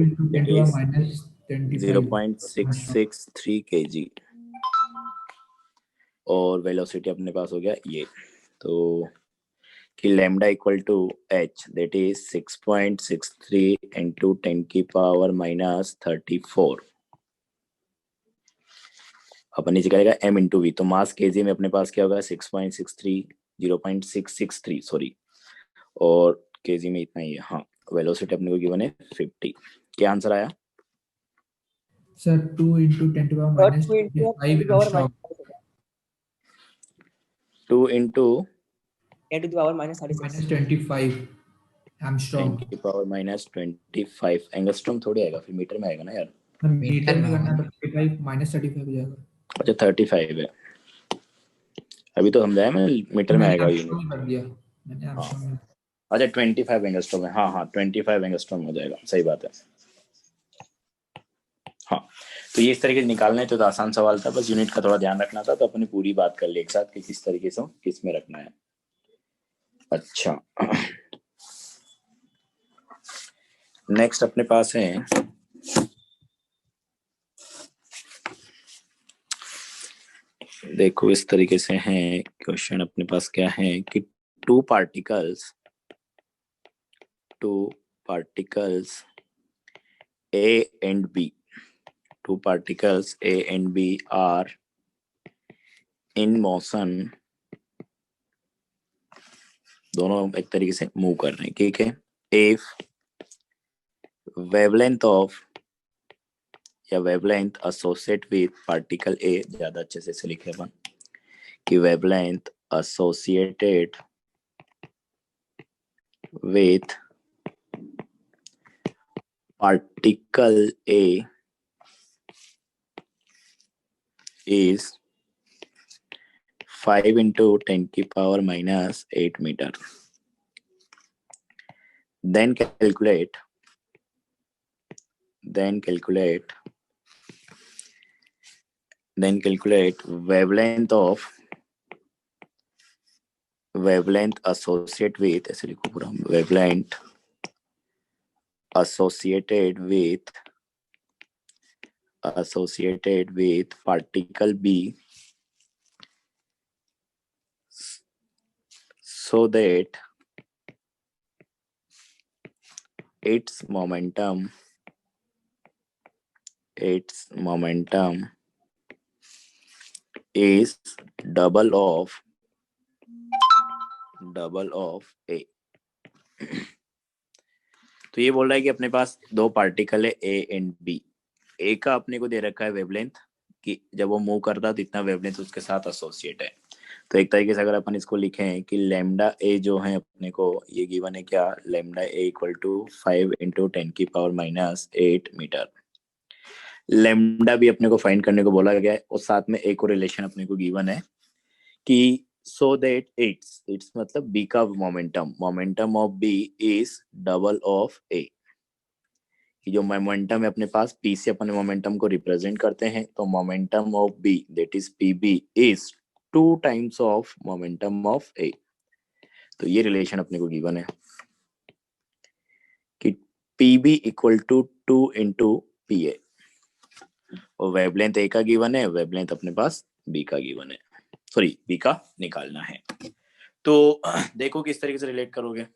0.663 kg और वेलोसिटी अपने पास हो गया ये, तो कि lambda equal to h, that is 6.63 into 10⁻⁻34। अपन नीचे करेगा m इंटू वी, तो मास केजी में अपने पास क्या होगा 0.663 सॉरी, और केजी में इतना ही है। हाँ, वेलोसिटी अपने को गिवन है 50। क्या आंसर आया Sir, 2 into 10 to the power minus 25 Armstrong. 2 into 10 to the power minus minus 36. 25 Armstrong. 10⁻⁻25 angstrom थोड़ी आएगा, फिर मीटर में आएगा ना यार। मीटर में करना तो 35 minus 35 हो जाएगा। अच्छा 35 है, अभी तो समझाया मैं, मीटर में आएगा यूनिट। कर दिया मैंने Armstrong में। अच्छा 25 एंगस्ट्रॉम है, हाँ 25 एंगस्ट्रॉम हो जाएगा, सही बात है। हाँ, तो ये इस तरीके से निकालना है, तो आसान सवाल था, बस यूनिट का थोड़ा ध्यान रखना था, तो अपने पूरी बात कर ली एक साथ कि किस तरीके से किस में रखना है। अच्छा नेक्स्ट अपने पास है देखो, इस तरीके से है क्वेश्चन अपने पास। क्या है कि two particles A and B, two particles A and B are in motion, दोनों एक तरीके से मूव कर रहे हैं, ठीक है। If wavelength associate with particle A, ज्यादा अच्छे से लिखे अपन कि wavelength associated with particle A is 5 into 10⁻⁻8 meter. Then calculate wavelength associate with, ऐसे लिखो पूरा, wavelength associated with particle B so that its momentum is double of A। तो ये बोल रहा है कि अपने पास दो पार्टिकल है A एंड B। A का अपने को दे रखा है वेवलेंथ कि जब वो मूव करता है तो इतना वेवलेंथ उसके साथ एसोसिएट है। तो एक तरीके से अगर अपन इसको लिखें कि लैम्डा ए जो है अपने को ये गिवन है क्या, lambda A equal to 5 × 10⁻⁸ metre. Lambda भी अपने को फाइंड करने को बोला गया है और साथ में एक और रिलेशन अपने को गिवन है कि सो दैट इट्स मतलब बी का momentum of B is double of A. जो मोमेंटम है अपने पास पी से अपने मोमेंटम को रिप्रेजेंट करते हैं, तो momentum of B that is P B is 2 times of momentum of A. तो ये रिलेशन अपने को गिवन है कि P B equal to 2 × P A, और वेवलेंथ ए का गिवन है, वेवलेंथ अपने पास बी का गिवन है, सॉरी बी का निकालना है। तो देखो किस तरीके से रिलेट करोगे।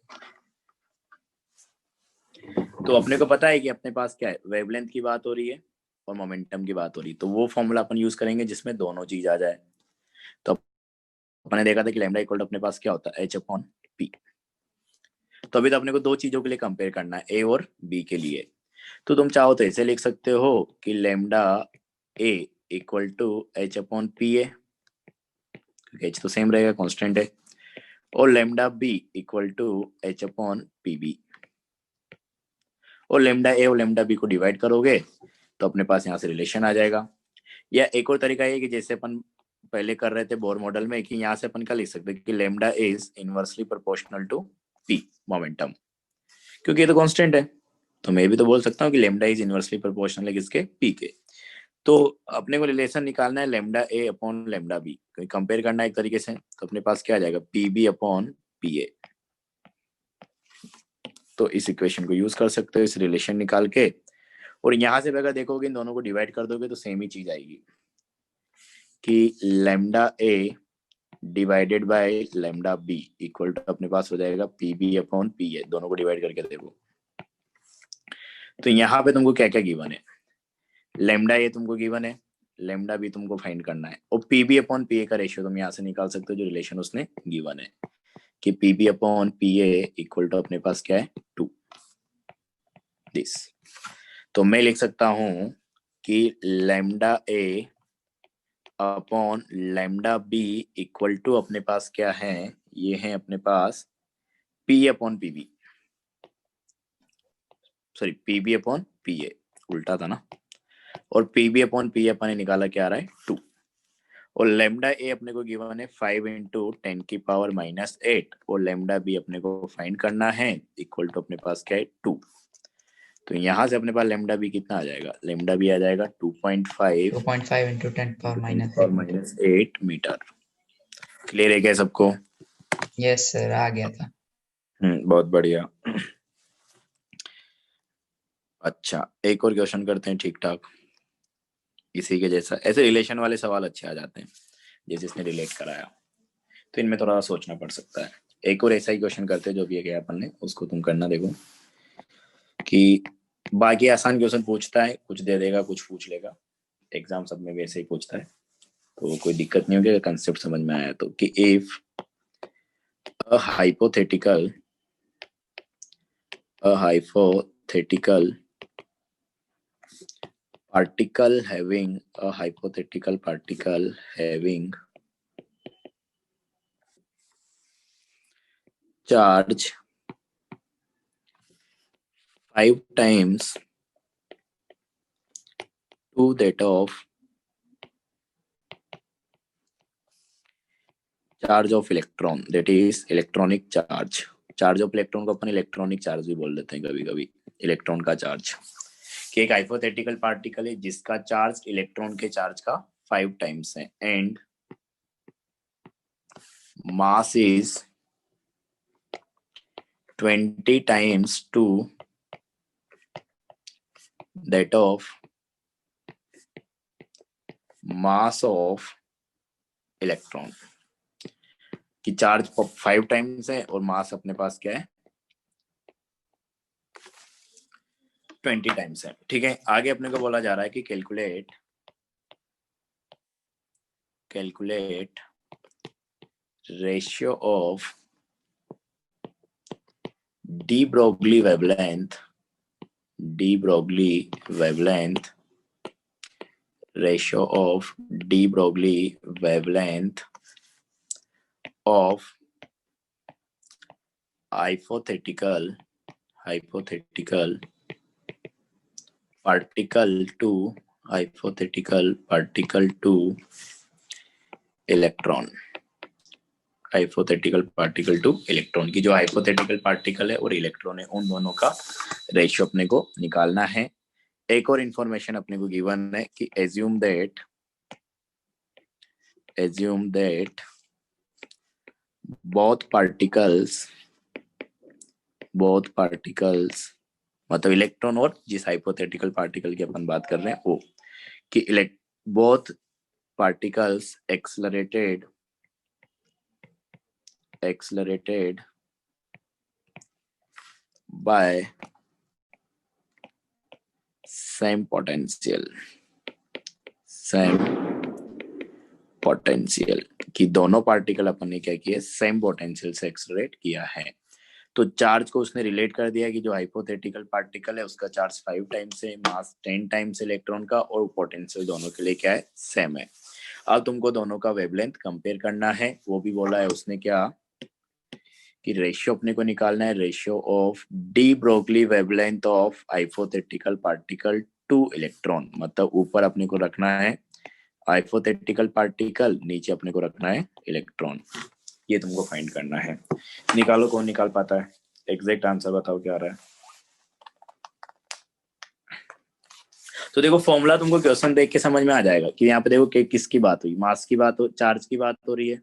तो अपने को पता है कि अपने पास क्या है, वेवलेंथ की बात हो रही है और मोमेंटम की बात हो रही है, तो वो फॉर्मूला अपन यूज करेंगे जिसमें दोनों चीज आ जाए। तो अपने देखा था कि लैम्डा इक्वल टू अपने पास क्या होता है H/P। तो अभी तो अपने को दो चीजों के लिए कंपेयर करना है, A और B के लिए। तो तुम चाहो तो ऐसे लिख सकते हो कि lambda A equal to H/PA, क्योंकि H तो सेम रहेगा, कांस्टेंट है, और lambda B equal to H/PB। और लैम्डा ए और लैम्डा बी को डिवाइड करोगे तो अपने पास यहाँ से रिलेशन आ जाएगा। या एक और तरीका है कि जैसे अपन पहले कर रहे थे बोर मॉडल में, कि यहाँ से अपन क्या लिख सकते हैं कि lambda is inversely proportional to P momentum, क्योंकि ये तो कांस्टेंट है, तो मैं भी तो बोल सकता हूँ कि लैम्डा इज इनवर्सली प्रोपोर्शनल है किसके, पी के। तो अपने को रिलेशन निकालना है lambda A upon lambda B, compare करना है एक तरीके से। तो अपने पास क्या आ जाएगा, P B upon P A. तो इस इक्वेशन को यूज कर सकते हो इस रिलेशन निकाल के, और यहाँ से अगर देखोगे इन दोनों को डिवाइड कर दोगे तो सेम ही चीज आएगी कि lambda A divided by lambda B equal to अपने पास हो जाएगा P B upon P A. दोनों को डिवाइड करके देखो तो यहाँ पे तुमको क्या क्या गिवन है, लैम्डा ए तुमको गिवन है, लैम्डा बी तुमको फाइंड करना है, और P B upon P A का रेशियो तुम यहाँ से निकाल सकते हो जो रिलेशन उसने गिवन है कि P B upon P A equal to अपने पास क्या है 2 दिस। तो मैं लिख सकता हूं कि lambda A upon lambda B equal to अपने पास क्या है, ये है अपने पास P upon P B, sorry P B upon P A, उल्टा था ना, और पी बी अपॉन पी अपन ने निकाला क्या आ रहा है 2, और लैम्डा ए अपने को गिवन है 5 × 10⁻⁸, और लैम्डा बी अपने को फाइंड करना है इक्वल टू अपने पास क्या है 2। तो यहाँ से अपने पास लैम्डा बी कितना आ जाएगा, लैम्डा बी आ जाएगा 2.5 × 10⁻⁸ मीटर। क्लियर है क्या सबको? यस सर, आ गया था। बहुत बढ़िया। अच्छा एक और क्वेश्चन करते हैं ठीक ठाक इसी के जैसा। ऐसे रिलेशन वाले सवाल अच्छे आ जाते हैं जैसे इसने रिलेट कराया, तो इनमें थोड़ा सोचना पड़ सकता है। एक और ऐसा ही क्वेश्चन करते हैं जो भी गया अपन ने, उसको तुम करना देखो कि बाकी आसान क्वेश्चन पूछता है, कुछ दे देगा कुछ पूछ लेगा, एग्जाम सब में वैसे ही पूछता है, तो कोई दिक्कत नहीं होगी कंसेप्ट समझ में आया तो। कि if a hypothetical particle having charge 5 times to that of charge of electron, that is electronic charge of electron को अपन इलेक्ट्रॉनिक चार्ज भी बोल देते हैं कभी कभी, इलेक्ट्रॉन का चार्ज, कि एक हाइपोथेटिकल पार्टिकल है जिसका चार्ज इलेक्ट्रॉन के चार्ज का 5 टाइम्स है, and mass is 20 times to that of mass of electron, कि चार्ज 5 टाइम्स है और मास अपने पास क्या है 20 टाइम्स है। ठीक है, आगे अपने को बोला जा रहा है कि calculate ratio of de Broglie wavelength ratio of de Broglie wavelength of hypothetical particle to electron, hypothetical particle two electron की जो हाइपोथेटिकल पार्टिकल है और इलेक्ट्रॉन है उन दोनों का रेशियो अपने को निकालना है। एक और इंफॉर्मेशन अपने को गिवन है कि एज्यूम दैट बोथ पार्टिकल्स मतलब इलेक्ट्रॉन और जिस हाइपोथेटिकल पार्टिकल की अपन बात कर रहे हैं वो, कि both particles accelerated by same potential, कि दोनों पार्टिकल अपन ने क्या किया, सेम पोटेंशियल से एक्सेलरेट किया है। तो चार्ज को उसने रिलेट कर दिया कि जो हाइपोथेटिकल पार्टिकल है उसका चार्ज 5 टाइम्स है, मास 10 टाइम्स इलेक्ट्रॉन का, और पोटेंशियल दोनों के लिए क्या है, सेम है। अब तुमको दोनों का वेवलेंथ कंपेयर करना है, वो भी बोला है उसने क्या कि रेशियो अपने को निकालना है, ratio of D Broglie wavelength of hypothetical particle two electron, मतलब ऊपर अपने को रखना है हाइपोथेटिकल पार्टिकल, नीचे अपने को रखना है इलेक्ट्रॉन। ये तुमको फाइंड करना है। निकालो, कौन निकाल पाता है? एग्जैक्ट आंसर बताओ क्या आ रहा है। तो देखो फॉर्मूला तुमको क्वेश्चन देख के समझ में आ जाएगा कि यहाँ पे देखो कि किसकी बात हुई, मास की बात हो, चार्ज की बात हो रही है,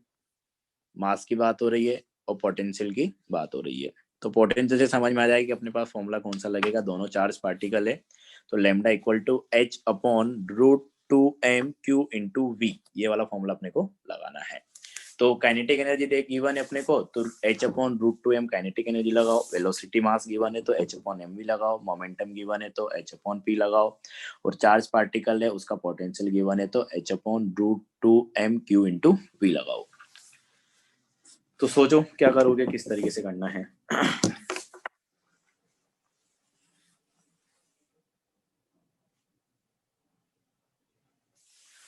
मास की बात हो रही है और पोटेंशियल की बात हो रही है। तो पोटेंशियल से समझ में आ जाएगा कि अपने पास फॉर्मूला कौन सा लगेगा, दोनों चार्ज पार्टिकल है तो lambda equal to h upon √2m q × v, ये वाला फॉर्मूला अपने को लगाना है। तो काइनेटिक एनर्जी देख गिवन है अपने को, तो h upon √2m kinetic energy लगाओ, वेलोसिटी मास गिवन है तो h अपॉन m भी लगाओ, मोमेंटम गिवन है तो h अपॉन p लगाओ, और चार्ज पार्टिकल है उसका पोटेंशियल गिवन है तो h upon √2m q × v लगाओ। तो सोचो क्या करोगे, किस तरीके से करना है।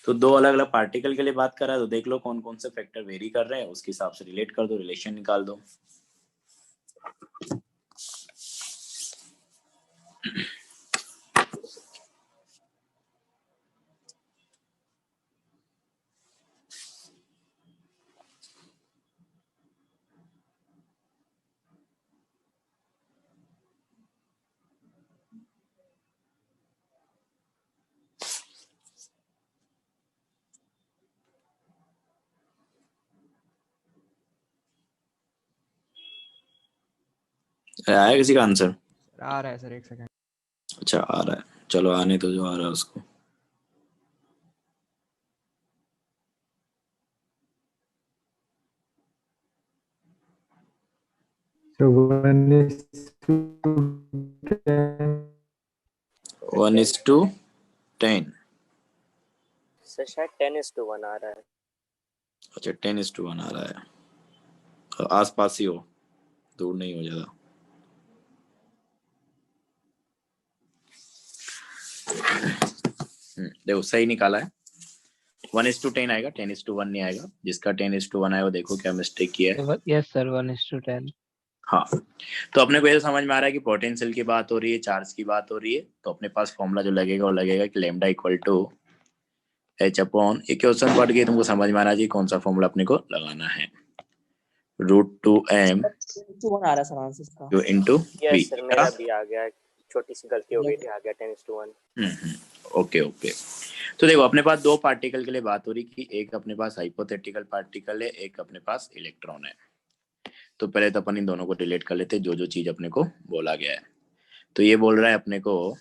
तो दो अलग अलग पार्टिकल के लिए बात कर रहा है, तो देख लो कौन कौन से फैक्टर वेरी कर रहे हैं, उसके हिसाब से रिलेट कर दो, रिलेशन निकाल दो। आया किसी का आंसर? आ रहा है सर, एक सेकंड। अच्छा आ रहा है, चलो आने तो जो आ रहा है उसको। So 1:10। सर शायद 10:1 आ रहा है। अच्छा 10:1 आ रहा है, आस पास ही हो, दूर नहीं हो ज्यादा। देखो सही निकाला है, 1:10 आएगा, 10:1 नहीं आएगा। जिसका 10:1 आया वो देखो क्या मिस्टेक किया है। Yes sir 1:10। हाँ, तो अपने को ये समझ में आ रहा है कि पोटेंशियल की बात हो रही है, चार्ज की बात हो रही है, तो अपने पास फॉर्मूला जो लगेगा वो लगेगा कि lambda equal to h upon, एक क्वेश्चन पढ़ के तुमको समझ में आना चाहिए कौन सा फॉर्मूला अपने को लगाना है, √2m आ रहा सर आंसर इसका q × v। यस सर मेरा भी आ गया, छोटी सी गलती हो गई थी, आ गया 10:1। Okay okay. तो देखो अपने पास दो पार्टिकल के लिए बात हो रही कि एक अपने पास हाइपोथेटिकल पार्टिकल है, एक अपने पास इलेक्ट्रॉन है। तो पहले तो अपन इन दोनों को रिलेट कर लेते जो जो चीज अपने को बोला गया है। तो ये बोल रहा है अपने को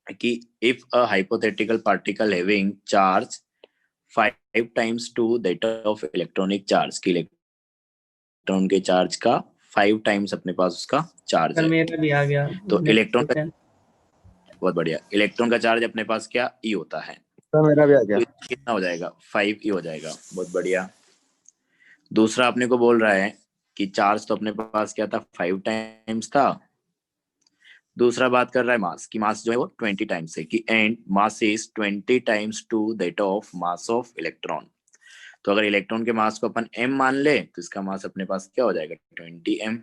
कि if a hypothetical particle having charge 5 times to that of electronic charge, कि इलेक्ट्रॉन के चार्ज का 5 टाइम्स अपने पास उसका चार्ज सर है, मेरा भी आ गया तो next इलेक्ट्रॉन का, question। बहुत बढ़िया, इलेक्ट्रॉन का चार्ज अपने पास क्या ई होता है, तो मेरा भी आ गया। तो कितना हो जाएगा 5 ई हो जाएगा। बहुत बढ़िया। दूसरा अपने को बोल रहा है कि चार्ज तो अपने पास क्या था 5 टाइम्स था। दूसरा बात कर रहा है मास की, मास जो है वो 20 टाइम्स है कि and mass is 20 times to that of mass of electron. तो अगर इलेक्ट्रॉन के मास को अपन m मान ले तो इसका मास अपने पास क्या हो जाएगा 20m।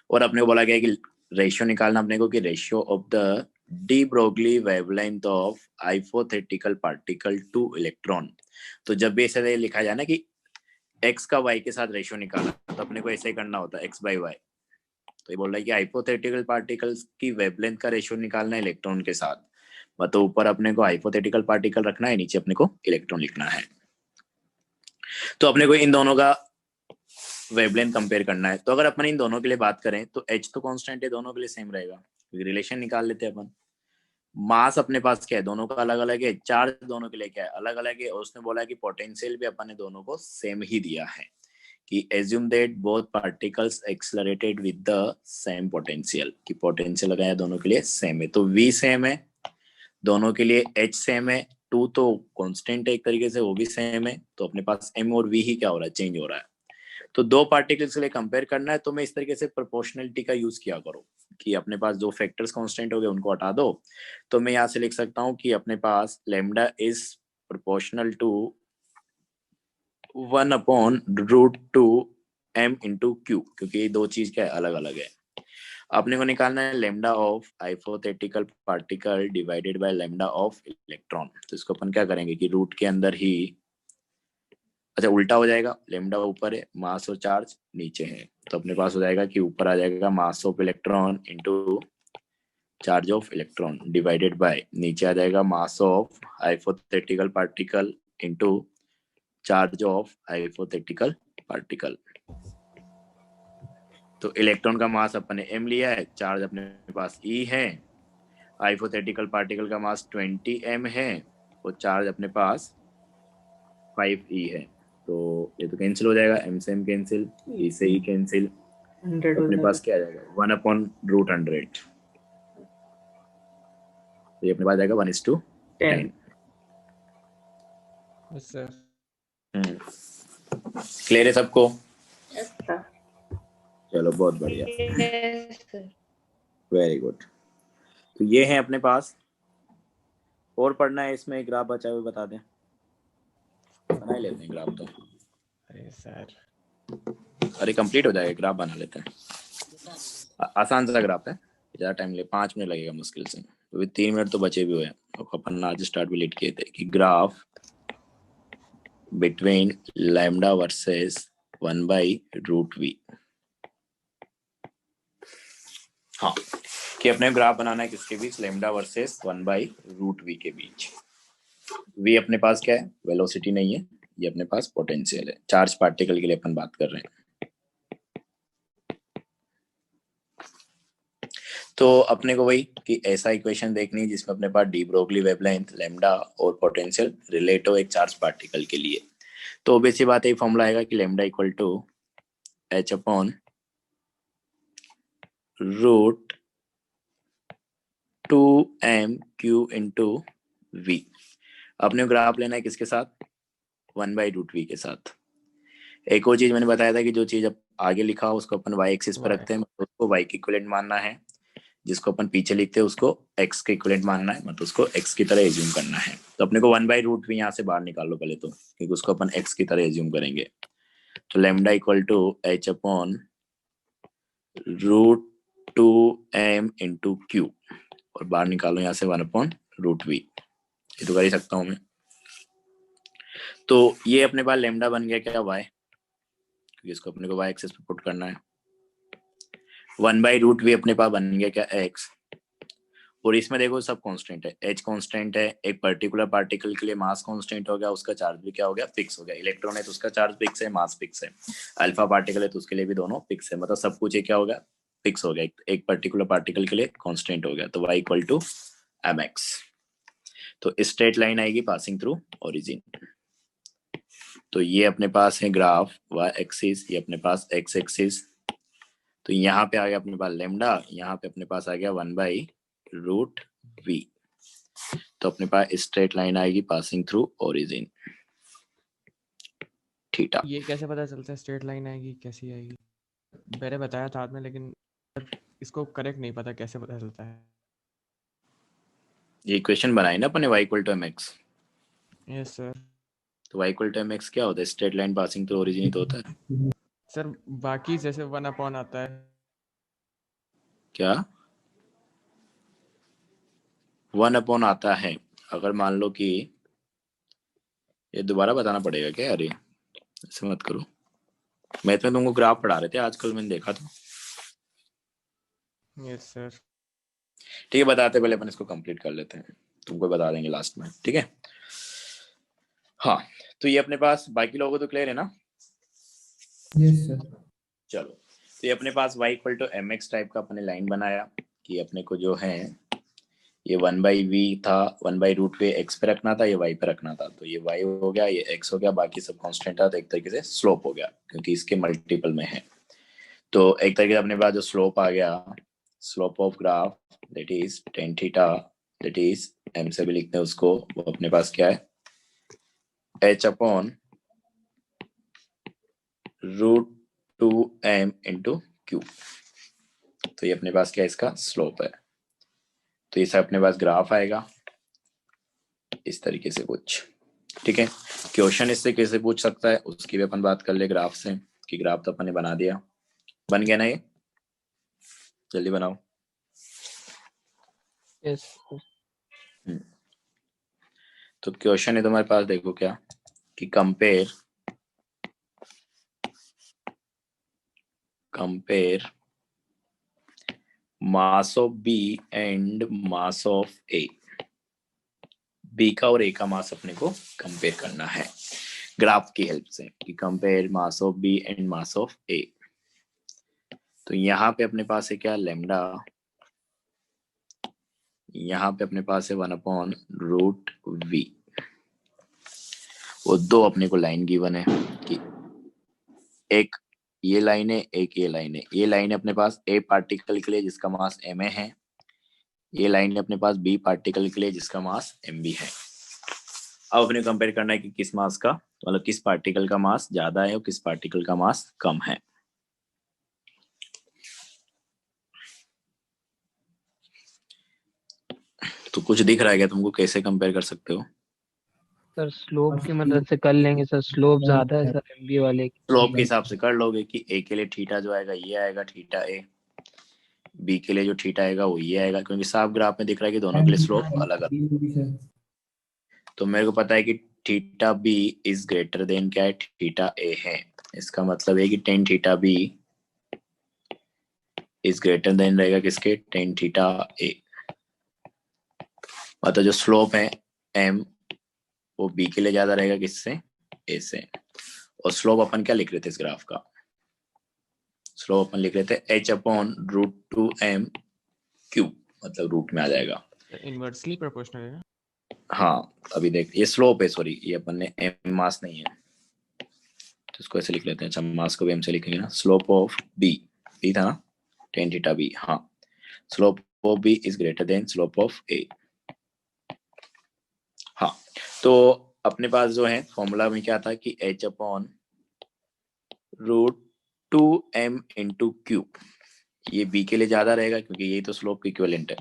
और अपने को बोला गया कि रेशियो निकालना अपने को कि ratio of the D Broglie wavelength of hypothetical particle two electron. तो जब भी ऐसे लिखा जाए ना कि x का y के साथ रेशियो निकालना, तो अपने को ऐसे ही करना होता है x by y। तो ये बोल रहा है कि हाइपोथेटिकल पार्टिकल्स की वेवलेंथ का रेशियो निकालना है इलेक्ट्रॉन के साथ, मतलब ऊपर अपने को हाइपोथेटिकल पार्टिकल रखना है, नीचे अपने को इलेक्ट्रॉन लिखना है। तो अपने को इन दोनों का वेवलेंथ कंपेयर करना है। तो अगर अपन इन दोनों के लिए बात करें तो h तो कांस्टेंट है, दोनों के लिए सेम रहेगा, क्योंकि रिलेशन निकाल लेते हैं अपन। मास अपने पास क्या है, दोनों का अलग अलग है, चार्ज दोनों के लिए क्या है अलग अलग है, और उसने बोला कि पोटेंशियल भी अपन ने दोनों को सेम ही दिया है कि assume that both particles accelerated with the same potential, कि पोटेंशियल लगाया दोनों के लिए सेम है। तो v सेम है दोनों के लिए, h सेम है, 2 तो कांस्टेंट है एक तरीके से, वो भी सेम है, तो अपने पास m और v ही क्या हो रहा है चेंज हो रहा है। तो दो पार्टिकल्स के लिए कंपेयर करना है तो मैं इस तरीके से प्रोपोर्शनलिटी का यूज किया करो कि अपने पास जो फैक्टर्स कांस्टेंट हो गए उनको हटा दो। तो मैं यहाँ से लिख सकता हूँ कि अपने पास lambda is proportional to 1/√2m into Q, क्योंकि ये दो चीज क्या है अलग अलग है। अपने को निकालना है lambda of hypothetical particle divided by lambda of electron. तो इसको अपन क्या करेंगे कि रूट के अंदर ही, अच्छा उल्टा हो जाएगा, लैम्डा ऊपर है, मास और चार्ज नीचे है, तो अपने पास हो जाएगा कि ऊपर आ जाएगा मास of electron into charge of electron divided by, नीचे आ जाएगा mass of hypothetical particle into charge of hypothetical particle. तो इलेक्ट्रॉन का मास अपन ने m लिया है, चार्ज अपने पास e है, हाइपोथेटिकल पार्टिकल का मास 20m है और चार्ज अपने पास 5e है। तो ये तो कैंसिल हो जाएगा, m से m कैंसिल, e से e कैंसिल, तो अपने पास क्या आ जाएगा 1/√100। तो ये अपने पास जाएगा 1:10। Yes sir. क्लियर है सबको? Yes sir. चलो बहुत बढ़िया, यस सर। Very good. तो ये है अपने पास, और पढ़ना है इसमें ग्राफ बचा हुआ बता दें, बना ही लेते हैं ग्राफ तो। अरे सर, अरे कंप्लीट हो जाएगा, ग्राफ बना लेते हैं, आसान सा ग्राफ है, ज़्यादा टाइम ले 5 मिनट लगेगा मुश्किल से, तो 3 मिनट तो बचे भी हुए हैं। तो अपन आज स्टार्ट भी लेट किए थे कि graph between lambda versus 1/√v। हाँ, कि अपने ग्राफ बनाना है किसके बीच, लैम्डा वर्सेस 1/√v के बीच। v अपने पास क्या है, वेलोसिटी नहीं है, ये अपने पास पोटेंशियल है, चार्ज पार्टिकल के लिए अपन बात कर रहे हैं। तो अपने को वही कि ऐसा इक्वेशन देखनी है जिसमें अपने पास डी ब्रोगली वेवलेंथ, लैम्डा और पोटेंशियल रिलेट हो एक चार्ज पार्टिकल के लिए। तो बेसिक बात यही फॉर्मूला आएगा कि lambda equal to h/√2m/q into v। अपने ग्राफ लेना है किसके साथ, 1/√v के साथ। एक और चीज मैंने बताया था कि जो चीज अब आगे लिखा हो उसको अपन y एक्सिस पर रखते हैं, मतलब उसको y के इक्विवेलेंट मानना है, जिसको अपन पीछे लिखते हैं उसको x के इक्विवेलेंट मानना है, मतलब उसको x की तरह एज्यूम करना है। तो अपने को 1/√v यहाँ से बाहर निकाल लो पहले तो, क्योंकि उसको अपन x की तरह एज्यूम करेंगे। तो lambda equal to h/√2m into Q, और बाहर निकालो यहाँ से 1/√v, ये तो कर ही सकता हूँ मैं। तो ये अपने पास लैम्डा बन गया क्या y, क्योंकि इसको अपने को y एक्सिस पे पुट करना है। 1/√v अपने पास बन गया क्या x, और इसमें देखो सब कांस्टेंट है, h कांस्टेंट है, एक पर्टिकुलर पार्टिकल के लिए मास कांस्टेंट हो गया, उसका चार्ज भी क्या हो गया फिक्स हो गया। इलेक्ट्रॉन है तो उसका चार्ज फिक्स है, मास फिक्स है। अल्फा पार्टिकल है तो उसके लिए भी दोनों फिक्स है, मतलब सब कुछ ये क्या होगा फिक्स हो गया, एक पर्टिकुलर पार्टिकल के लिए कांस्टेंट हो गया, तो y इक्वल टू mx। तो स्ट्रेट लाइन आएगी पासिंग थ्रू ओरिजिन। तो ये अपने पास है ग्राफ y एक्सिस, ये अपने पास x एक्सिस। तो यहाँ पे आ गया अपने पास लेमडा, यहाँ पे अपने पास आ गया 1/√v। तो अपने पास स्ट्रेट लाइन आएगी पासिंग थ्रू ओरिजिन थीटा। ये कैसे पता चलता है स्ट्रेट लाइन आएगी कैसी आएगी? मैंने बताया था आपने, लेकिन इसको करेक्ट नहीं पता कैसे पता चलता है। ये इक्वेशन बनाई ना अपने y equal to mx। Yes sir. तो y इक्वल टू mx क्या होता है? Straight line passing through origin ही तो होता है। सर बाकी जैसे 1 आता है। क्या 1 आता है? अगर मान लो कि ये दोबारा बताना पड़ेगा क्या? अरे ऐसे मत करो, मैथ में तुमको ग्राफ पढ़ा रहे थे आजकल, मैंने देखा था। Yes sir. ठीक है, बताते पहले अपन इसको कंप्लीट कर लेते हैं, तुमको बता देंगे लास्ट में, ठीक है। हाँ, तो ये अपने पास बाकी लोगों को तो क्लियर है ना? Yes sir. चलो, तो ये अपने पास y equal to mx type का अपने लाइन बनाया कि अपने को जो है ये 1/v था, 1/√v x पे रखना था, ये y पे रखना था। तो ये y हो गया, ये x हो गया, बाकी सब कांस्टेंट था। तो एक तरीके से स्लोप हो गया क्योंकि इसके मल्टीपल में है। तो एक तरीके से अपने पास जो स्लोप आ गया, slope of graph that is tan theta, that is m से भी लिखते हैं उसको, वो अपने पास क्या है h/√2m इंटू q। तो ये अपने पास क्या है, इसका स्लोप है। तो ये सब अपने पास ग्राफ आएगा इस तरीके से कुछ, ठीक है। क्वेश्चन इससे कैसे पूछ सकता है उसकी भी अपन बात कर ले ग्राफ से, कि ग्राफ तो अपन ने बना दिया, बन गया ना ये? जल्दी बनाओ। यस। तो क्वेश्चन है तुम्हारे पास, देखो क्या कि compare mass of B and mass of A. B का और ए का मास अपने को कंपेयर करना है ग्राफ की हेल्प से, कि compare mass of B and mass of A. तो यहाँ पे अपने पास है क्या, लेमडा, यहाँ पे अपने पास है 1/√v। वो दो अपने को लाइन गिवन है कि एक ये लाइन है, एक ये लाइन है। ये लाइन है अपने पास ए पार्टिकल के लिए जिसका मास ma है, ये लाइन है अपने पास बी पार्टिकल के लिए जिसका मास mb है। अब अपने कंपेयर करना है कि किस मास का, मतलब किस पार्टिकल का मास ज्यादा है और किस पार्टिकल का मास कम है। तो कुछ दिख रहा है क्या तुमको, कैसे कंपेयर कर सकते हो? सर स्लोप की मदद से कर लेंगे सर, स्लोप ज्यादा है सर एमबी वाले की। स्लोप के हिसाब से कर लोगे कि ए के लिए थीटा जो आएगा ये आएगा थीटा ए, बी के लिए जो थीटा आएगा वो ये आएगा, क्योंकि साफ ग्राफ में दिख रहा है कि दोनों के लिए स्लोप अलग अलग। तो मेरे को पता है कि theta B is greater than क्या है, थीटा ए है। इसका मतलब है कि tan theta B is greater than रहेगा किसके, टेन थीटा ए। मतलब जो स्लोप है एम वो बी के लिए ज्यादा रहेगा किससे, ए से। और स्लोप अपन क्या लिख रहे थे इस ग्राफ का, स्लोप अपन लिख रहे थे h/√2m क्यूब, मतलब रूट में आ जाएगा। इनवर्सली प्रोपोर्शनल है ना? हाँ अभी देख, ये स्लोप है, सॉरी ये अपन ने एम मास नहीं है तो इसको ऐसे लिख लेते हैं। अच्छा मास को भी एम से लिखेंगे ना। स्लोप ऑफ बी, बी था ना, टेन थीटा बी। हाँ, slope of B is greater than slope of A. हाँ, तो अपने पास जो है फॉर्मूला में क्या था कि h/√2m इंटू क्यूब, ये बी के लिए ज्यादा रहेगा क्योंकि यही तो स्लोप की इक्विवेलेंट है।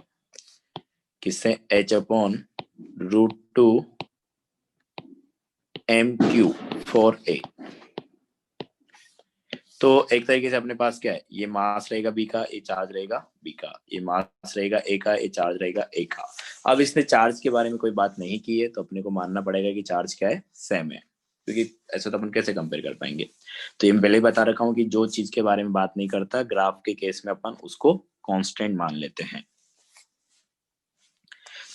किससे, h/√2m क्यूब फॉर ए। तो एक तरीके से अपने पास क्या है, ये मास रहेगा बी का, ये चार्ज रहेगा बी का, ये मास रहेगा ए का, ये चार्ज रहेगा ए का। अब इसने चार्ज के बारे में कोई बात नहीं की है तो अपने को मानना पड़ेगा कि चार्ज क्या है, सेम है, क्योंकि ऐसे तो अपन कैसे कंपेयर कर पाएंगे। तो ये मैं पहले ही बता रखा हूँ कि जो चीज के बारे में बात नहीं करता ग्राफ के केस में अपन उसको कांस्टेंट मान लेते हैं।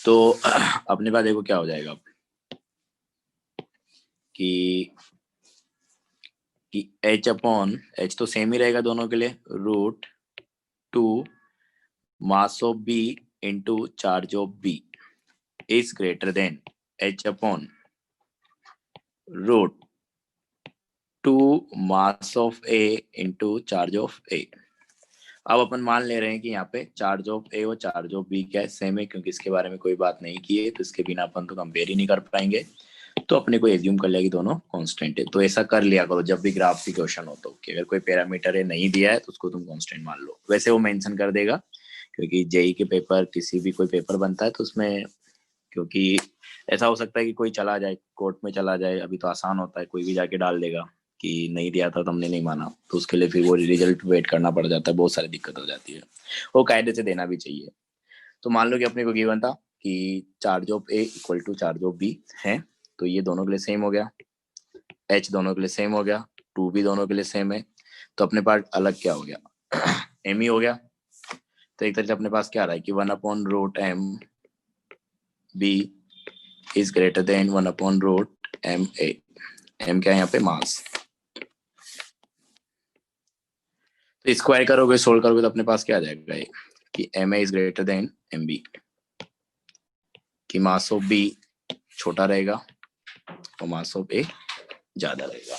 तो अपने पास देखो क्या हो जाएगा कि h/h तो सेम ही रहेगा दोनों के लिए, 2 mass of B into charge of B is greater than H upon root 2 mass of A into charge of A। अब अपन मान ले रहे हैं कि यहाँ पे चार्ज ऑफ ए और चार्ज ऑफ बी क्या है, सेम है, क्योंकि इसके बारे में कोई बात नहीं की है तो इसके बिना अपन तो कंपेयर ही नहीं कर पाएंगे, तो अपने को एज्यूम कर लिया कि दोनों कांस्टेंट है। तो ऐसा कर लिया करो जब भी ग्राफ की क्वेश्चन हो तो, कि अगर कोई पैरामीटर है नहीं दिया है तो उसको तुम कांस्टेंट मान लो। वैसे वो मेंशन कर देगा, क्योंकि जेई के पेपर, किसी भी कोई पेपर बनता है तो उसमें, क्योंकि ऐसा हो सकता है कि कोई चला जाए, कोर्ट में चला जाए, अभी तो आसान होता है, कोई भी जाके डाल देगा कि नहीं दिया था, तुमने नहीं माना, तो उसके लिए फिर वो रिजल्ट वेट करना पड़ जाता है, बहुत सारी दिक्कत हो जाती है। वो कायदे से देना भी चाहिए। तो मान लो कि अपने को गिवन था कि charge of A equal to charge of B है, तो ये दोनों के लिए सेम हो गया, एच दोनों के लिए सेम हो गया, 2 भी दोनों के लिए सेम है, तो अपने पास अलग क्या हो गया, एम ही हो गया। तो एक तरह से अपने पास क्या आ रहा है कि 1/√m B is greater than 1/√m A. M क्या है यहाँ पे, मास। तो स्क्वायर करोगे, सोल्व करोगे तो अपने पास क्या आ जाएगा ये कि M A is greater than M B, कि मास ऑफ बी छोटा रहेगा और मास ऑफ ए ज्यादा रहेगा।